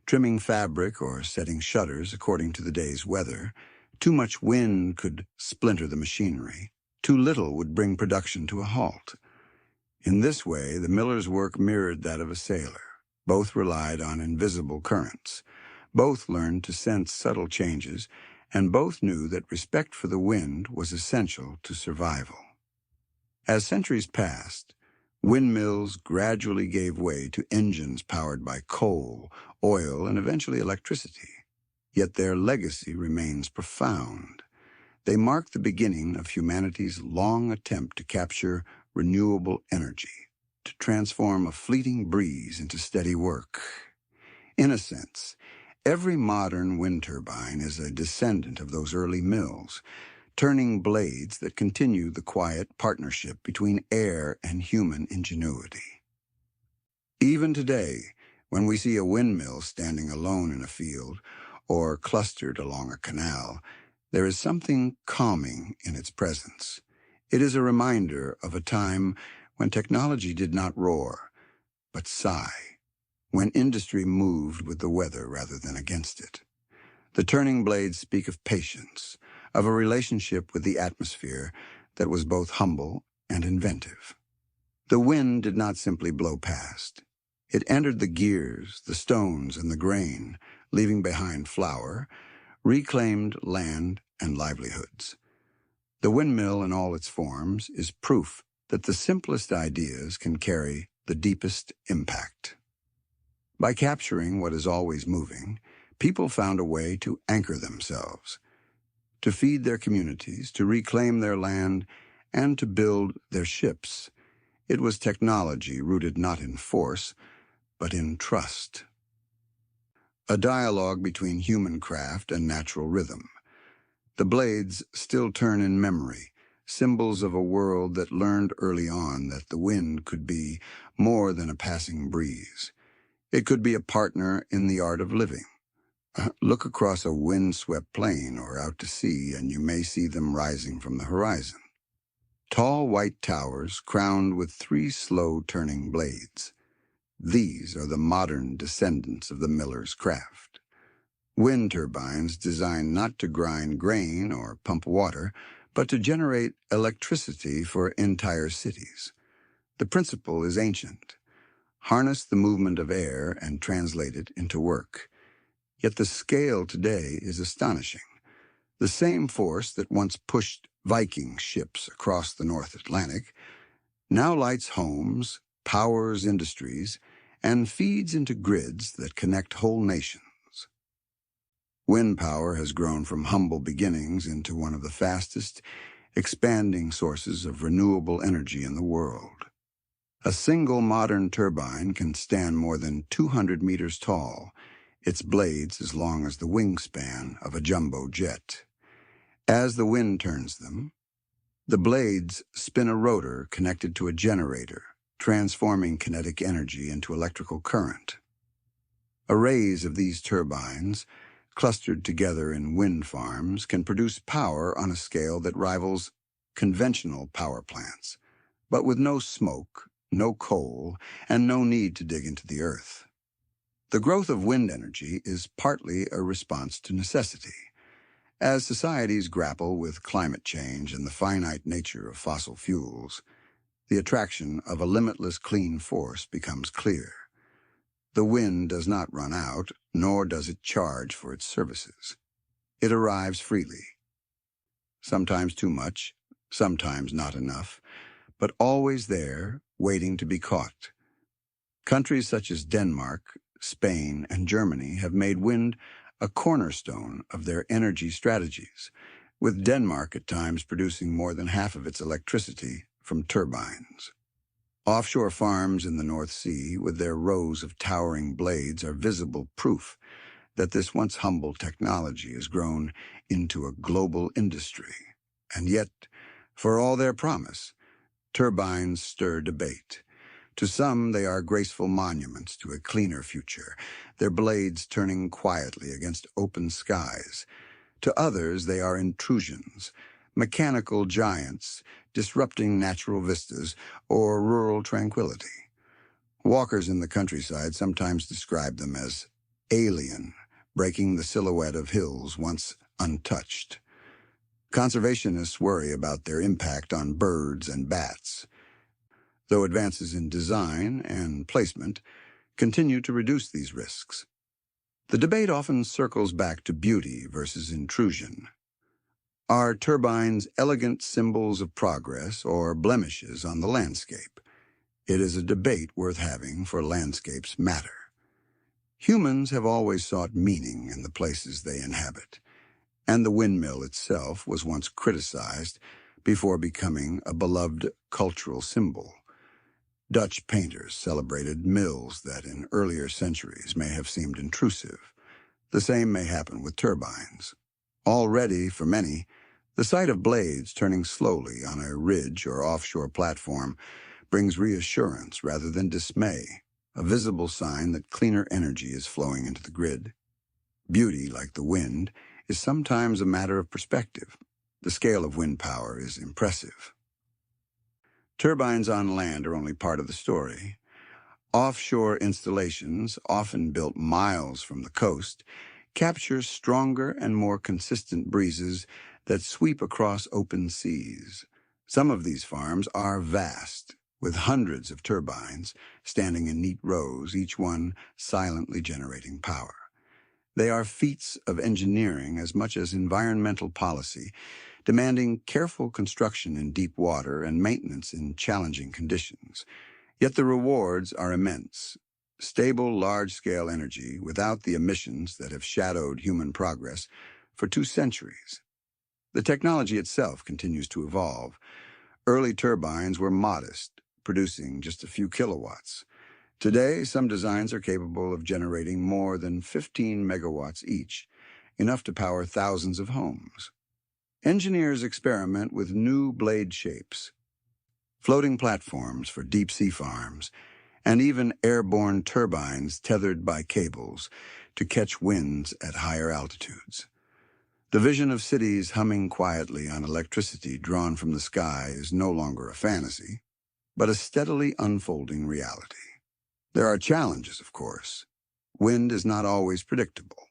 [SPEAKER 1] trimming fabric or setting shutters according to the day's weather. Too much wind could splinter the machinery. Too little would bring production to a halt. In this way, the miller's work mirrored that of a sailor. Both relied on invisible currents. Both learned to sense subtle changes, and both knew that respect for the wind was essential to survival. As centuries passed, windmills gradually gave way to engines powered by coal, oil, and eventually electricity. Yet their legacy remains profound. They mark the beginning of humanity's long attempt to capture renewable energy, to transform a fleeting breeze into steady work. In a sense, every modern wind turbine is a descendant of those early mills, turning blades that continue the quiet partnership between air and human ingenuity. Even today, when we see a windmill standing alone in a field or clustered along a canal, there is something calming in its presence. It is a reminder of a time when technology did not roar, but sigh, when industry moved with the weather rather than against it. The turning blades speak of patience, of a relationship with the atmosphere that was both humble and inventive. The wind did not simply blow past. It entered the gears, the stones, and the grain, leaving behind flour, reclaimed land, and livelihoods. The windmill in all its forms is proof that the simplest ideas can carry the deepest impact. By capturing what is always moving, people found a way to anchor themselves, to feed their communities, to reclaim their land, and to build their ships. It was technology rooted not in force, but in trust. A dialogue between human craft and natural rhythm. The blades still turn in memory, symbols of a world that learned early on that the wind could be more than a passing breeze. It could be a partner in the art of living. Look across a wind-swept plain or out to sea, and you may see them rising from the horizon. Tall white towers crowned with 3 slow-turning blades. These are the modern descendants of the miller's craft. Wind turbines designed not to grind grain or pump water, but to generate electricity for entire cities. The principle is ancient. Harness the movement of air and translate it into work. Yet the scale today is astonishing. The same force that once pushed Viking ships across the North Atlantic now lights homes, powers industries, and feeds into grids that connect whole nations. Wind power has grown from humble beginnings into one of the fastest expanding sources of renewable energy in the world. A single modern turbine can stand more than 200 meters tall, its blades as long as the wingspan of a jumbo jet. As the wind turns them, the blades spin a rotor connected to a generator, transforming kinetic energy into electrical current. Arrays of these turbines, clustered together in wind farms, can produce power on a scale that rivals conventional power plants, but with no smoke, no coal, and no need to dig into the earth. The growth of wind energy is partly a response to necessity. As societies grapple with climate change and the finite nature of fossil fuels, the attraction of a limitless clean force becomes clear. The wind does not run out, nor does it charge for its services. It arrives freely. Sometimes too much, sometimes not enough, but always there, waiting to be caught. Countries such as Denmark, Spain, and Germany have made wind a cornerstone of their energy strategies, with Denmark at times producing more than half of its electricity from turbines. Offshore farms in the North Sea, with their rows of towering blades, are visible proof that this once humble technology has grown into a global industry. And yet, for all their promise, turbines stir debate. To some, they are graceful monuments to a cleaner future, their blades turning quietly against open skies. To others, they are intrusions, mechanical giants disrupting natural vistas or rural tranquility. Walkers in the countryside sometimes describe them as alien, breaking the silhouette of hills once untouched. Conservationists worry about their impact on birds and bats, though advances in design and placement continue to reduce these risks. The debate often circles back to beauty versus intrusion. Are turbines elegant symbols of progress or blemishes on the landscape? It is a debate worth having, for landscapes matter. Humans have always sought meaning in the places they inhabit, and the windmill itself was once criticized before becoming a beloved cultural symbol. Dutch painters celebrated mills that in earlier centuries may have seemed intrusive. The same may happen with turbines. Already, for many, the sight of blades turning slowly on a ridge or offshore platform brings reassurance rather than dismay, a visible sign that cleaner energy is flowing into the grid. Beauty, like the wind, is sometimes a matter of perspective. The scale of wind power is impressive. Turbines on land are only part of the story. Offshore installations, often built miles from the coast, capture stronger and more consistent breezes that sweep across open seas. Some of these farms are vast, with hundreds of turbines standing in neat rows, each one silently generating power. They are feats of engineering as much as environmental policy, demanding careful construction in deep water and maintenance in challenging conditions. Yet the rewards are immense. Stable, large-scale energy without the emissions that have shadowed human progress for 2 centuries. The technology itself continues to evolve. Early turbines were modest, producing just a few kilowatts. Today, some designs are capable of generating more than 15 megawatts each, enough to power thousands of homes. Engineers experiment with new blade shapes, floating platforms for deep-sea farms, and even airborne turbines tethered by cables to catch winds at higher altitudes. The vision of cities humming quietly on electricity drawn from the sky is no longer a fantasy, but a steadily unfolding reality. There are challenges, of course. Wind is not always predictable,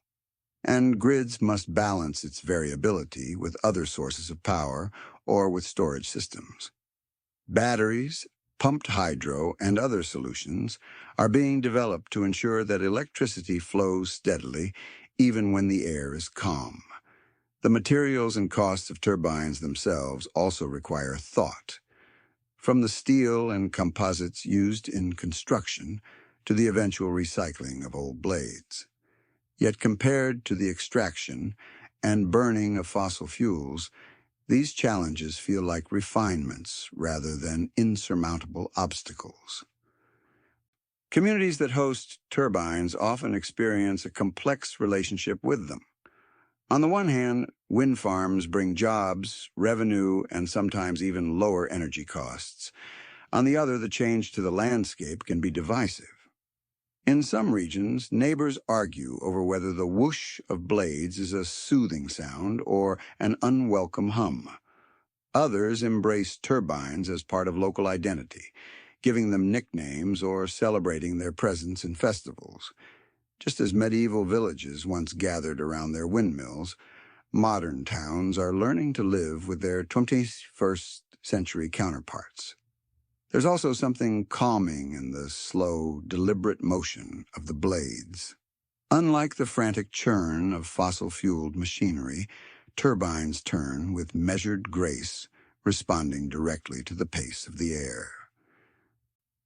[SPEAKER 1] and grids must balance its variability with other sources of power or with storage systems. Batteries, pumped hydro, and other solutions are being developed to ensure that electricity flows steadily even when the air is calm. The materials and costs of turbines themselves also require thought, from the steel and composites used in construction to the eventual recycling of old blades. Yet compared to the extraction and burning of fossil fuels, these challenges feel like refinements rather than insurmountable obstacles. Communities that host turbines often experience a complex relationship with them. On the one hand, wind farms bring jobs, revenue, and sometimes even lower energy costs. On the other, the change to the landscape can be divisive. In some regions, neighbors argue over whether the whoosh of blades is a soothing sound or an unwelcome hum. Others embrace turbines as part of local identity, giving them nicknames or celebrating their presence in festivals. Just as medieval villages once gathered around their windmills, modern towns are learning to live with their 21st century counterparts. There's also something calming in the slow, deliberate motion of the blades. Unlike the frantic churn of fossil-fueled machinery, turbines turn with measured grace, responding directly to the pace of the air.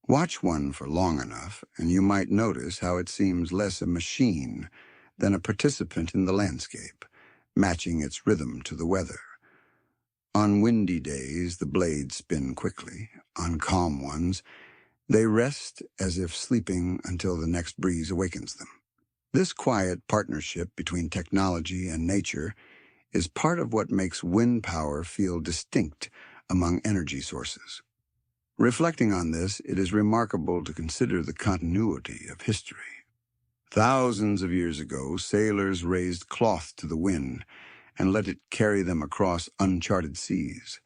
[SPEAKER 1] Watch one for long enough, and you might notice how it seems less a machine than a participant in the landscape, matching its rhythm to the weather. On windy days, the blades spin quickly. On calm ones, They rest as if sleeping until the next breeze awakens them. This quiet partnership between technology and nature is part of what makes wind power feel distinct among energy sources. Reflecting on this, it is remarkable to consider the continuity of history. Thousands of years ago, sailors raised cloth to the wind and let it carry them across uncharted seas.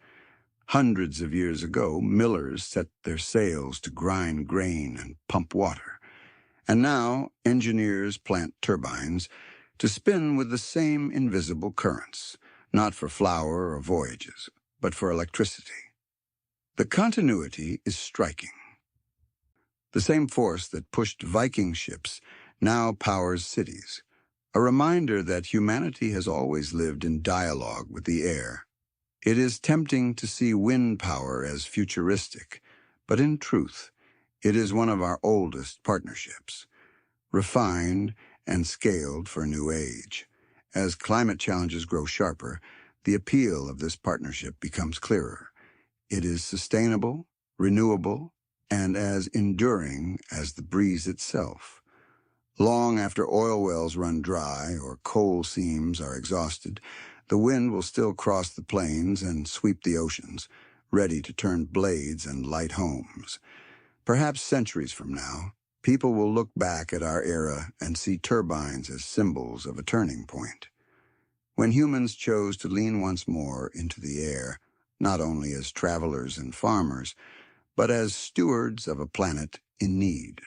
[SPEAKER 1] Hundreds of years ago, millers set their sails to grind grain and pump water. And now, engineers plant turbines to spin with the same invisible currents, not for flour or voyages, but for electricity. The continuity is striking. The same force that pushed Viking ships now powers cities, a reminder that humanity has always lived in dialogue with the air. It is tempting to see wind power as futuristic, but in truth, it is one of our oldest partnerships, refined and scaled for a new age. As climate challenges grow sharper, the appeal of this partnership becomes clearer. It is sustainable, renewable, and as enduring as the breeze itself. Long after oil wells run dry or coal seams are exhausted, the wind will still cross the plains and sweep the oceans, ready to turn blades and light homes. Perhaps centuries from now, people will look back at our era and see turbines as symbols of a turning point. When humans chose to lean once more into the air, not only as travelers and farmers, but as stewards of a planet in need.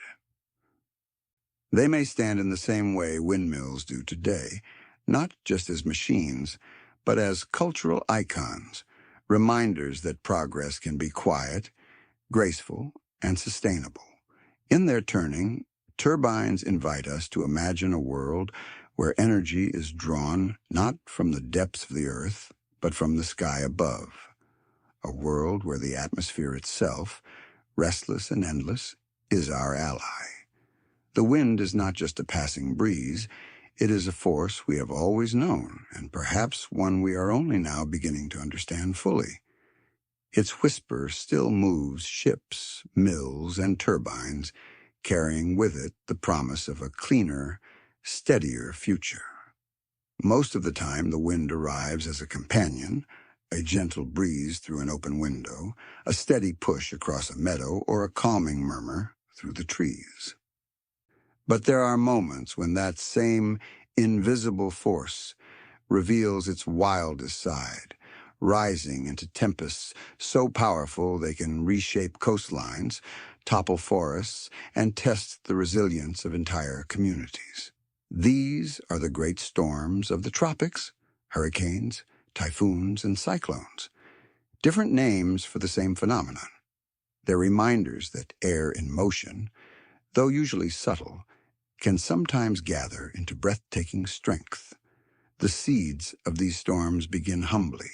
[SPEAKER 1] They may stand in the same way windmills do today, not just as machines, but as cultural icons, reminders that progress can be quiet, graceful, and sustainable. In their turning, turbines invite us to imagine a world where energy is drawn not from the depths of the earth, but from the sky above. A world where the atmosphere itself, restless and endless, is our ally. The wind is not just a passing breeze, it is a force we have always known, and perhaps one we are only now beginning to understand fully. Its whisper still moves ships, mills, and turbines, carrying with it the promise of a cleaner, steadier future. Most of the time, the wind arrives as a companion, a gentle breeze through an open window, a steady push across a meadow, or a calming murmur through the trees. But there are moments when that same invisible force reveals its wildest side, rising into tempests so powerful they can reshape coastlines, topple forests, and test the resilience of entire communities. These are the great storms of the tropics, hurricanes, typhoons, and cyclones. Different names for the same phenomenon. They're reminders that air in motion, though usually subtle, can sometimes gather into breathtaking strength. The seeds of these storms begin humbly.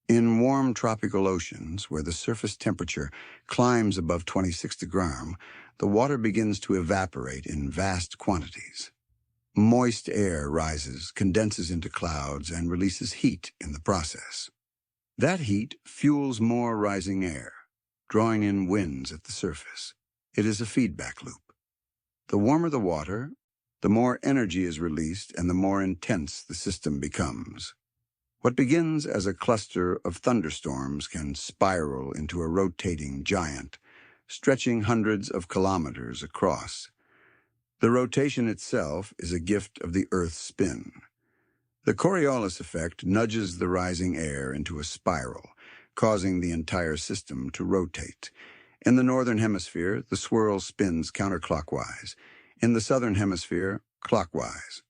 [SPEAKER 1] In warm tropical oceans, where the surface temperature climbs above 26 degrees, the water begins to evaporate in vast quantities. Moist air rises, condenses into clouds, and releases heat in the process. That heat fuels more rising air, drawing in winds at the surface. It is a feedback loop. The warmer the water, the more energy is released and the more intense the system becomes. What begins as a cluster of thunderstorms can spiral into a rotating giant, stretching hundreds of kilometers across. The rotation itself is a gift of the Earth's spin. The Coriolis effect nudges the rising air into a spiral, causing the entire system to rotate. In the northern hemisphere, the swirl spins counterclockwise. In the southern hemisphere, clockwise.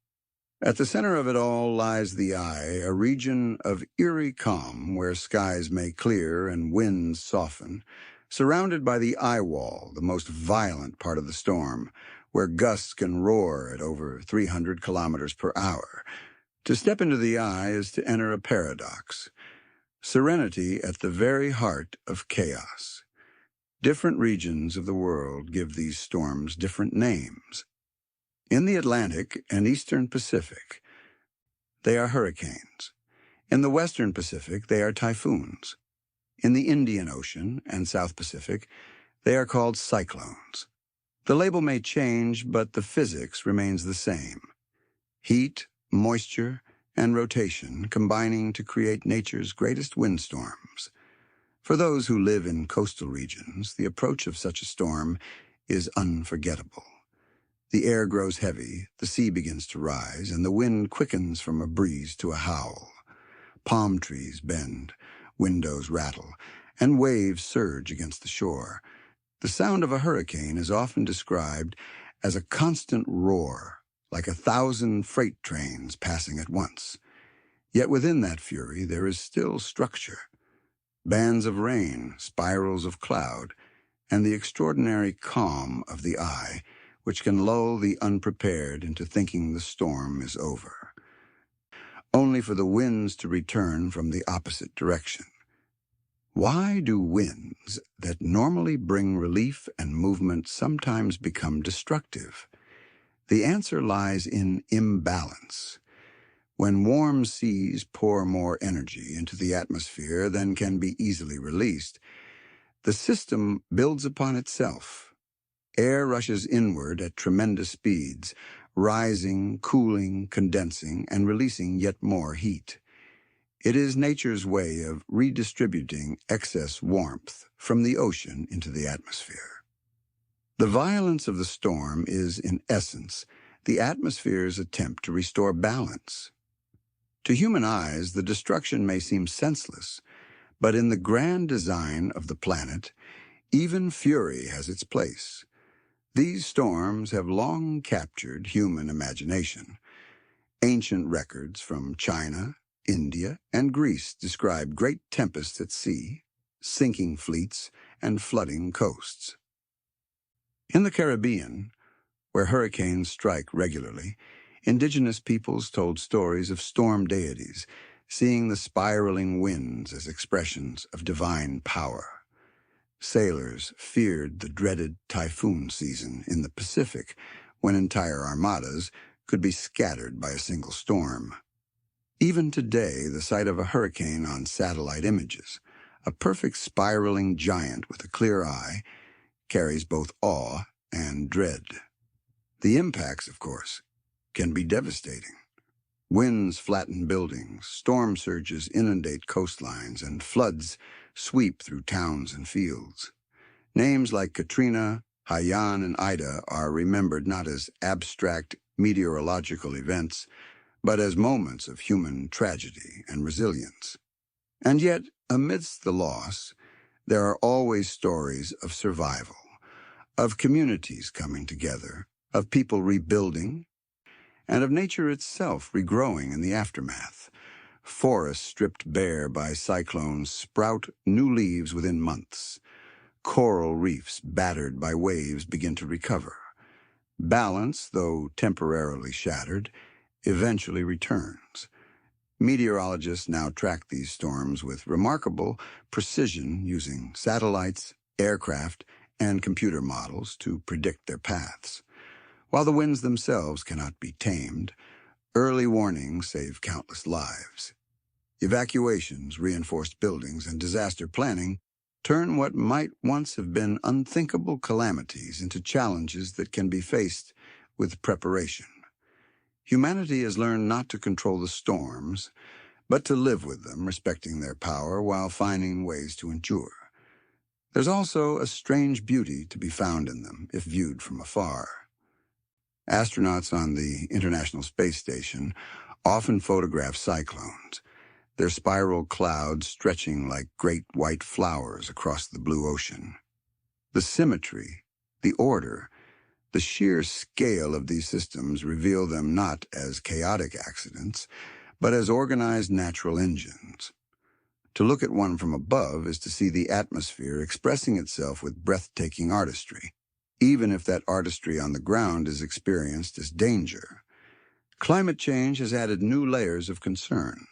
[SPEAKER 1] At the center of it all lies the eye, a region of eerie calm where skies may clear and winds soften, surrounded by the eye wall, the most violent part of the storm, where gusts can roar at over 300 kilometers per hour. To step into the eye is to enter a paradox. Serenity at the very heart of chaos. Different regions of the world give these storms different names. In the Atlantic and Eastern Pacific, they are hurricanes. In the Western Pacific, they are typhoons. In the Indian Ocean and South Pacific, They are called cyclones. The label may change, but the physics remains the same. Heat, moisture, and rotation combining to create nature's greatest windstorms. For those who live in coastal regions, the approach of such a storm is unforgettable. The air grows heavy, the sea begins to rise, and the wind quickens from a breeze to a howl. Palm trees bend, windows rattle, and waves surge against the shore. The sound of a hurricane is often described as a constant roar, like 1,000 freight trains passing at once. Yet within that fury there is still structure. Bands of rain, spirals of cloud, and the extraordinary calm of the eye, which can lull the unprepared into thinking the storm is over, only for the winds to return from the opposite direction. Why do winds that normally bring relief and movement sometimes become destructive? The answer lies in imbalance. When warm seas pour more energy into the atmosphere than can be easily released, the system builds upon itself. Air rushes inward at tremendous speeds, rising, cooling, condensing, and releasing yet more heat. It is nature's way of redistributing excess warmth from the ocean into the atmosphere. The violence of the storm is, in essence, the atmosphere's attempt to restore balance. To human eyes, the destruction may seem senseless, but in the grand design of the planet, even fury has its place. These storms have long captured human imagination. Ancient records from China, India, and Greece describe great tempests at sea, sinking fleets, and flooding coasts. In the Caribbean, where hurricanes strike regularly, indigenous peoples told stories of storm deities, seeing the spiraling winds as expressions of divine power. Sailors feared the dreaded typhoon season in the Pacific, when entire armadas could be scattered by a single storm. Even today, the sight of a hurricane on satellite images, a perfect spiraling giant with a clear eye, carries both awe and dread. The impacts, of course, can be devastating. Winds flatten buildings, storm surges inundate coastlines, and floods sweep through towns and fields. Names like Katrina, Haiyan, and Ida are remembered not as abstract meteorological events, but as moments of human tragedy and resilience. And yet, amidst the loss, there are always stories of survival, of communities coming together, of people rebuilding, and of nature itself regrowing in the aftermath. Forests stripped bare by cyclones sprout new leaves within months. Coral reefs battered by waves begin to recover. Balance, though temporarily shattered, eventually returns. Meteorologists now track these storms with remarkable precision using satellites, aircraft, and computer models to predict their paths. While the winds themselves cannot be tamed, early warnings save countless lives. Evacuations, reinforced buildings, and disaster planning turn what might once have been unthinkable calamities into challenges that can be faced with preparation. Humanity has learned not to control the storms, but to live with them, respecting their power while finding ways to endure. There's also a strange beauty to be found in them if viewed from afar. Astronauts on the International Space Station often photograph cyclones, their spiral clouds stretching like great white flowers across the blue ocean. The symmetry, the order, the sheer scale of these systems reveal them not as chaotic accidents, but as organized natural engines. To look at one from above is to see the atmosphere expressing itself with breathtaking artistry, even if that artistry on the ground is experienced as danger. Climate change has added new layers of concern.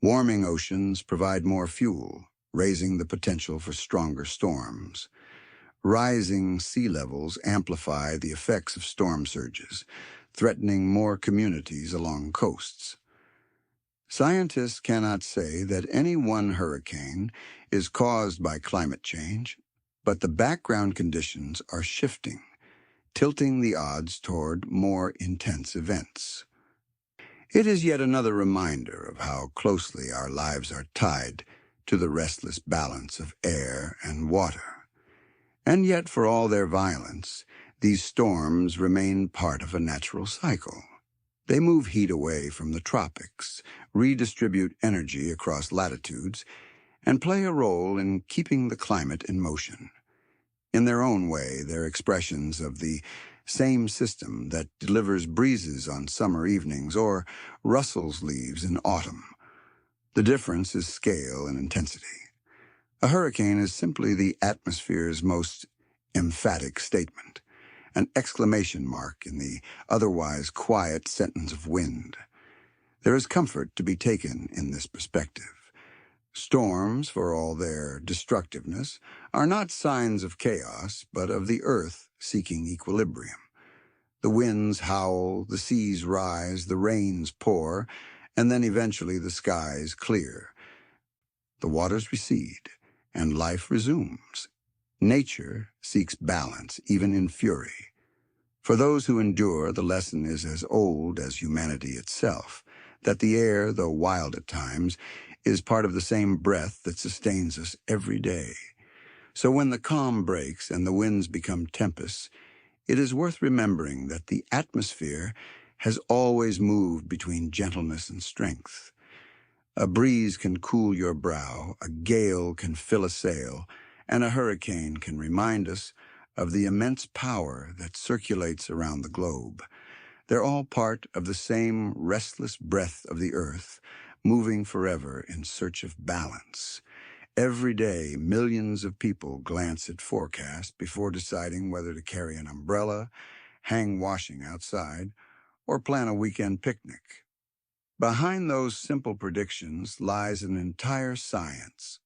[SPEAKER 1] Warming oceans provide more fuel, raising the potential for stronger storms. Rising sea levels amplify the effects of storm surges, threatening more communities along coasts. Scientists cannot say that any one hurricane is caused by climate change, but the background conditions are shifting, tilting the odds toward more intense events. It is yet another reminder of how closely our lives are tied to the restless balance of air and water. And yet, for all their violence, these storms remain part of a natural cycle. They move heat away from the tropics, redistribute energy across latitudes, and play a role in keeping the climate in motion. In their own way, they're expressions of the same system that delivers breezes on summer evenings or rustles leaves in autumn. The difference is scale and intensity. A hurricane is simply the atmosphere's most emphatic statement, an exclamation mark in the otherwise quiet sentence of wind. There is comfort to be taken in this perspective. Storms, for all their destructiveness, are not signs of chaos, but of the earth seeking equilibrium. The winds howl, the seas rise, the rains pour, and then eventually the skies clear. The waters recede, and life resumes. Nature seeks balance, even in fury. For those who endure, the lesson is as old as humanity itself, that the air, though wild at times, is part of the same breath that sustains us every day. So when the calm breaks and the winds become tempests, it is worth remembering that the atmosphere has always moved between gentleness and strength. A breeze can cool your brow, a gale can fill a sail, and a hurricane can remind us of the immense power that circulates around the globe. They're all part of the same restless breath of the earth, moving forever in search of balance. Every day, millions of people glance at forecasts before deciding whether to carry an umbrella, hang washing outside, or plan a weekend picnic. Behind those simple predictions lies an entire science,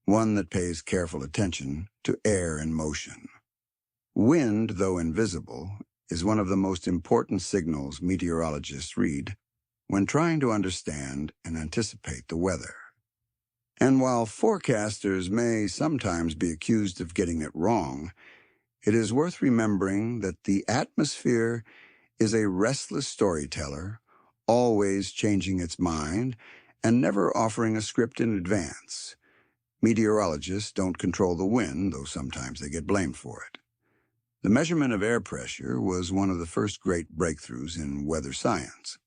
[SPEAKER 1] one that pays careful attention to air in motion. Wind, though invisible, is one of the most important signals meteorologists read when trying to understand and anticipate the weather. And while forecasters may sometimes be accused of getting it wrong, it is worth remembering that the atmosphere is a restless storyteller, always changing its mind and never offering a script in advance. Meteorologists don't control the wind, though sometimes they get blamed for it. The measurement of air pressure was one of the first great breakthroughs in weather science.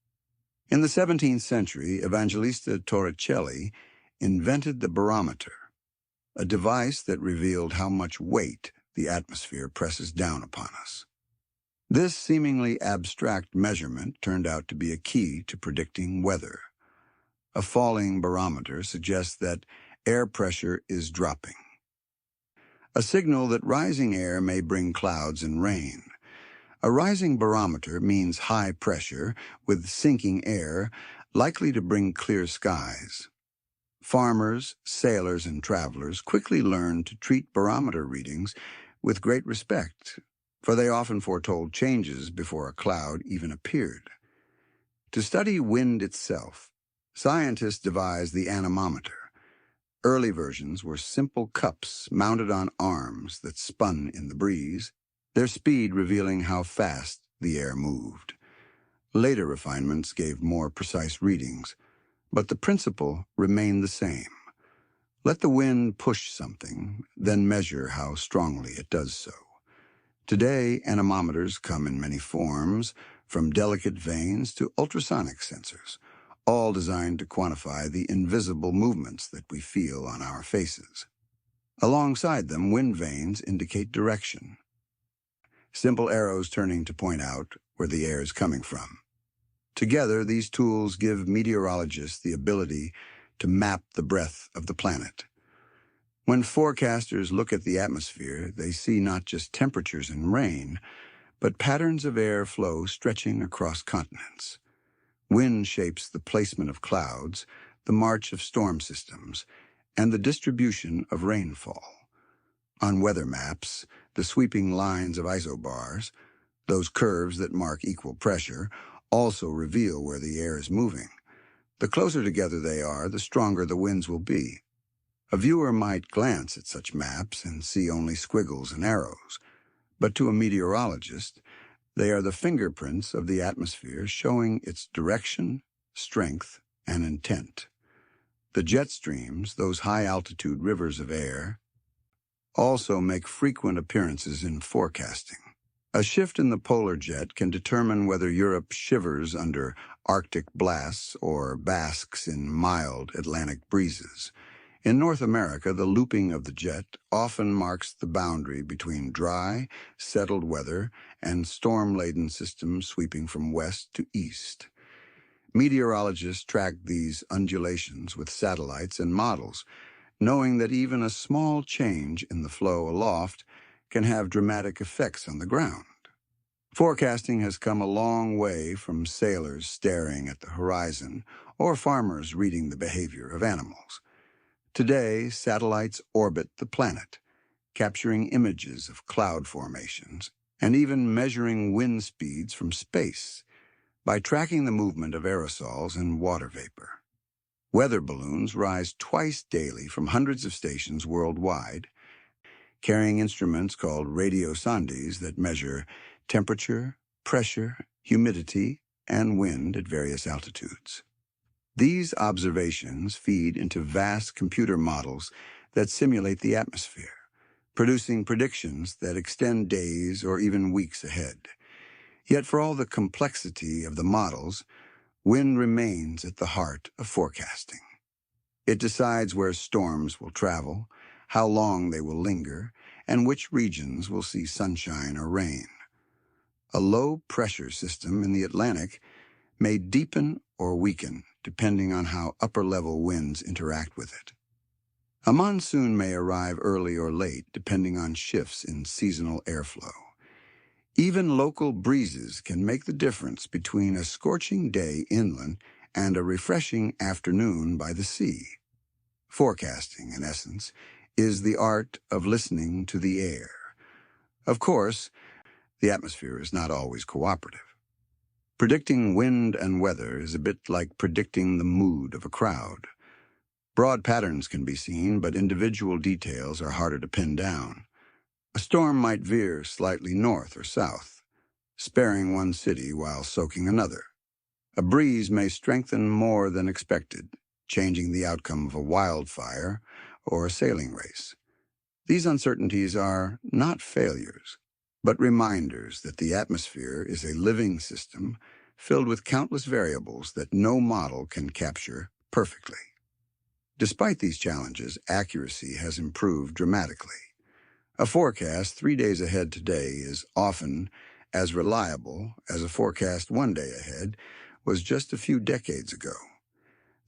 [SPEAKER 1] In the 17th century, Evangelista Torricelli invented the barometer, a device that revealed how much weight the atmosphere presses down upon us. This seemingly abstract measurement turned out to be a key to predicting weather. A falling barometer suggests that air pressure is dropping, a signal that rising air may bring clouds and rain. A rising barometer means high pressure with sinking air, likely to bring clear skies. Farmers, sailors, and travelers quickly learned to treat barometer readings with great respect, for they often foretold changes before a cloud even appeared. To study wind itself, scientists devised the anemometer. Early versions were simple cups mounted on arms that spun in the breeze, their speed revealing how fast the air moved. Later refinements gave more precise readings, but the principle remained the same. Let the wind push something, then measure how strongly it does so. Today, anemometers come in many forms, from delicate vanes to ultrasonic sensors, all designed to quantify the invisible movements that we feel on our faces. Alongside them, wind vanes indicate direction, simple arrows turning to point out where the air is coming from. Together, these tools give meteorologists the ability to map the breadth of the planet. When forecasters look at the atmosphere, they see not just temperatures and rain, but patterns of air flow stretching across continents. Wind shapes the placement of clouds, the march of storm systems, and the distribution of rainfall. On weather maps, the sweeping lines of isobars, those curves that mark equal pressure, also reveal where the air is moving. The closer together they are, the stronger the winds will be. A viewer might glance at such maps and see only squiggles and arrows, but to a meteorologist, they are the fingerprints of the atmosphere showing its direction, strength, and intent. The jet streams, those high-altitude rivers of air, also make frequent appearances in forecasting. A shift in the polar jet can determine whether Europe shivers under Arctic blasts or basks in mild Atlantic breezes. In North America, the looping of the jet often marks the boundary between dry, settled weather and storm-laden systems sweeping from west to east. Meteorologists track these undulations with satellites and models, knowing that even a small change in the flow aloft can have dramatic effects on the ground. Forecasting has come a long way from sailors staring at the horizon or farmers reading the behavior of animals. Today, satellites orbit the planet, capturing images of cloud formations and even measuring wind speeds from space by tracking the movement of aerosols and water vapor. Weather balloons rise twice daily from hundreds of stations worldwide, carrying instruments called radiosondes that measure temperature, pressure, humidity, and wind at various altitudes. These observations feed into vast computer models that simulate the atmosphere, producing predictions that extend days or even weeks ahead. Yet for all the complexity of the models, wind remains at the heart of forecasting. It decides where storms will travel, how long they will linger, and which regions will see sunshine or rain. A low-pressure system in the Atlantic may deepen or weaken depending on how upper-level winds interact with it. A monsoon may arrive early or late depending on shifts in seasonal airflow. Even local breezes can make the difference between a scorching day inland and a refreshing afternoon by the sea. Forecasting, in essence, is the art of listening to the air. Of course, the atmosphere is not always cooperative. Predicting wind and weather is a bit like predicting the mood of a crowd. Broad patterns can be seen, but individual details are harder to pin down. A storm might veer slightly north or south, sparing one city while soaking another. A breeze may strengthen more than expected, changing the outcome of a wildfire or a sailing race. These uncertainties are not failures, but reminders that the atmosphere is a living system filled with countless variables that no model can capture perfectly. Despite these challenges, accuracy has improved dramatically. A forecast 3 days ahead today is often as reliable as a forecast 1 day ahead was just a few decades ago.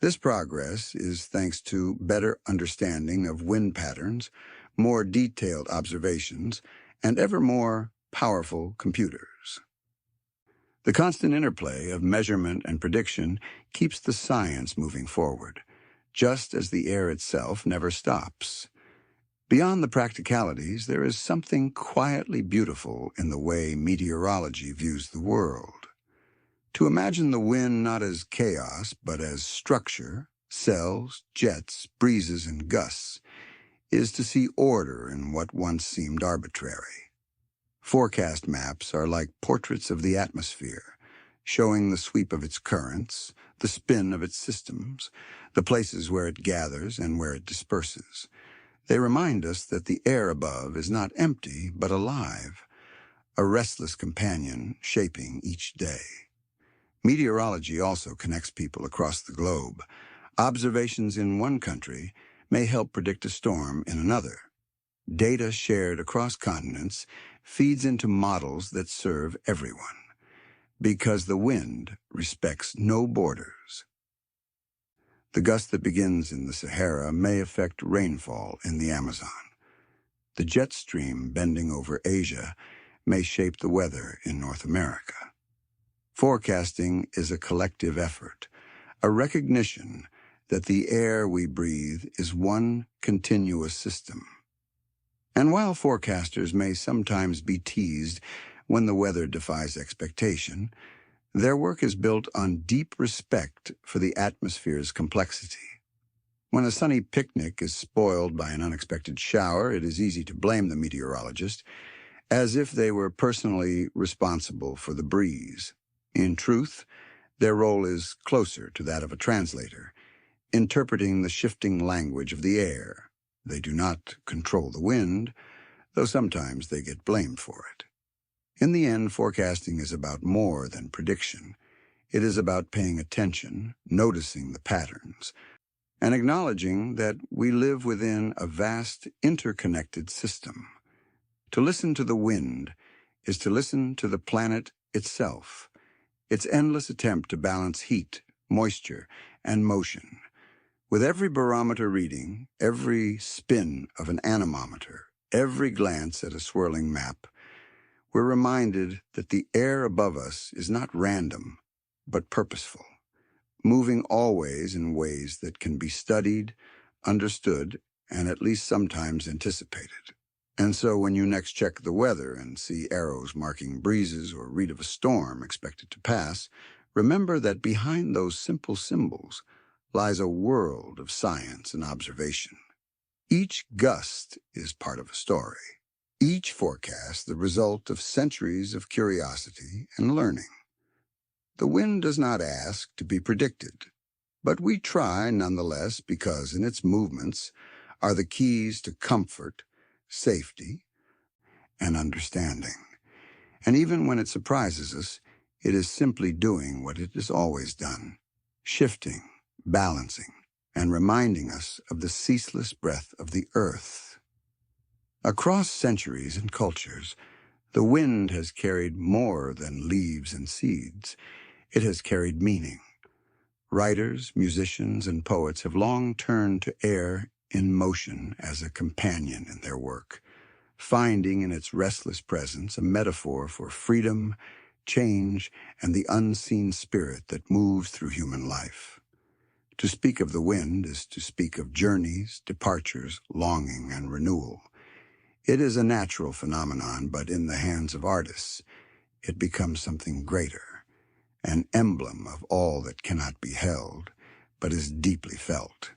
[SPEAKER 1] This progress is thanks to better understanding of wind patterns, more detailed observations, and ever more powerful computers. The constant interplay of measurement and prediction keeps the science moving forward, just as the air itself never stops. Beyond the practicalities, there is something quietly beautiful in the way meteorology views the world. To imagine the wind not as chaos, but as structure, cells, jets, breezes, and gusts, is to see order in what once seemed arbitrary. Forecast maps are like portraits of the atmosphere, showing the sweep of its currents, the spin of its systems, the places where it gathers and where it disperses. They remind us that the air above is not empty, but alive, a restless companion shaping each day. Meteorology also connects people across the globe. Observations in one country may help predict a storm in another. Data shared across continents feeds into models that serve everyone, because the wind respects no borders. The gust that begins in the Sahara may affect rainfall in the Amazon. The jet stream bending over Asia may shape the weather in North America. Forecasting is a collective effort, a recognition that the air we breathe is one continuous system. And while forecasters may sometimes be teased when the weather defies expectation, their work is built on deep respect for the atmosphere's complexity. When a sunny picnic is spoiled by an unexpected shower, it is easy to blame the meteorologist, as if they were personally responsible for the breeze. In truth, their role is closer to that of a translator, interpreting the shifting language of the air. They do not control the wind, though sometimes they get blamed for it. In the end, forecasting is about more than prediction. It is about paying attention, noticing the patterns, and acknowledging that we live within a vast interconnected system. To listen to the wind is to listen to the planet itself, its endless attempt to balance heat, moisture, and motion. With every barometer reading, every spin of an anemometer, every glance at a swirling map, we're reminded that the air above us is not random, but purposeful, moving always in ways that can be studied, understood, and at least sometimes anticipated. And so when you next check the weather and see arrows marking breezes or read of a storm expected to pass, remember that behind those simple symbols lies a world of science and observation. Each gust is part of a story. Each forecast the result of centuries of curiosity and learning. The wind does not ask to be predicted, but we try nonetheless because in its movements are the keys to comfort, safety, and understanding. And even when it surprises us, it is simply doing what it has always done, shifting, balancing, and reminding us of the ceaseless breath of the earth. Across centuries and cultures, the wind has carried more than leaves and seeds. It has carried meaning. Writers, musicians, and poets have long turned to air in motion as a companion in their work, finding in its restless presence a metaphor for freedom, change, and the unseen spirit that moves through human life. To speak of the wind is to speak of journeys, departures, longing, and renewal. It is a natural phenomenon, but in the hands of artists, it becomes something greater, an emblem of all that cannot be held, but is deeply felt.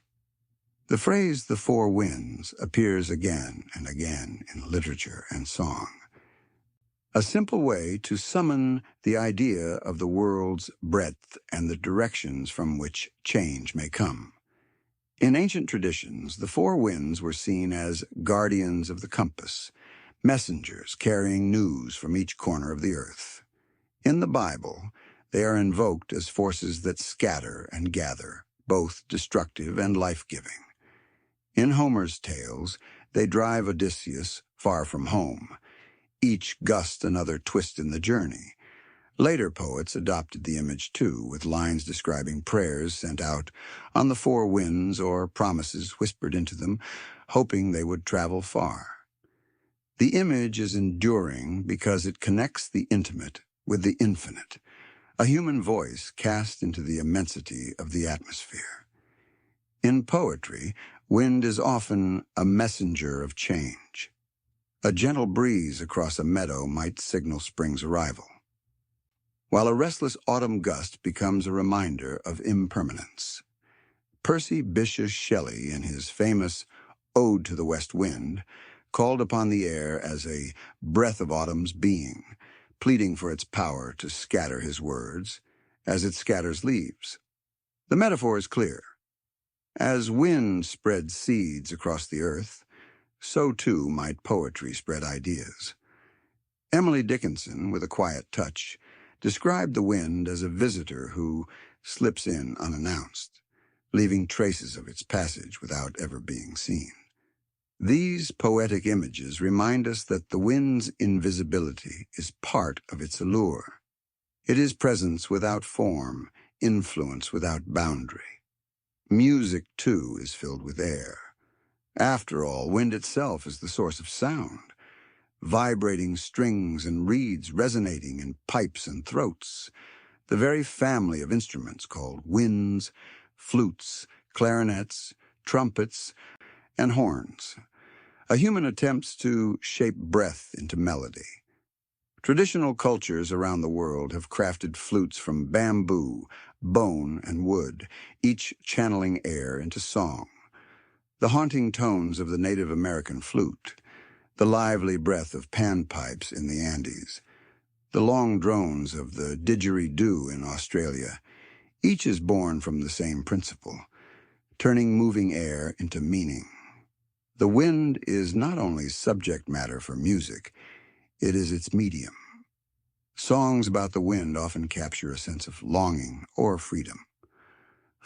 [SPEAKER 1] The phrase "the four winds" appears again and again in literature and song, a simple way to summon the idea of the world's breadth and the directions from which change may come. In ancient traditions, the four winds were seen as guardians of the compass, messengers carrying news from each corner of the earth. In the Bible, they are invoked as forces that scatter and gather, both destructive and life-giving. In Homer's tales, they drive Odysseus far from home, each gust another twist in the journey. Later poets adopted the image too, with lines describing prayers sent out on the four winds or promises whispered into them, hoping they would travel far. The image is enduring because it connects the intimate with the infinite, a human voice cast into the immensity of the atmosphere. In poetry, wind is often a messenger of change. A gentle breeze across a meadow might signal spring's arrival, while a restless autumn gust becomes a reminder of impermanence. Percy Bysshe Shelley, in his famous Ode to the West Wind, called upon the air as a breath of autumn's being, pleading for its power to scatter his words, as it scatters leaves. The metaphor is clear. As wind spreads seeds across the earth, so too might poetry spread ideas. Emily Dickinson, with a quiet touch, described the wind as a visitor who slips in unannounced, leaving traces of its passage without ever being seen. These poetic images remind us that the wind's invisibility is part of its allure. It is presence without form, influence without boundary. Music, too, is filled with air. After all, wind itself is the source of sound. Vibrating strings and reeds resonating in pipes and throats, the very family of instruments called winds, flutes, clarinets, trumpets, and horns. A human attempts to shape breath into melody. Traditional cultures around the world have crafted flutes from bamboo, bone, and wood, each channeling air into song. The haunting tones of the Native American flute, the lively breath of panpipes in the Andes, the long drones of the didgeridoo in Australia, each is born from the same principle, turning moving air into meaning. The wind is not only subject matter for music, it is its medium. Songs about the wind often capture a sense of longing or freedom.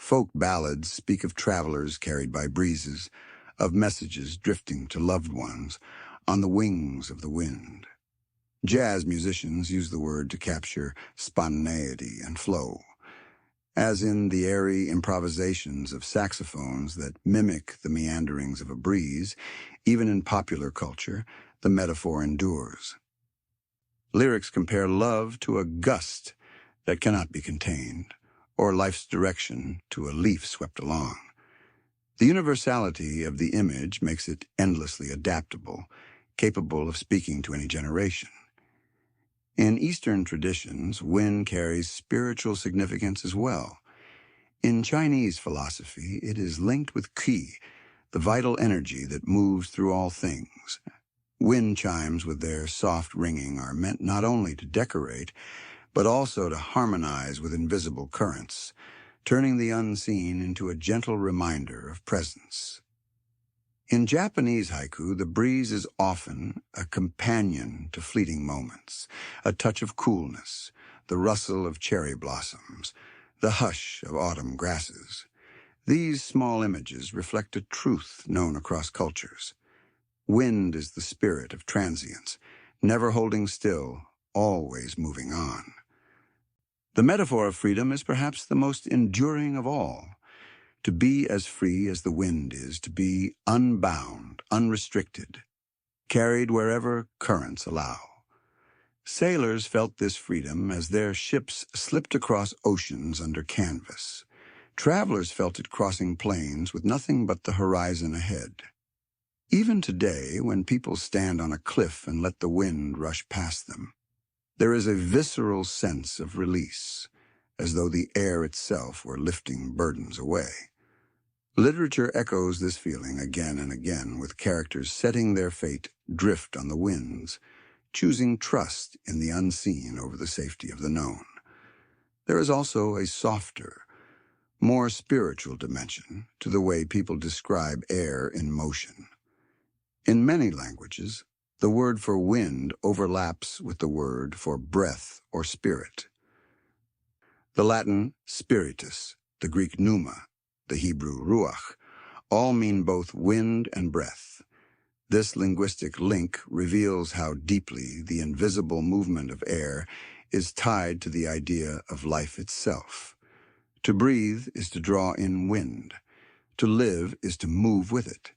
[SPEAKER 1] Folk ballads speak of travelers carried by breezes, of messages drifting to loved ones on the wings of the wind. Jazz musicians use the word to capture spontaneity and flow, as in the airy improvisations of saxophones that mimic the meanderings of a breeze. Even in popular culture, the metaphor endures. Lyrics compare love to a gust that cannot be contained, or life's direction to a leaf swept along. The universality of the image makes it endlessly adaptable, capable of speaking to any generation. In Eastern traditions, wind carries spiritual significance as well. In Chinese philosophy, it is linked with qi, the vital energy that moves through all things. Wind chimes with their soft ringing are meant not only to decorate, but also to harmonize with invisible currents, turning the unseen into a gentle reminder of presence. In Japanese haiku, the breeze is often a companion to fleeting moments, a touch of coolness, the rustle of cherry blossoms, the hush of autumn grasses. These small images reflect a truth known across cultures. Wind is the spirit of transience, never holding still, always moving on. The metaphor of freedom is perhaps the most enduring of all. To be as free as the wind is, to be unbound, unrestricted, carried wherever currents allow. Sailors felt this freedom as their ships slipped across oceans under canvas. Travelers felt it crossing plains with nothing but the horizon ahead. Even today, when people stand on a cliff and let the wind rush past them, there is a visceral sense of release, as though the air itself were lifting burdens away. Literature echoes this feeling again and again, with characters setting their fate drift on the winds, choosing trust in the unseen over the safety of the known. There is also a softer, more spiritual dimension to the way people describe air in motion. In many languages, the word for wind overlaps with the word for breath or spirit. The Latin spiritus, the Greek pneuma, the Hebrew ruach, all mean both wind and breath. This linguistic link reveals how deeply the invisible movement of air is tied to the idea of life itself. To breathe is to draw in wind. To live is to move with it.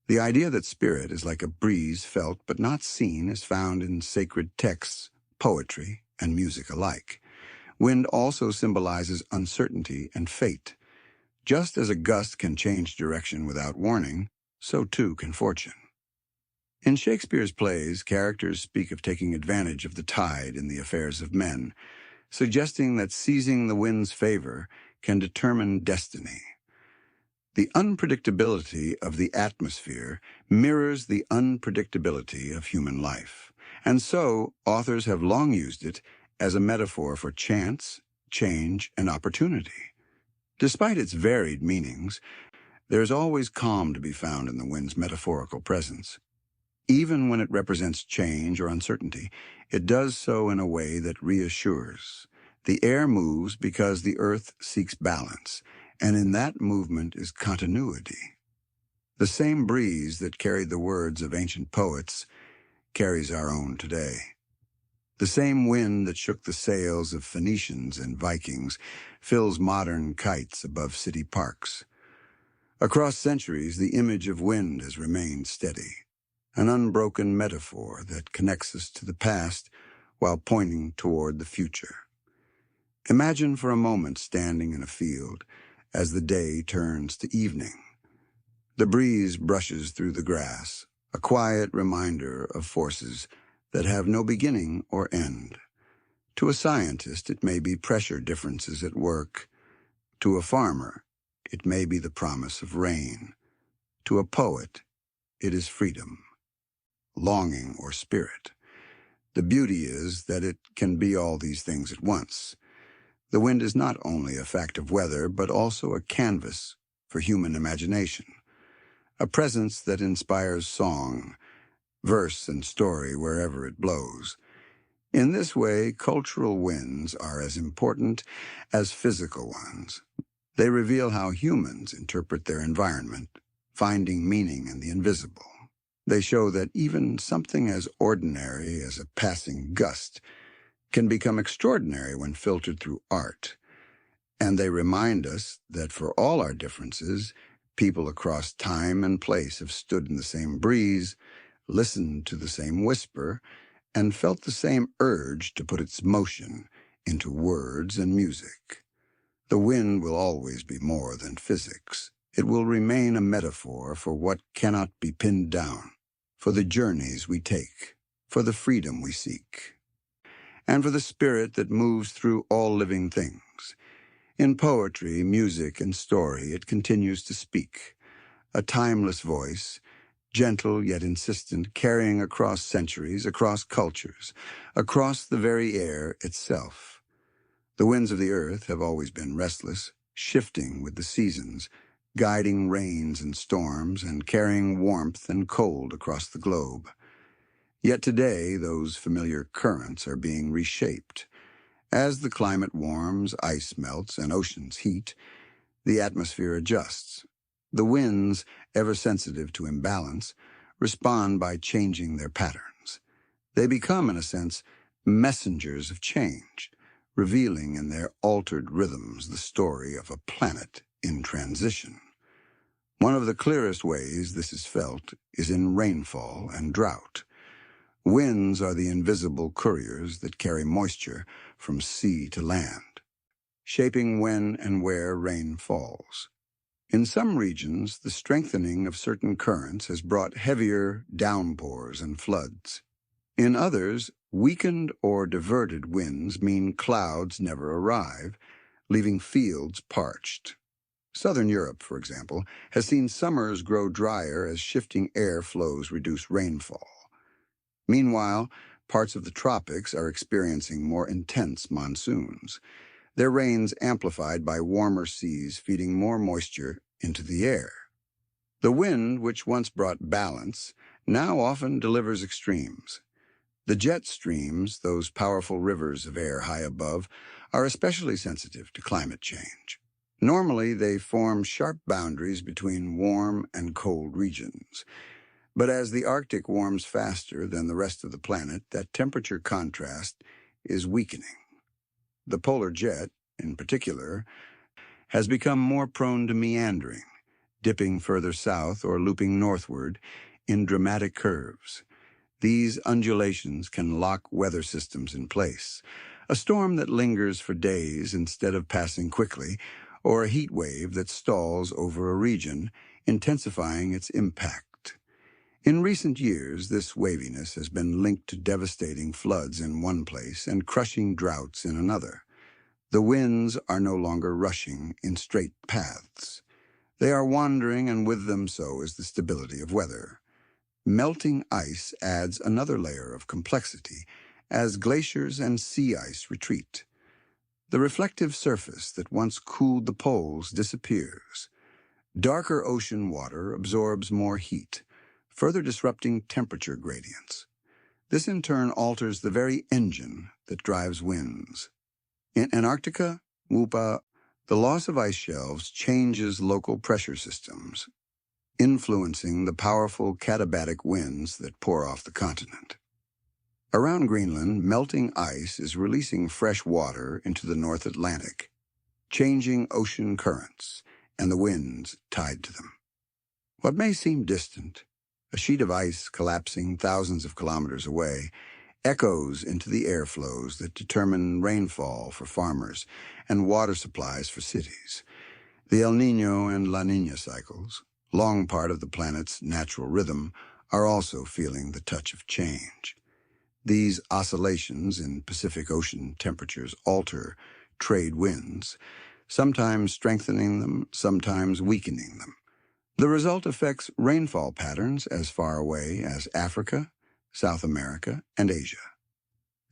[SPEAKER 1] The idea that spirit is like a breeze felt but not seen is found in sacred texts, poetry, and music alike. Wind also symbolizes uncertainty and fate. Just as a gust can change direction without warning, so too can fortune. In Shakespeare's plays, characters speak of taking advantage of the tide in the affairs of men, suggesting that seizing the wind's favor can determine destiny. The unpredictability of the atmosphere mirrors the unpredictability of human life, and so authors have long used it as a metaphor for chance, change, and opportunity. Despite its varied meanings, there is always calm to be found in the wind's metaphorical presence. Even when it represents change or uncertainty, it does so in a way that reassures. The air moves because the earth seeks balance, and in that movement is continuity. The same breeze that carried the words of ancient poets carries our own today. The same wind that shook the sails of Phoenicians and Vikings fills modern kites above city parks. Across centuries, the image of wind has remained steady, an unbroken metaphor that connects us to the past while pointing toward the future. Imagine for a moment standing in a field as the day turns to evening. The breeze brushes through the grass, a quiet reminder of forces that have no beginning or end. To a scientist, it may be pressure differences at work. To a farmer, it may be the promise of rain. To a poet, it is freedom, longing, or spirit. The beauty is that it can be all these things at once. The wind is not only a fact of weather, but also a canvas for human imagination, a presence that inspires song, verse, and story wherever it blows. In this way, cultural winds are as important as physical ones. They reveal how humans interpret their environment, finding meaning in the invisible. They show that even something as ordinary as a passing gust can become extraordinary when filtered through art. And they remind us that for all our differences, people across time and place have stood in the same breeze, listened to the same whisper, and felt the same urge to put its motion into words and music. The wind will always be more than physics. It will remain a metaphor for what cannot be pinned down, for the journeys we take, for the freedom we seek, and for the spirit that moves through all living things. In poetry, music, and story, it continues to speak, a timeless voice, gentle yet insistent, carrying across centuries, across cultures, across the very air itself. The winds of the earth have always been restless, shifting with the seasons, guiding rains and storms, and carrying warmth and cold across the globe. Yet today, those familiar currents are being reshaped. As the climate warms, ice melts, and oceans heat, the atmosphere adjusts. The winds, ever sensitive to imbalance, respond by changing their patterns. They become, in a sense, messengers of change, revealing in their altered rhythms the story of a planet in transition. One of the clearest ways this is felt is in rainfall and drought. Winds are the invisible couriers that carry moisture from sea to land, shaping when and where rain falls. In some regions, the strengthening of certain currents has brought heavier downpours and floods. In others, weakened or diverted winds mean clouds never arrive, leaving fields parched. Southern Europe, for example, has seen summers grow drier as shifting air flows reduce rainfall. Meanwhile, parts of the tropics are experiencing more intense monsoons, their rains amplified by warmer seas feeding more moisture into the air. The wind, which once brought balance, now often delivers extremes. The jet streams, those powerful rivers of air high above, are especially sensitive to climate change. Normally, they form sharp boundaries between warm and cold regions. But as the Arctic warms faster than the rest of the planet, that temperature contrast is weakening. The polar jet, in particular, has become more prone to meandering, dipping further south or looping northward in dramatic curves. These undulations can lock weather systems in place. A storm that lingers for days instead of passing quickly, or a heat wave that stalls over a region, intensifying its impact. In recent years, this waviness has been linked to devastating floods in one place and crushing droughts in another. The winds are no longer rushing in straight paths. They are wandering, and with them so is the stability of weather. Melting ice adds another layer of complexity as glaciers and sea ice retreat. The reflective surface that once cooled the poles disappears. Darker ocean water absorbs more heat, further disrupting temperature gradients. This in turn alters the very engine that drives winds. In Antarctica, WUPA, the loss of ice shelves changes local pressure systems, influencing the powerful katabatic winds that pour off the continent. Around Greenland, melting ice is releasing fresh water into the North Atlantic, changing ocean currents and the winds tied to them. What may seem distant, a sheet of ice collapsing thousands of kilometers away, echoes into the airflows that determine rainfall for farmers and water supplies for cities. The El Niño and La Niña cycles, long part of the planet's natural rhythm, are also feeling the touch of change. These oscillations in Pacific Ocean temperatures alter trade winds, sometimes strengthening them, sometimes weakening them. The result affects rainfall patterns as far away as Africa, South America, and Asia.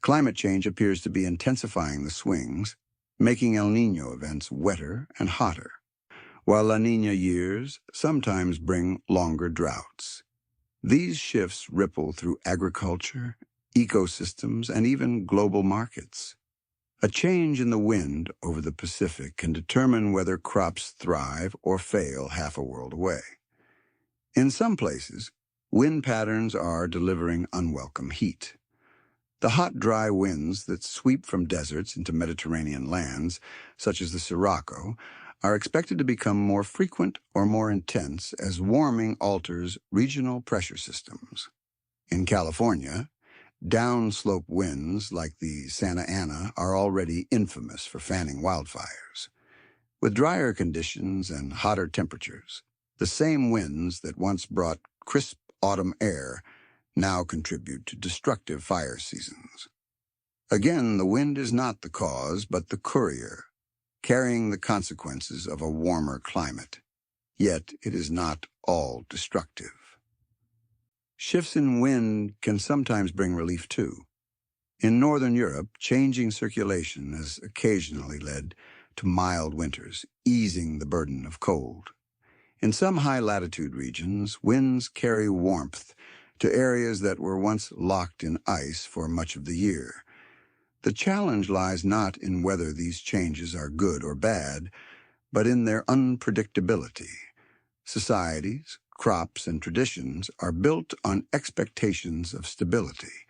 [SPEAKER 1] Climate change appears to be intensifying the swings, making El Niño events wetter and hotter, while La Niña years sometimes bring longer droughts. These shifts ripple through agriculture, ecosystems, and even global markets. A change in the wind over the Pacific can determine whether crops thrive or fail half a world away. In some places, wind patterns are delivering unwelcome heat. The hot, dry winds that sweep from deserts into Mediterranean lands, such as the Sirocco, are expected to become more frequent or more intense as warming alters regional pressure systems. In California, downslope winds like the Santa Ana are already infamous for fanning wildfires. With drier conditions and hotter temperatures, the same winds that once brought crisp autumn air now contribute to destructive fire seasons. Again, the wind is not the cause, but the courier, carrying the consequences of a warmer climate. Yet it is not all destructive. Shifts in wind can sometimes bring relief too. In northern Europe, changing circulation has occasionally led to mild winters, easing the burden of cold. In some high-latitude regions, winds carry warmth to areas that were once locked in ice for much of the year. The challenge lies not in whether these changes are good or bad, but in their unpredictability. Societies, crops, and traditions are built on expectations of stability.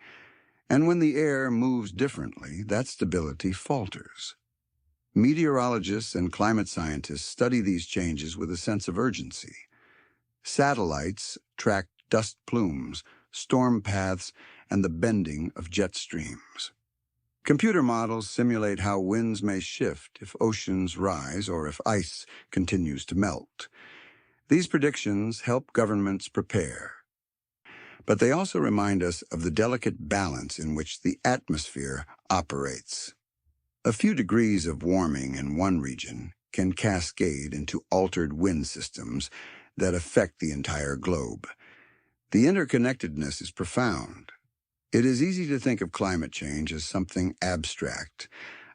[SPEAKER 1] And when the air moves differently, that stability falters. Meteorologists and climate scientists study these changes with a sense of urgency. Satellites track dust plumes, storm paths, and the bending of jet streams. Computer models simulate how winds may shift if oceans rise or if ice continues to melt. These predictions help governments prepare. But they also remind us of the delicate balance in which the atmosphere operates. A few degrees of warming in one region can cascade into altered wind systems that affect the entire globe. The interconnectedness is profound. It is easy to think of climate change as something abstract,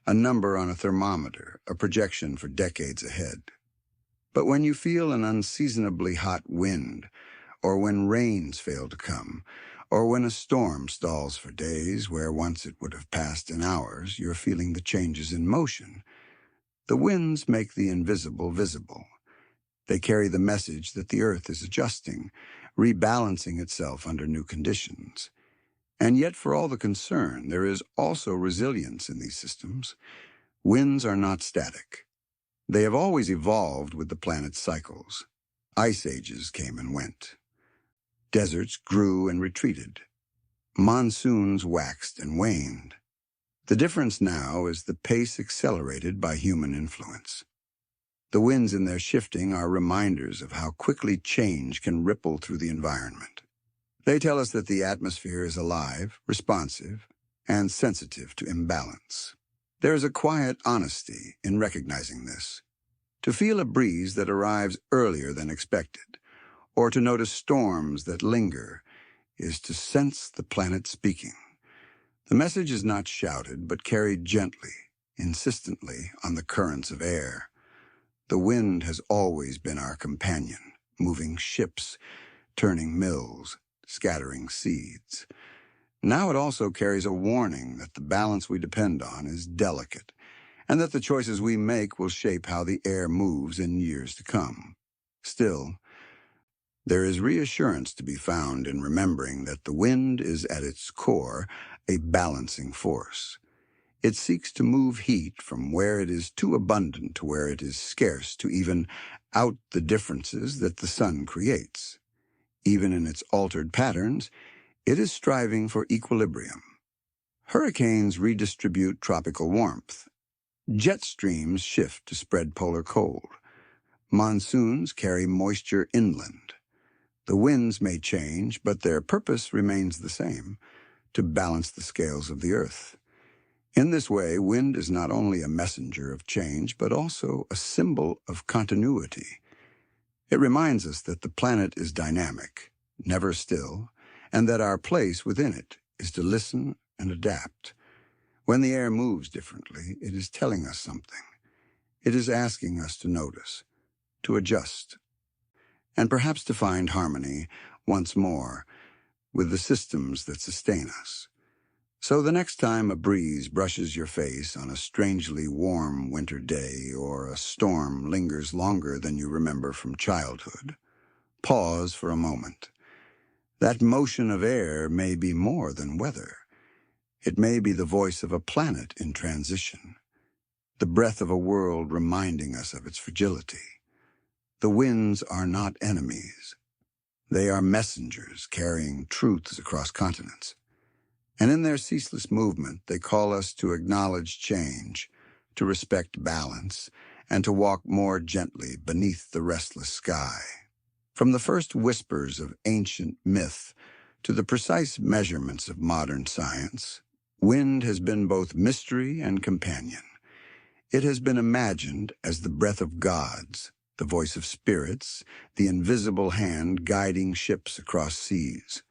[SPEAKER 1] a number on a thermometer, a projection for decades ahead. But when you feel an unseasonably hot wind, or when rains fail to come, or when a storm stalls for days where once it would have passed in hours, you're feeling the changes in motion. The winds make the invisible visible. They carry the message that the earth is adjusting, rebalancing itself under new conditions. And yet, for all the concern, there is also resilience in these systems. Winds are not static. They have always evolved with the planet's cycles. Ice ages came and went. Deserts grew and retreated. Monsoons waxed and waned. The difference now is the pace accelerated by human influence. The winds in their shifting are reminders of how quickly change can ripple through the environment. They tell us that the atmosphere is alive, responsive, and sensitive to imbalance. There is a quiet honesty in recognizing this. To feel a breeze that arrives earlier than expected, or to notice storms that linger, is to sense the planet speaking. The message is not shouted, but carried gently, insistently on the currents of air. The wind has always been our companion, moving ships, turning mills, scattering seeds. Now it also carries a warning that the balance we depend on is delicate, and that the choices we make will shape how the air moves in years to come. Still, there is reassurance to be found in remembering that the wind is at its core a balancing force. It seeks to move heat from where it is too abundant to where it is scarce to even out the differences that the sun creates. Even in its altered patterns, it is striving for equilibrium. Hurricanes redistribute tropical warmth. Jet streams shift to spread polar cold. Monsoons carry moisture inland. The winds may change, but their purpose remains the same, to balance the scales of the earth. In this way, wind is not only a messenger of change, but also a symbol of continuity. It reminds us that the planet is dynamic, never still, and that our place within it is to listen and adapt. When the air moves differently, it is telling us something. It is asking us to notice, to adjust, and perhaps to find harmony once more with the systems that sustain us. So the next time a breeze brushes your face on a strangely warm winter day or a storm lingers longer than you remember from childhood, pause for a moment. That motion of air may be more than weather. It may be the voice of a planet in transition, the breath of a world reminding us of its fragility. The winds are not enemies. They are messengers carrying truths across continents. And in their ceaseless movement, they call us to acknowledge change, to respect balance, and to walk more gently beneath the restless sky. From the first whispers of ancient myth to the precise measurements of modern science, wind has been both mystery and companion. It has been imagined as the breath of gods, the voice of spirits, the invisible hand guiding ships across seas.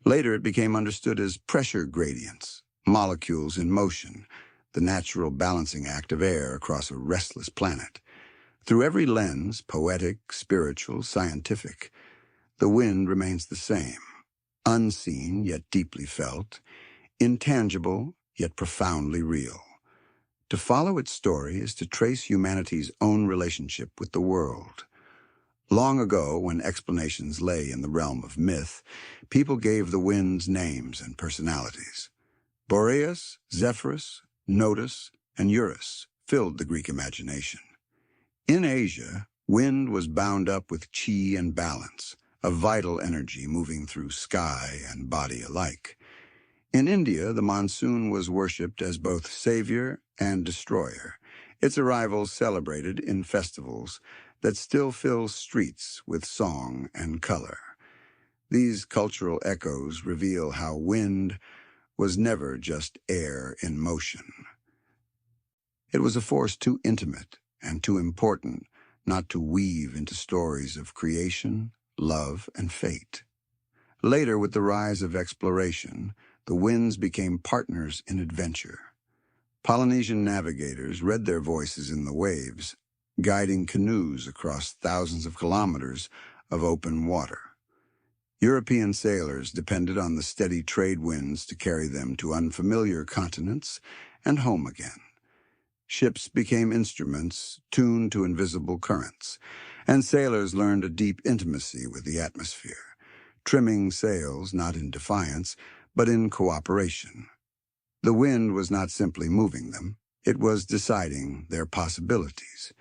[SPEAKER 1] Later, it became understood as pressure gradients, molecules in motion, the natural balancing act of air across a restless planet. Through every lens, poetic, spiritual, scientific, the wind remains the same, unseen yet deeply felt, intangible yet profoundly real. To follow its story is to trace humanity's own relationship with the world. Long ago, when explanations lay in the realm of myth, people gave the winds names and personalities. Boreas, Zephyrus, Notus, and Eurus filled the Greek imagination. In Asia, wind was bound up with chi and balance, a vital energy moving through sky and body alike. In India, the monsoon was worshipped as both savior and destroyer, its arrival celebrated in festivals that still fill streets with song and color. These cultural echoes reveal how wind was never just air in motion. It was a force too intimate and too important not to weave into stories of creation, love, and fate. Later, with the rise of exploration, the winds became partners in adventure. Polynesian navigators read their voices in the waves, guiding canoes across thousands of kilometers of open water. European sailors depended on the steady trade winds to carry them to unfamiliar continents and home again. Ships became instruments tuned to invisible currents, and sailors learned a deep intimacy with the atmosphere, trimming sails not in defiance, but in cooperation. The wind was not simply moving them, it was deciding their possibilities.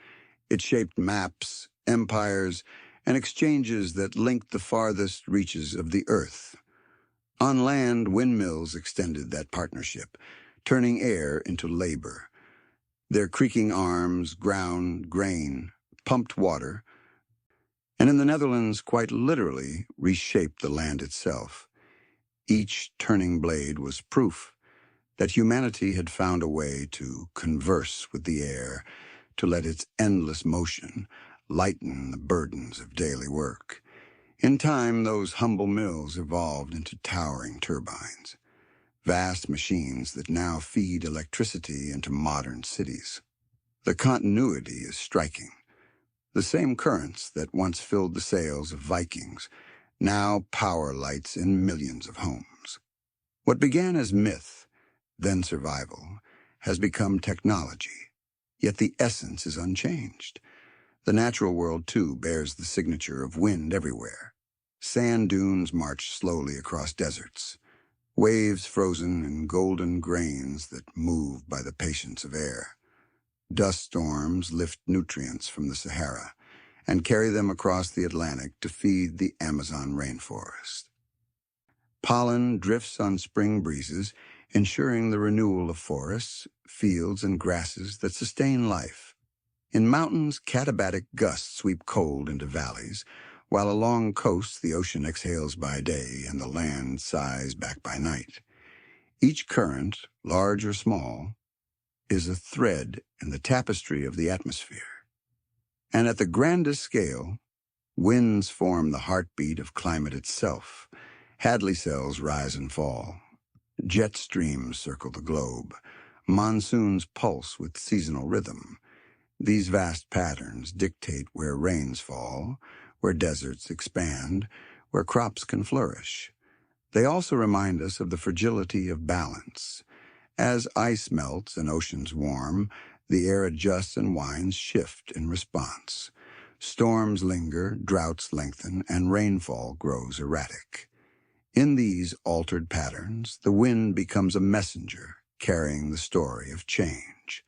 [SPEAKER 1] It shaped maps, empires, and exchanges that linked the farthest reaches of the earth. On land, windmills extended that partnership, turning air into labor. Their creaking arms ground grain, pumped water, and in the Netherlands, quite literally, reshaped the land itself. Each turning blade was proof that humanity had found a way to converse with the air, to let its endless motion lighten the burdens of daily work. In time, those humble mills evolved into towering turbines, vast machines that now feed electricity into modern cities. The continuity is striking. The same currents that once filled the sails of Vikings now power lights in millions of homes. What began as myth, then survival, has become technology, yet the essence is unchanged. The natural world, too, bears the signature of wind everywhere. Sand dunes march slowly across deserts, waves frozen in golden grains that move by the patience of air. Dust storms lift nutrients from the Sahara and carry them across the Atlantic to feed the Amazon rainforest. Pollen drifts on spring breezes, ensuring the renewal of forests, fields, and grasses that sustain life. In mountains, katabatic gusts sweep cold into valleys, while along coasts the ocean exhales by day and the land sighs back by night. Each current, large or small, is a thread in the tapestry of the atmosphere. And at the grandest scale, Winds form the heartbeat of climate itself. Hadley cells rise and fall. Jet streams circle the globe. Monsoons pulse with seasonal rhythm. These vast patterns dictate where rains fall, where deserts expand, where crops can flourish. They also remind us of the fragility of balance. As ice melts and oceans warm, the air adjusts and winds shift in response. Storms linger, droughts lengthen, and rainfall grows erratic. In these altered patterns, the wind becomes a messenger carrying the story of change.